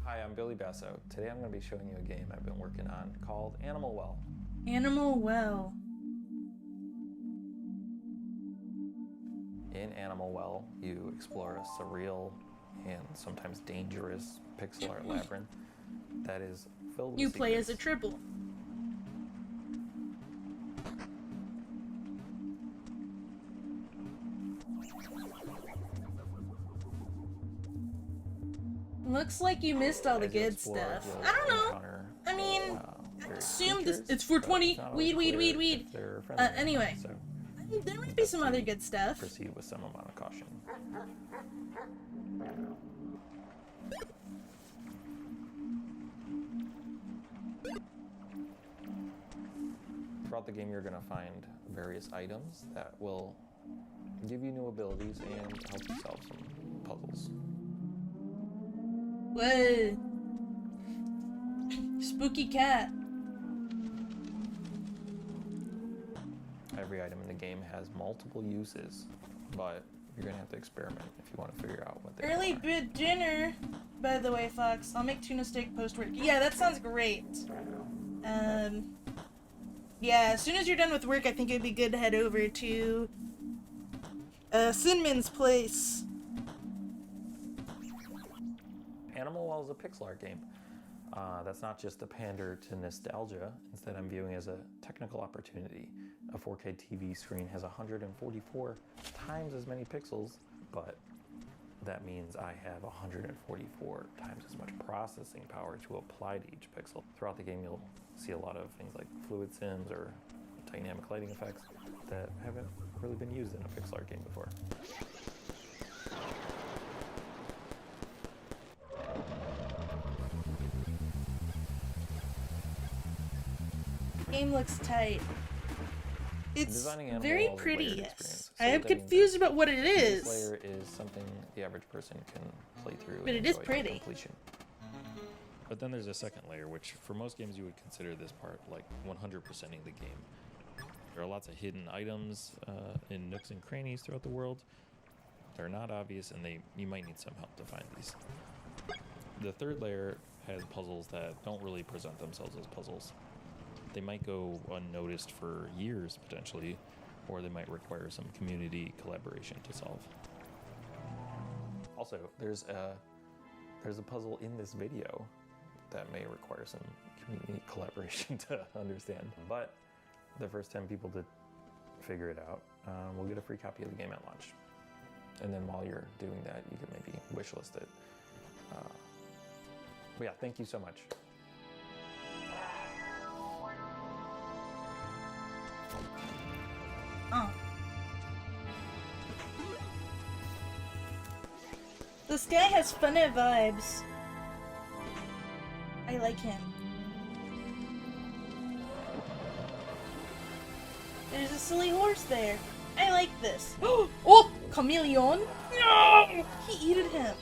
Hi, I'm Billy Basso. Today I'm going to be showing you a game I've been working on called Animal Well. Animal Well. In Animal Well, you explore a surreal and sometimes dangerous pixel art labyrinth that is filled with You play as a secrets. Tribble. Looks like you missed all the As you good explore, stuff. you'll I don't know. encounter, I mean, various assume this. creatures, It's 420. but it's not always Weed. clear if they're friendly or not, Anyway, so there might be some other good stuff. proceed with some amount of caution. Throughout the game, you're going to find various items that will give you new abilities and help you solve some puzzles. Whoa. Spooky cat. Every item in the game has multiple uses, but you're going to have to experiment if you want to figure out what they Early are. bid dinner, by the way, Fox. I'll make tuna steak post-work. Yeah, that sounds great. Yeah, as soon as you're done with work, I think it'd be good to head over to Sinmin's place. Animal Well is a pixel art game. That's not just a pander to nostalgia. Instead, I'm viewing as a technical opportunity. A 4K TV screen has 144 times as many pixels, but that means I have 144 times as much processing power to apply to each pixel. Throughout the game, you'll see a lot of things like fluid sims or dynamic lighting effects that haven't really been used in a pixel art game before. Game looks tight. It's Designing Animal very Well is a pretty, layered yes. experience, I so am that means confused that about what it each is. layer is something the average person can play through But and it is enjoy to pretty. completion. But then there's a second layer, which for most games you would consider this part like 100%ing the game. There are lots of hidden items in nooks and crannies throughout the world. They're not obvious, and you might need some help to find these. The third layer has puzzles that don't really present themselves as puzzles. They might go unnoticed for years, potentially, or they might require some community collaboration to solve. Also, there's a puzzle in this video that may require some community collaboration to understand. But the first 10 people to figure it out will get a free copy of the game at launch. And then while you're doing that, you can maybe wishlist it. But yeah, thank you so much. Oh. This guy has funny vibes. I like him. There's a silly horse there. I like this. Oh! Chameleon? No! He eated him.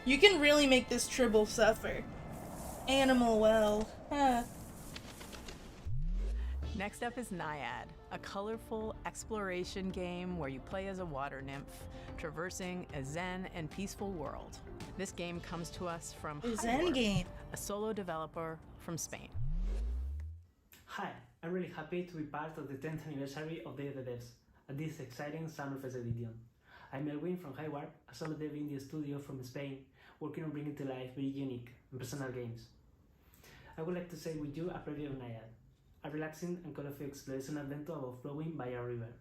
You can really make this Tribble suffer. Animal Well. Huh. Next up is Naiad, a colorful exploration game where you play as a water nymph, traversing a zen and peaceful world. This game comes to us from A zen game. a solo developer from Spain. Hi, I'm really happy to be part of the 10th anniversary of Day of the Devs at this exciting Summerfest edition. I'm Elwin from Highwarp, a solo dev indie studio from Spain, working on bringing to life very unique and personal games. I would like to share with you a preview of Naiad, a relaxing and colorful exploration adventure about flowing by a river.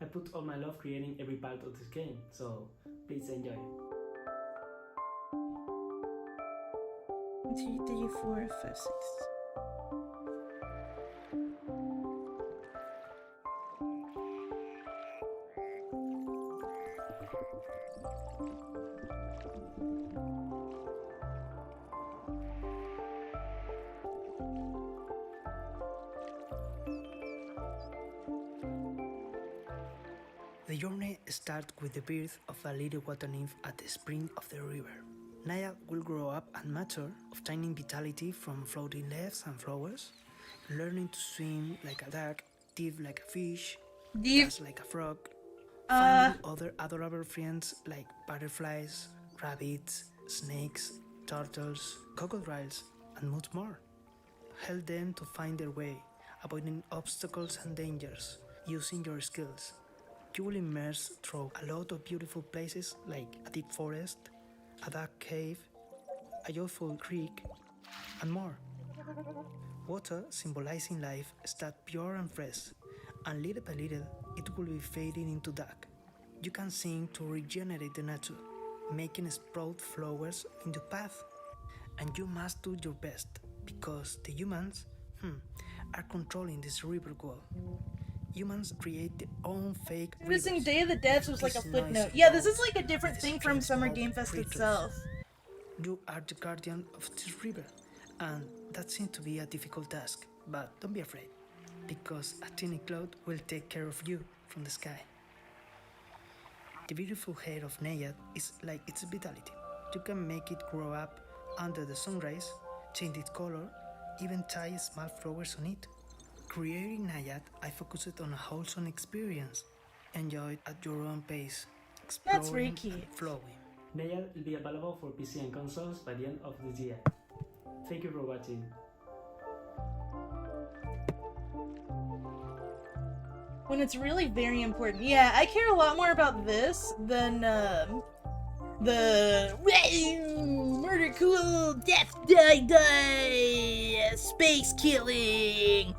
I put all my love creating every part of this game, so please enjoy. 1, 2, 3, 4, 5, 6. The journey starts with the birth of a little water nymph at the spring of the river. Naya will grow up and mature, obtaining vitality from floating leaves and flowers, learning to swim like a duck, dive like a fish, dance like a frog, finding other adorable friends like butterflies, rabbits, snakes, turtles, crocodiles, and much more. Help them to find their way, avoiding obstacles and dangers, using your skills. You will immerse through a lot of beautiful places like a deep forest, a dark cave, a joyful creek, and more. Water, symbolizing life, starts pure and fresh, and little by little it will be fading into dark. You can sing to regenerate the nature, making sprout flowers in your path. And you must do your best, because the humans are controlling this river wall. Humans create their own fake rivers. Missing Day of the Devs was like a It's footnote. noisy Yeah, this is crowds like a different with thing from strange Summer small Game Fest creatures. itself. You are the guardian of this river, and that seems to be a difficult task. But don't be afraid, because a tiny cloud will take care of you from the sky. The beautiful hair of Nayad is like its vitality. You can make it grow up under the sunrise, change its color, even tie small flowers on it. Creating Nayad, I focused on a wholesome experience. Enjoy it at your own pace, That's very exploring cute. and flowing. Nayad will be available for PC and consoles by the end of this year. Thank you for watching. When it's really very important. Yeah, I care a lot more about this than the murder, cool, death, die, space killing.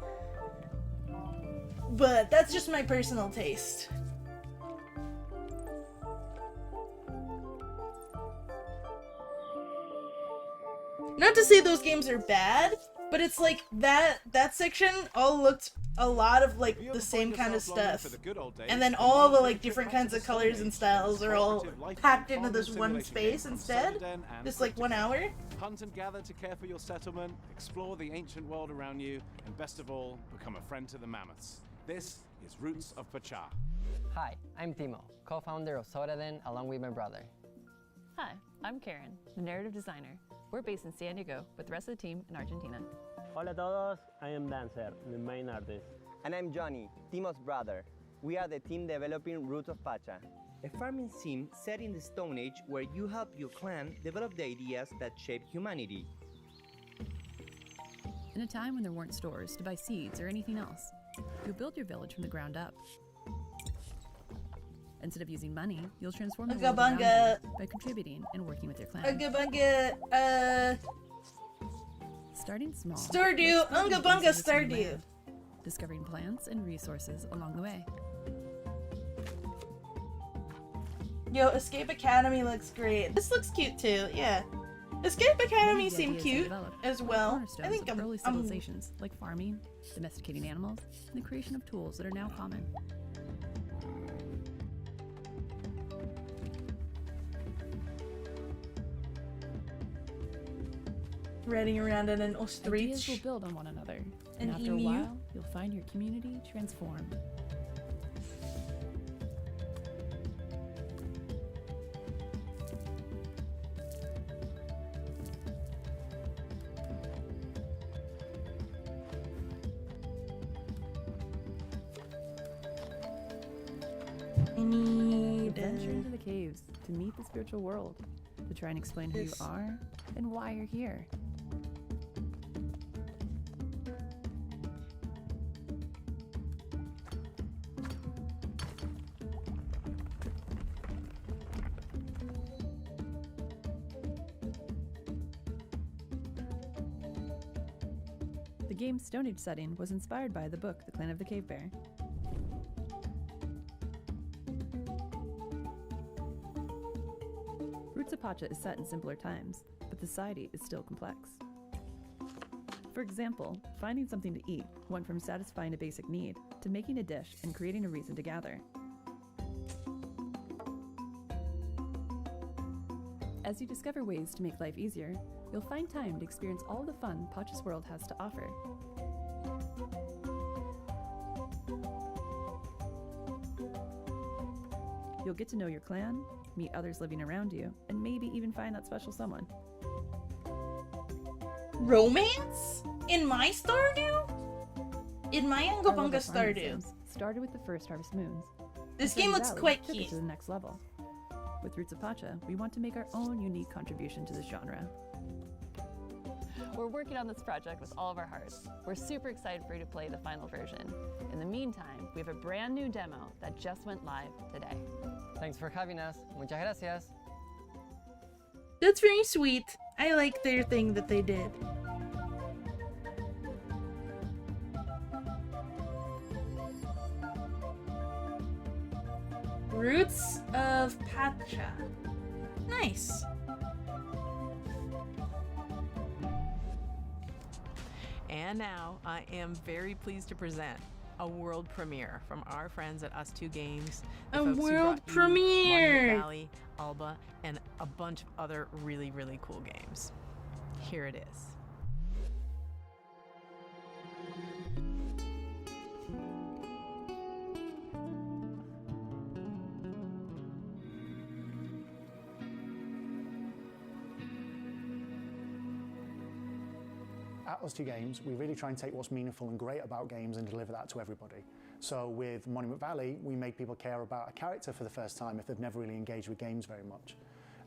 But that's just my personal taste. Not to say those games are bad, but it's like that section all looked a lot of like the same kind of stuff. And then all the like different kinds of colors and styles are all packed into this one space instead. Just like 1 hour. Hunt and gather to care for your settlement, explore the ancient world around you, and best of all, become a friend to the mammoths. This is Roots of Pacha. Hi, I'm Timo, co-founder of Soraden along with my brother. Hi, I'm Karen, the narrative designer. We're based in San Diego with the rest of the team in Argentina. Hola a todos, I am Dancer, the main artist. And I'm Johnny, Timo's brother. We are the team developing Roots of Pacha, a farming sim set in the Stone Age where you help your clan develop the ideas that shape humanity. In a time when there weren't stores to buy seeds or anything else, you'll build your village from the ground up. Instead of using money, you'll transform the world around you by contributing and working with your clan. Unga bunga, Starting small. Stardew, Unga bunga Stardew. Discovering plants and resources along the way. Yo, Escape Academy looks great. This looks cute too, yeah. Escape Academy seemed cute as well. I think early civilizations like farming, domesticating animals, and the creation of tools that are now common. Riding around in an ostrich. Ideas will build on one another, and after a while, you'll find your community transformed. Venture into the caves to meet the spiritual world, to try and explain who you are and why you're here. The game's Stone Age setting was inspired by the book The Clan of the Cave Bear. Roots of Pacha is set in simpler times, but the society is still complex. For example, finding something to eat went from satisfying a basic need to making a dish and creating a reason to gather. As you discover ways to make life easier, you'll find time to experience all the fun Pacha's world has to offer. You'll get to know your clan, meet others living around you, and maybe even find that special someone. Romance? In my Stardew? In my Our Unga love Bunga of farming Stardew. sims started with the first Harvest Moons. This And game Stardew looks Valley quite took it cute. to the next level. With Roots of Pacha, we want to make our own unique contribution to this genre. We're working on this project with all of our hearts. We're super excited for you to play the final version. In the meantime, we have a brand new demo that just went live today. Thanks for having us. Muchas gracias. That's very sweet. I like their thing that they did. Roots of Pacha. Nice. And now I am very pleased to present a world premiere from our friends at Us2 Games. the A folks who world brought you Monument premiere! Valley, Alba, and a bunch of other really, really cool games. Here it is. At Us2 Games, we really try and take what's meaningful and great about games and deliver that to everybody. So with Monument Valley, we made people care about a character for the first time if they've never really engaged with games very much.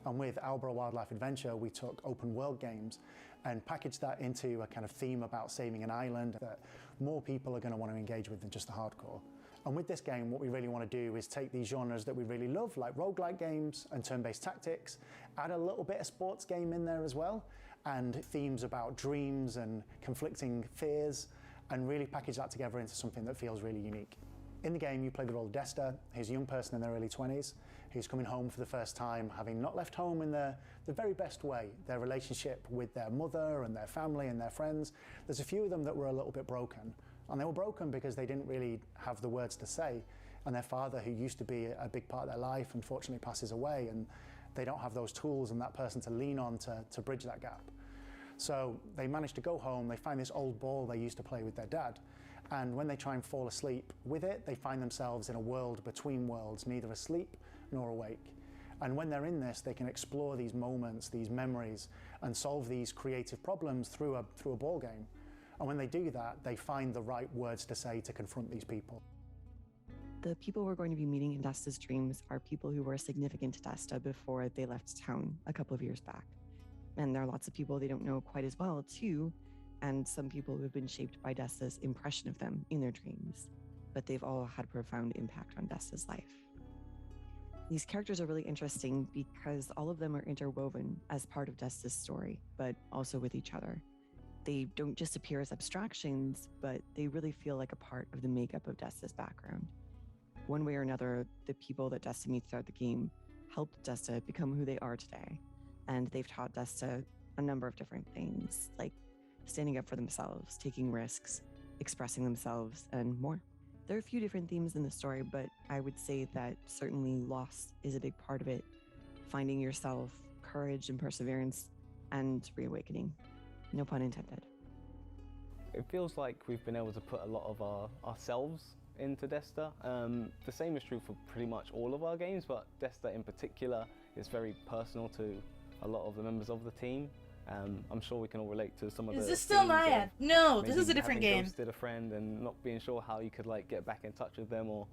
And with Alba Wildlife Adventure, we took open world games and packaged that into a kind of theme about saving an island that more people are going to want to engage with than just the hardcore. And with this game, what we really want to do is take these genres that we really love, like roguelike games and turn-based tactics, add a little bit of sports game in there as well, and themes about dreams and conflicting fears, and really package that together into something that feels really unique. In the game, you play the role of Desta, who's a young person in their early 20s, who's coming home for the first time, having not left home in the very best way. Their relationship with their mother and their family and their friends, there's a few of them that were a little bit broken. And they were broken because they didn't really have the words to say. And their father, who used to be a big part of their life, unfortunately passes away, and they don't have those tools and that person to lean on to bridge that gap. So they manage to go home, they find this old ball they used to play with their dad, and when they try and fall asleep with it, they find themselves in a world between worlds, neither asleep nor awake. And when they're in this, they can explore these moments, these memories, and solve these creative problems through a ball game. And when they do that, they find the right words to say to confront these people. The people we're going to be meeting in Desta's dreams are people who were significant to Desta before they left town a couple of years back. And there are lots of people they don't know quite as well, too, and some people who have been shaped by Desta's impression of them in their dreams. But they've all had a profound impact on Desta's life. These characters are really interesting because all of them are interwoven as part of Desta's story, but also with each other. They don't just appear as abstractions, but they really feel like a part of the makeup of Desta's background. One way or another, the people that Desta meets throughout the game helped Desta become who they are today. And they've taught Desta a number of different things, like standing up for themselves, taking risks, expressing themselves, and more. There are a few different themes in the story, but I would say that certainly loss is a big part of it. Finding yourself, courage and perseverance, and reawakening. No pun intended. It feels like we've been able to put a lot of ourselves into Desta. The same is true for pretty much all of our games, but Desta in particular is very personal to a lot of the members of the team. I'm sure we can all relate to some of the. Is this still themes of Naiad? No, this maybe is a different having game. ghosted a friend and not being sure how you could like get back in touch with them, or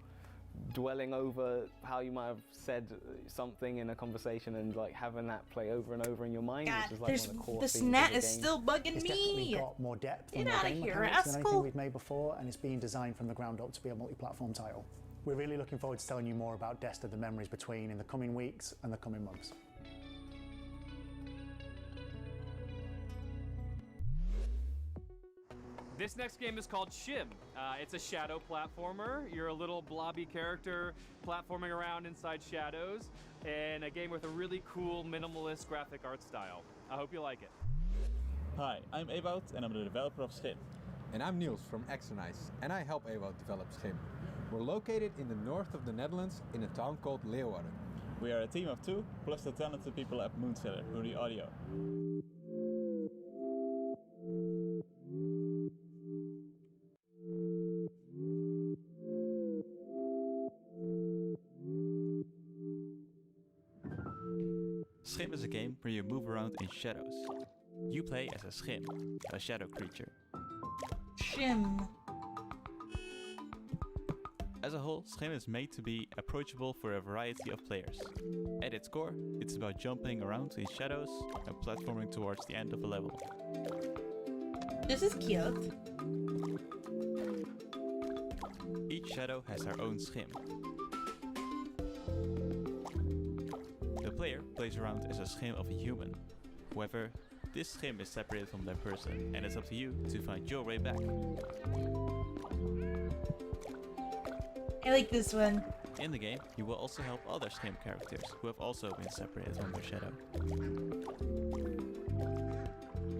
dwelling over how you might have said something in a conversation and like having that play over and over in your mind, God, which is like one of the core this themes of net the is game. still bugging It's definitely me. got more depth Get and more outta game here, mechanics than anything rascal. we've made before, and it's being designed from the ground up to be a multi-platform title. We're really looking forward to telling you more about Desta, the memories between, in the coming weeks and the coming months. This next game is called Shim. It's a shadow platformer. You're a little blobby character platforming around inside shadows, and a game with a really cool minimalist graphic art style. I hope you like it. Hi, I'm Ewout and I'm the developer of Schim. And I'm Niels from Exernice and I help Ewout develop Schim. We're located in the north of the Netherlands in a town called Leeuwarden. We are a team of 2, plus the talented people at Moonseller who do the audio. Schim is a game where you move around in shadows. You play as a Schim, a shadow creature. Shim. As a whole, Schim is made to be approachable for a variety of players. At its core, it's about jumping around in shadows and platforming towards the end of a level. This is cute. Each shadow has her own Schim. The player plays around as a Schim of a human. However, this Schim is separated from their person, and it's up to you to find your way back. I like this one. In the game, you will also help other Schim characters who have also been separated from their shadow.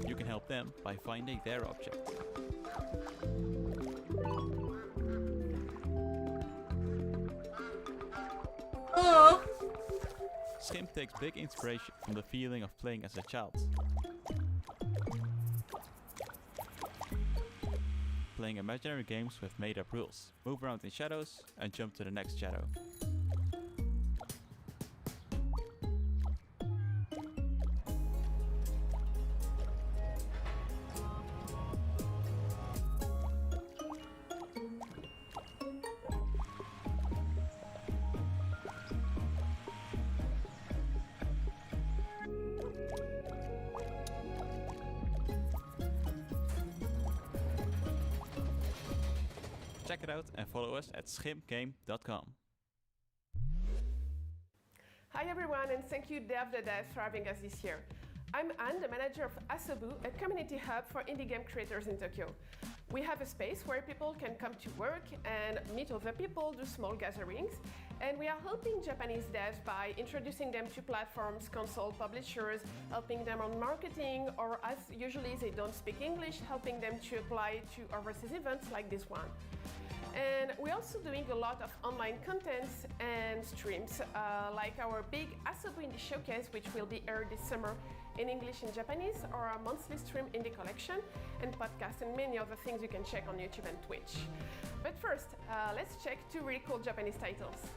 You can help them by finding their object. Oh. Schim takes big inspiration from the feeling of playing as a child. Playing imaginary games with made-up rules. Move around in shadows and jump to the next shadow. Check it out and follow us at schimgame.com. Hi everyone, and thank you Dev the Dev for having us this year. I'm Anne, the manager of Asobu, a community hub for indie game creators in Tokyo. We have a space where people can come to work and meet other people, do small gatherings, and we are helping Japanese devs by introducing them to platforms, console publishers, helping them on marketing, or as usually they don't speak English, helping them to apply to overseas events like this one. And we're also doing a lot of online contents and streams, like our big Asobu Indie Showcase, which will be aired this summer in English and Japanese, or our monthly stream indie collection, and podcasts, and many other things you can check on YouTube and Twitch. But first, let's check two really cool Japanese titles.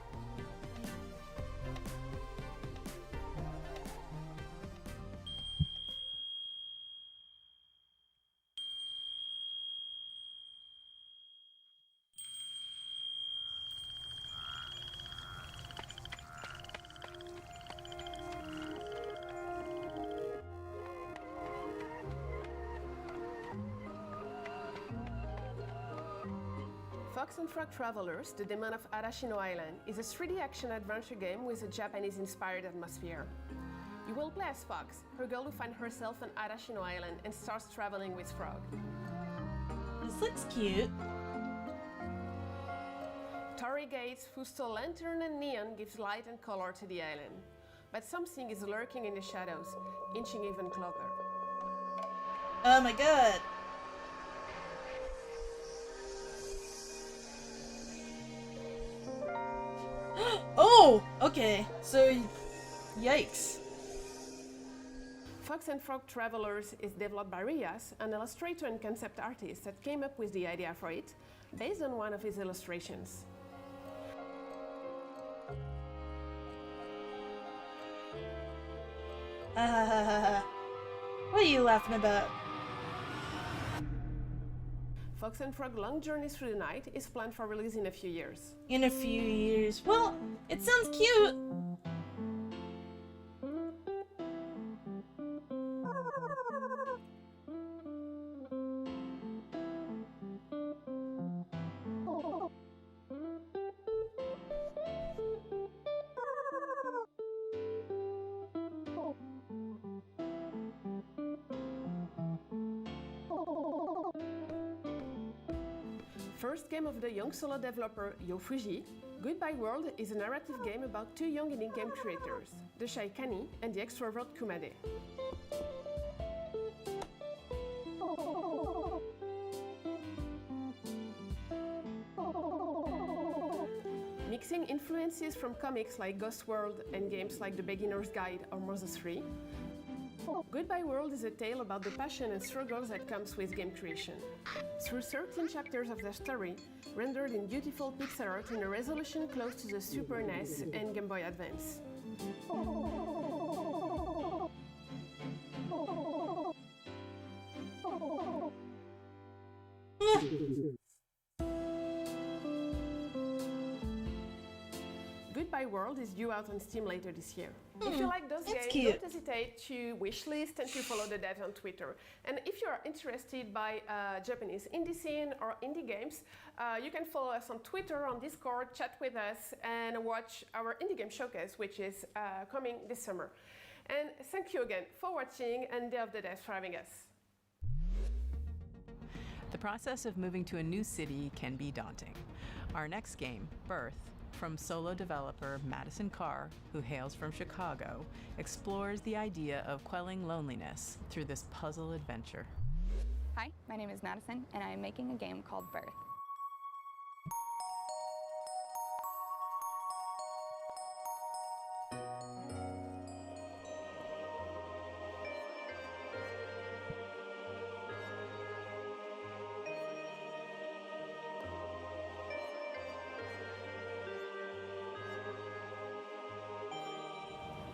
Fox and Frog Travelers, The Demon of Arashino Island, is a 3D action-adventure game with a Japanese-inspired atmosphere. You will play as Fox, her girl who finds herself on Arashino Island and starts traveling with Frog. This looks cute. Torii Gates, Fusto Lantern and Neon gives light and color to the island. But something is lurking in the shadows, inching even closer. Oh my god. Oh! Okay, so yikes. Fox and Frog Travelers is developed by Rias, an illustrator and concept artist that came up with the idea for it, based on one of his illustrations. What are you laughing about? Fox and Frog Long Journey Through the Night is planned for release in a few years. In a few years. Well, it sounds cute. First game of the young solo developer Yo Fuji, Goodbye World is a narrative game about two young indie game creators, the shy Kani and the extrovert Kumade. Mixing influences from comics like Ghost World and games like The Beginner's Guide or Mother 3, Goodbye World is a tale about the passion and struggles that comes with game creation. Through 13 chapters of the story, rendered in beautiful pixel art in a resolution close to the Super NES and Game Boy Advance. Goodbye World is due out on Steam later this year. If you like those games, cute. don't hesitate to wishlist and to follow the devs on Twitter. And if you're interested by Japanese indie scene or indie games, you can follow us on Twitter, on Discord, chat with us, and watch our indie game showcase, which is coming this summer. And thank you again for watching, and Day of the Devs for having us. The process of moving to a new city can be daunting. Our next game, Birth, from solo developer Madison Carr, who hails from Chicago, explores the idea of quelling loneliness through this puzzle adventure. Hi, my name is Madison, and I am making a game called Birth.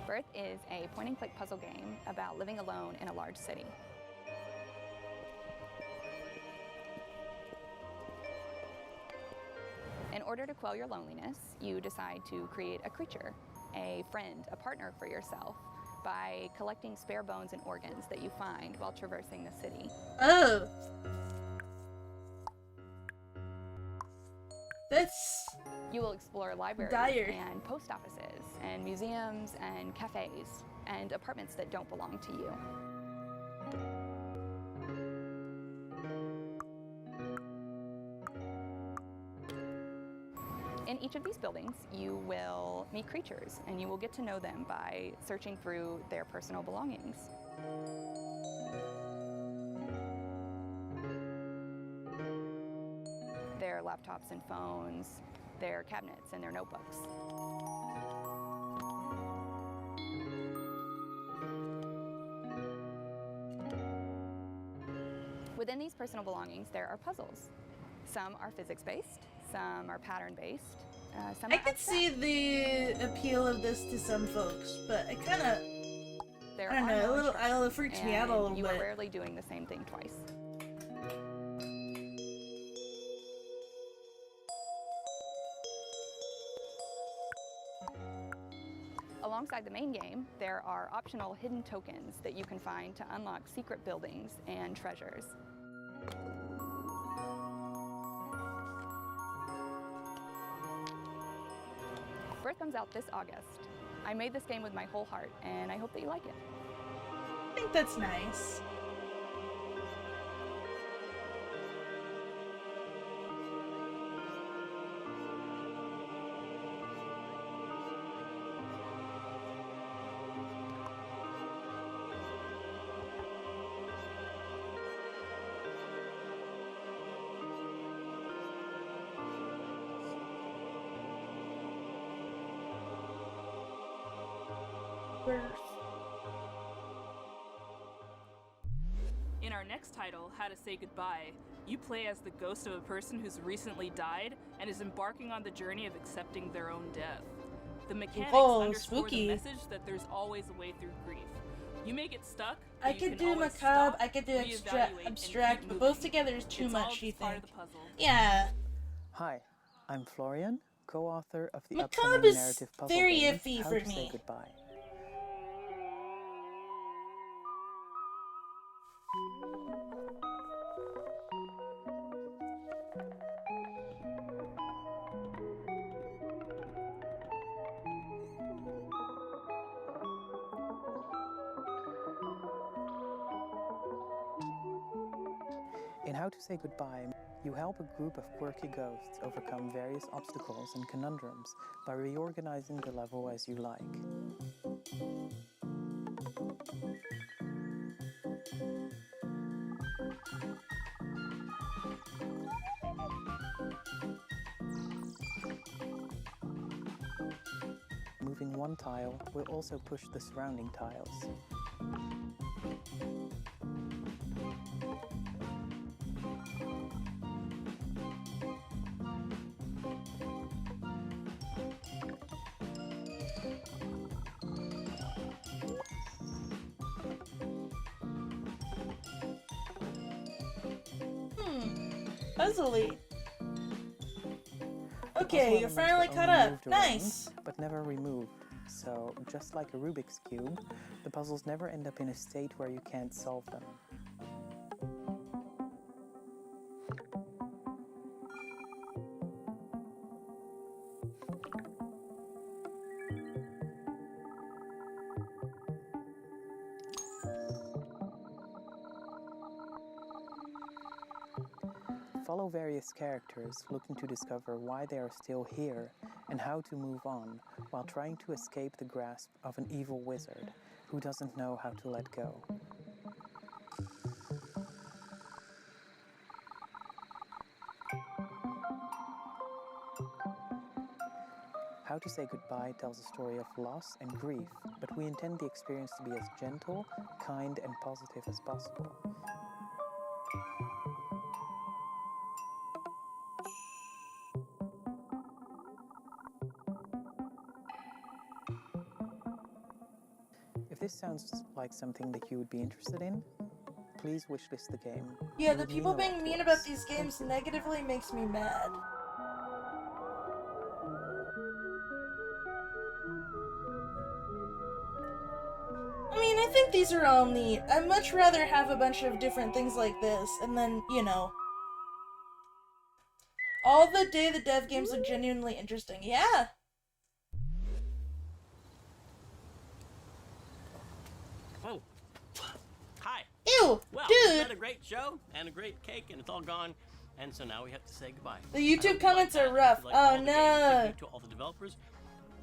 Birth is a point-and-click puzzle game about living alone in a large city. In order to quell your loneliness, you decide to create a creature, a friend, a partner for yourself, by collecting spare bones and organs that you find while traversing the city. Oh. That's... You will explore libraries dire. and post offices and museums and cafes and apartments that don't belong to you. In each of these buildings, you will meet creatures, and you will get to know them by searching through their personal belongings. Their laptops and phones, their cabinets and their notebooks. Within these personal belongings, there are puzzles. Some are physics-based, some are pattern-based, some I are could see the appeal of this to some folks, but I kind of, I don't know, it freaks me out a little you bit. are rarely doing the same thing twice. Alongside the main game, there are optional hidden tokens that you can find to unlock secret buildings and treasures. Birth comes out this August. I made this game with my whole heart, and I hope that you like it. I think that's nice. In our next title, How to Say Goodbye, you play as the ghost of a person who's recently died and is embarking on the journey of accepting their own death. The mechanics underscore spooky. the message that there's always a way through grief. You may get stuck, but I you could can do always macabre, stop, I could do reevaluate, and abstract, keep but moving. both together is too It's all much, you just part think? of the puzzle. Yeah. Hi, I'm Florian, co-author of the Macabre upcoming is narrative puzzle very game, iffy How for to Say me. Goodbye. In How to Say Goodbye, you help a group of quirky ghosts overcome various obstacles and conundrums by reorganizing the level as you like. Moving one tile will also push the surrounding tiles. puzzly. The Okay, puzzle you're elements finally are caught only up. moved around, Nice. but never removed. So, just like a Rubik's Cube, the puzzles never end up in a state where you can't solve them. Follow various characters looking to discover why they are still here and how to move on while trying to escape the grasp of an evil wizard who doesn't know how to let go. How to Say Goodbye tells a story of loss and grief, but we intend the experience to be as gentle, kind, and positive as possible. If this sounds like something that you would be interested in, please wishlist the game. Yeah, It the would people mean a lot being to mean us. about these games negatively makes me mad. I mean, I think these are all neat. I'd much rather have a bunch of different things like this, and then, you know, all the Day of the Dev games look genuinely interesting. Yeah! Oh. Hi. Ew! Well, dude! we had a great show and a great cake, and it's all gone. And so now we have to say goodbye. The YouTube comments are rough. Oh no! To all the developers.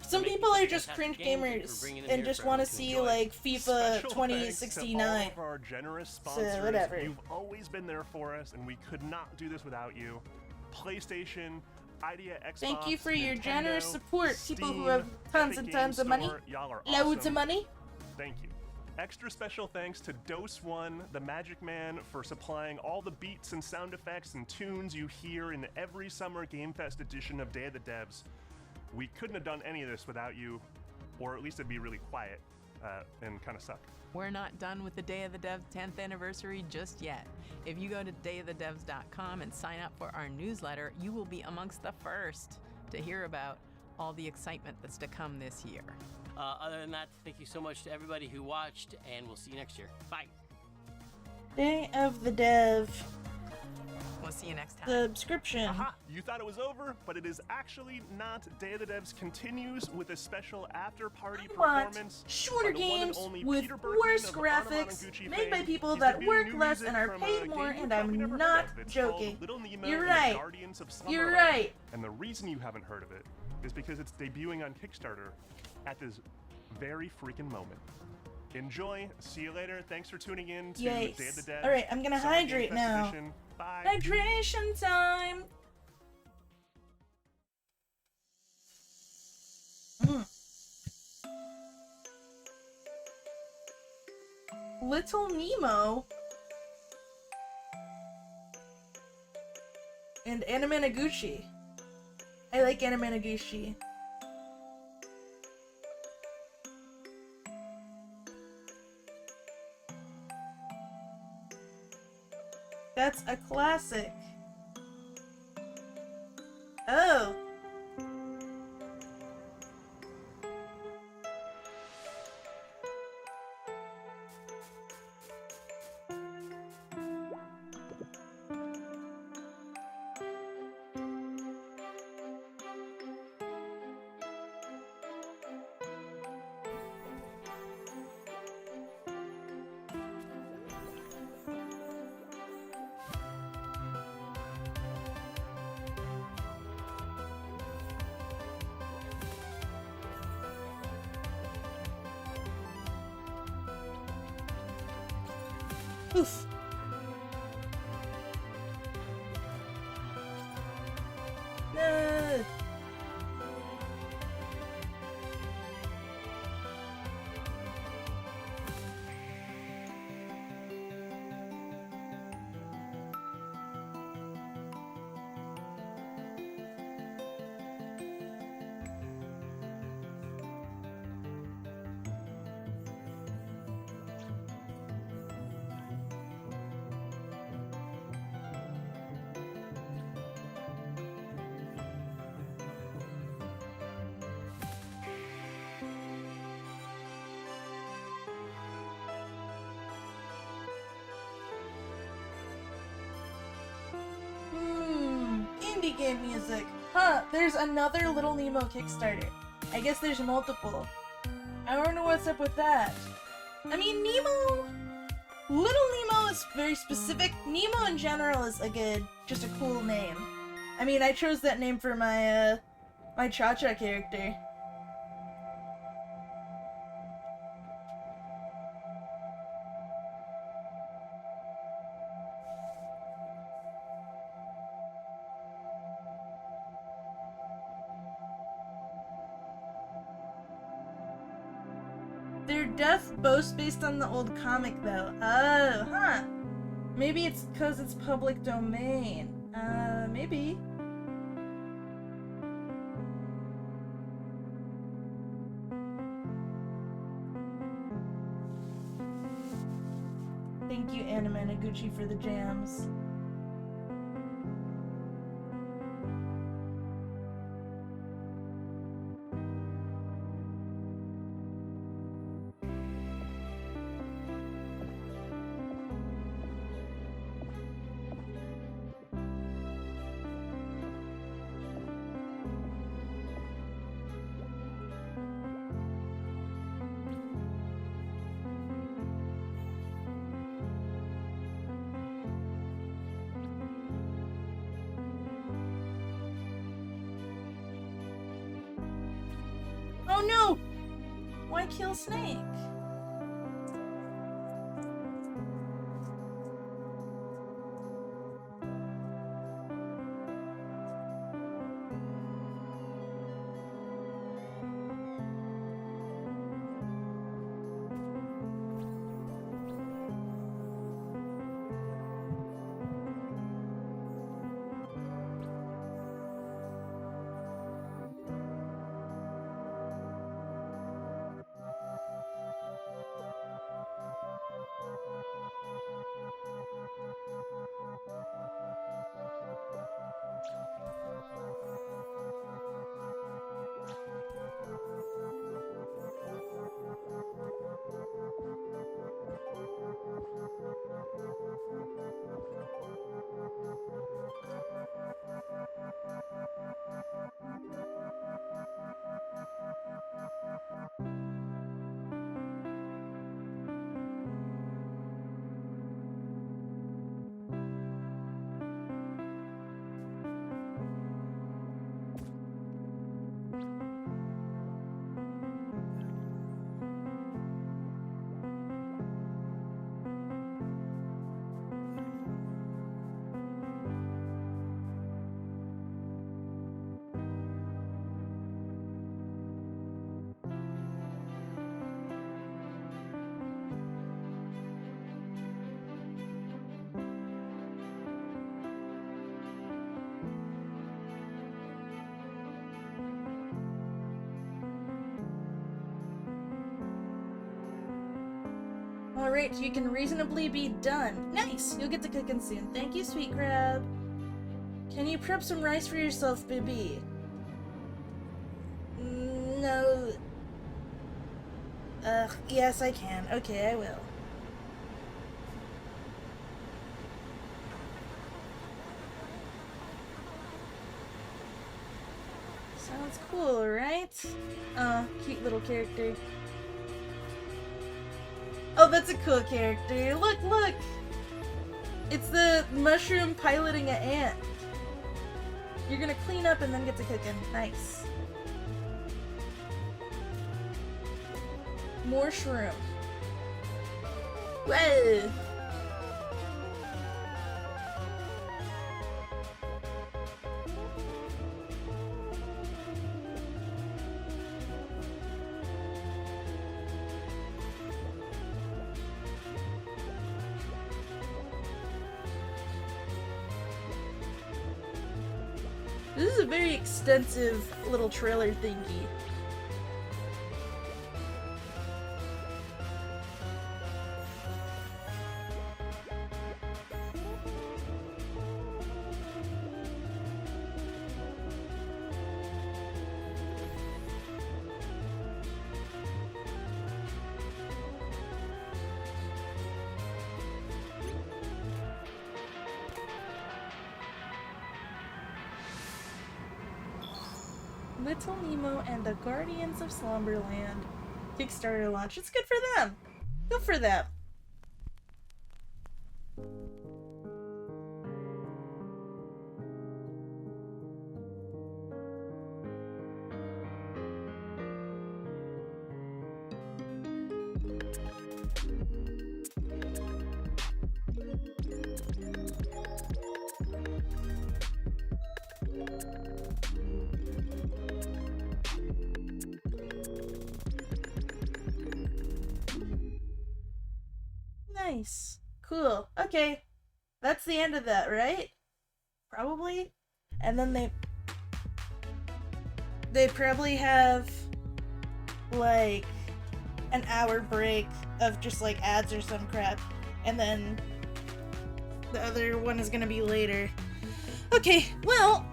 Some people are just cringe gamers and just want to see like FIFA Special 2069. thanks to all of our generous sponsors. So, whatever. You've always been there for us, and we could not do this without you. PlayStation, Idea, Xbox, Thank you for your Nintendo, generous support, people who Steam, have tons Epic and Games tons of money. Store. Y'all are Loads awesome. of money. Thank you. Extra special thanks to Dose One, the Magic Man, for supplying all the beats and sound effects and tunes you hear in every Summer Game Fest edition of Day of the Devs. We couldn't have done any of this without you, or at least it'd be really quiet and kind of suck. We're not done with the Day of the Devs 10th anniversary just yet. If you go to dayofthedevs.com and sign up for our newsletter, you will be amongst the first to hear about all the excitement that's to come this year. Other than that, thank you so much to everybody who watched, and we'll see you next year. Bye. Day of the Dev. We'll see you next time. Subscription. Aha! You thought it was over, but it is actually not. Day of the Devs continues with a special after-party performance. Shorter by the one and games only with Peter Berkman worse of graphics Gucci made by fame. people He's that debuting work new less music and are from a paid game more, you've and probably I'm never heard not of. It's joking. called Little Nemo You're and the right. Guardians of You're Slumberland. right. And the reason you haven't heard of it is because it's debuting on Kickstarter at this very freaking moment. Enjoy. See you later. Thanks for tuning in to Yes. Day of the Dead. Alright, I'm gonna Summer Game hydrate Fest now. edition. Bye. Hydration time! Little Nemo and Anamanaguchi. I like Anamanaguchi. That's a classic. Oh. Oof. No. game music. Huh, there's another Little Nemo Kickstarter. I guess there's multiple. I don't know what's up with that. I mean, Nemo... Little Nemo is very specific. Nemo in general is just a cool name. I mean, I chose that name for my, my Cha-Cha character. Their death boasts based on the old comic, though. Oh, huh. Maybe it's because it's public domain. Maybe. Thank you, Anna Managuchi, for the jams. Oh no! Why kill Snake? Alright, you can reasonably be done. Nice! You'll get to cooking soon. Thank you, Sweet Crab. Can you prep some rice for yourself, baby? No. Yes, I can. Okay, I will. Sounds cool, right? Cute little character. Oh, that's a cool character. Look, look! It's the mushroom piloting an ant. You're gonna clean up and then get to cooking. Nice. More shroom. Whoa! This is a very extensive little trailer thingy. Little Nemo and the Guardians of Slumberland Kickstarter launch. It's good for them. Good for them. Nice. Cool. Okay. That's the end of that, right? Probably. And then they probably have like an hour break of just like ads or some crap. And then the other one is gonna be later. Okay, well,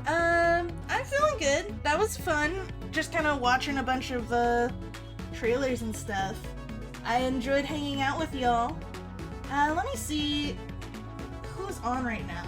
I'm feeling good. That was fun. Just kind of watching a bunch of trailers and stuff. I enjoyed hanging out with y'all. Let me see who's on right now.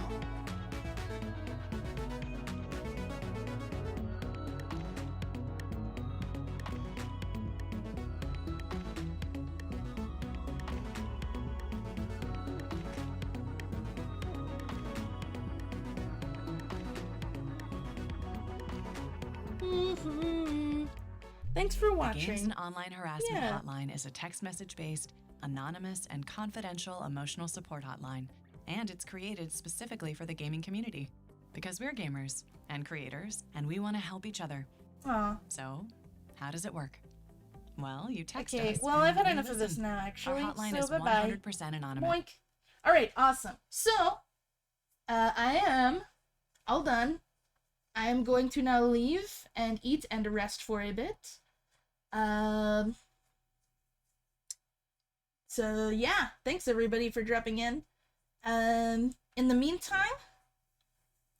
Thanks for The watching. Games and Online Harassment Yeah. Hotline is a text message-based, anonymous, and confidential emotional support hotline. And it's created specifically for the gaming community. Because we're gamers and creators, and we want to help each other. Aw. So, how does it work? Well, you text Okay, us. well, and I've had we enough of this listen. now, actually. Our hotline So, is bye-bye. 100% anonymous. Boink. Alright, awesome. So, I am all done. I am going to now leave and eat and rest for a bit. So yeah, thanks everybody for dropping in. In the meantime,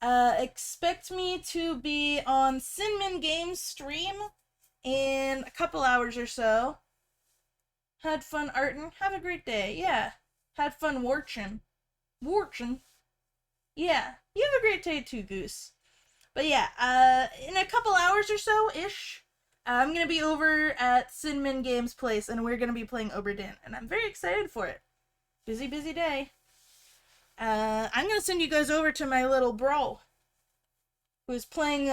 expect me to be on Cinnamon Games stream in a couple hours or so. Had fun artin'. Have a great day. Yeah. Had fun watching. Yeah. You have a great day too, Goose. But yeah, in a couple hours or so-ish, I'm gonna be over at Cinnamon Games Place, and we're gonna be playing Oberdin, and I'm very excited for it. Busy day. I'm gonna send you guys over to my little bro, who's playing,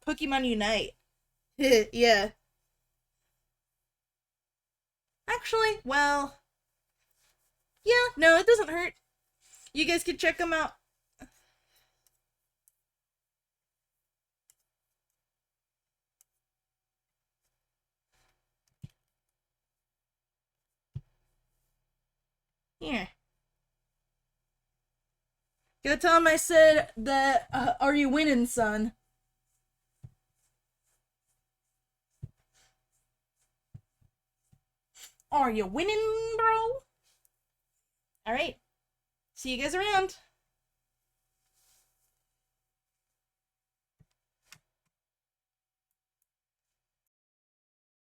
Pokemon Unite. Yeah. Actually, well, yeah, no, it doesn't hurt. You guys can check him out. Here. Go tell him I said that, are you winning, son? Are you winning, bro? Alright. See you guys around.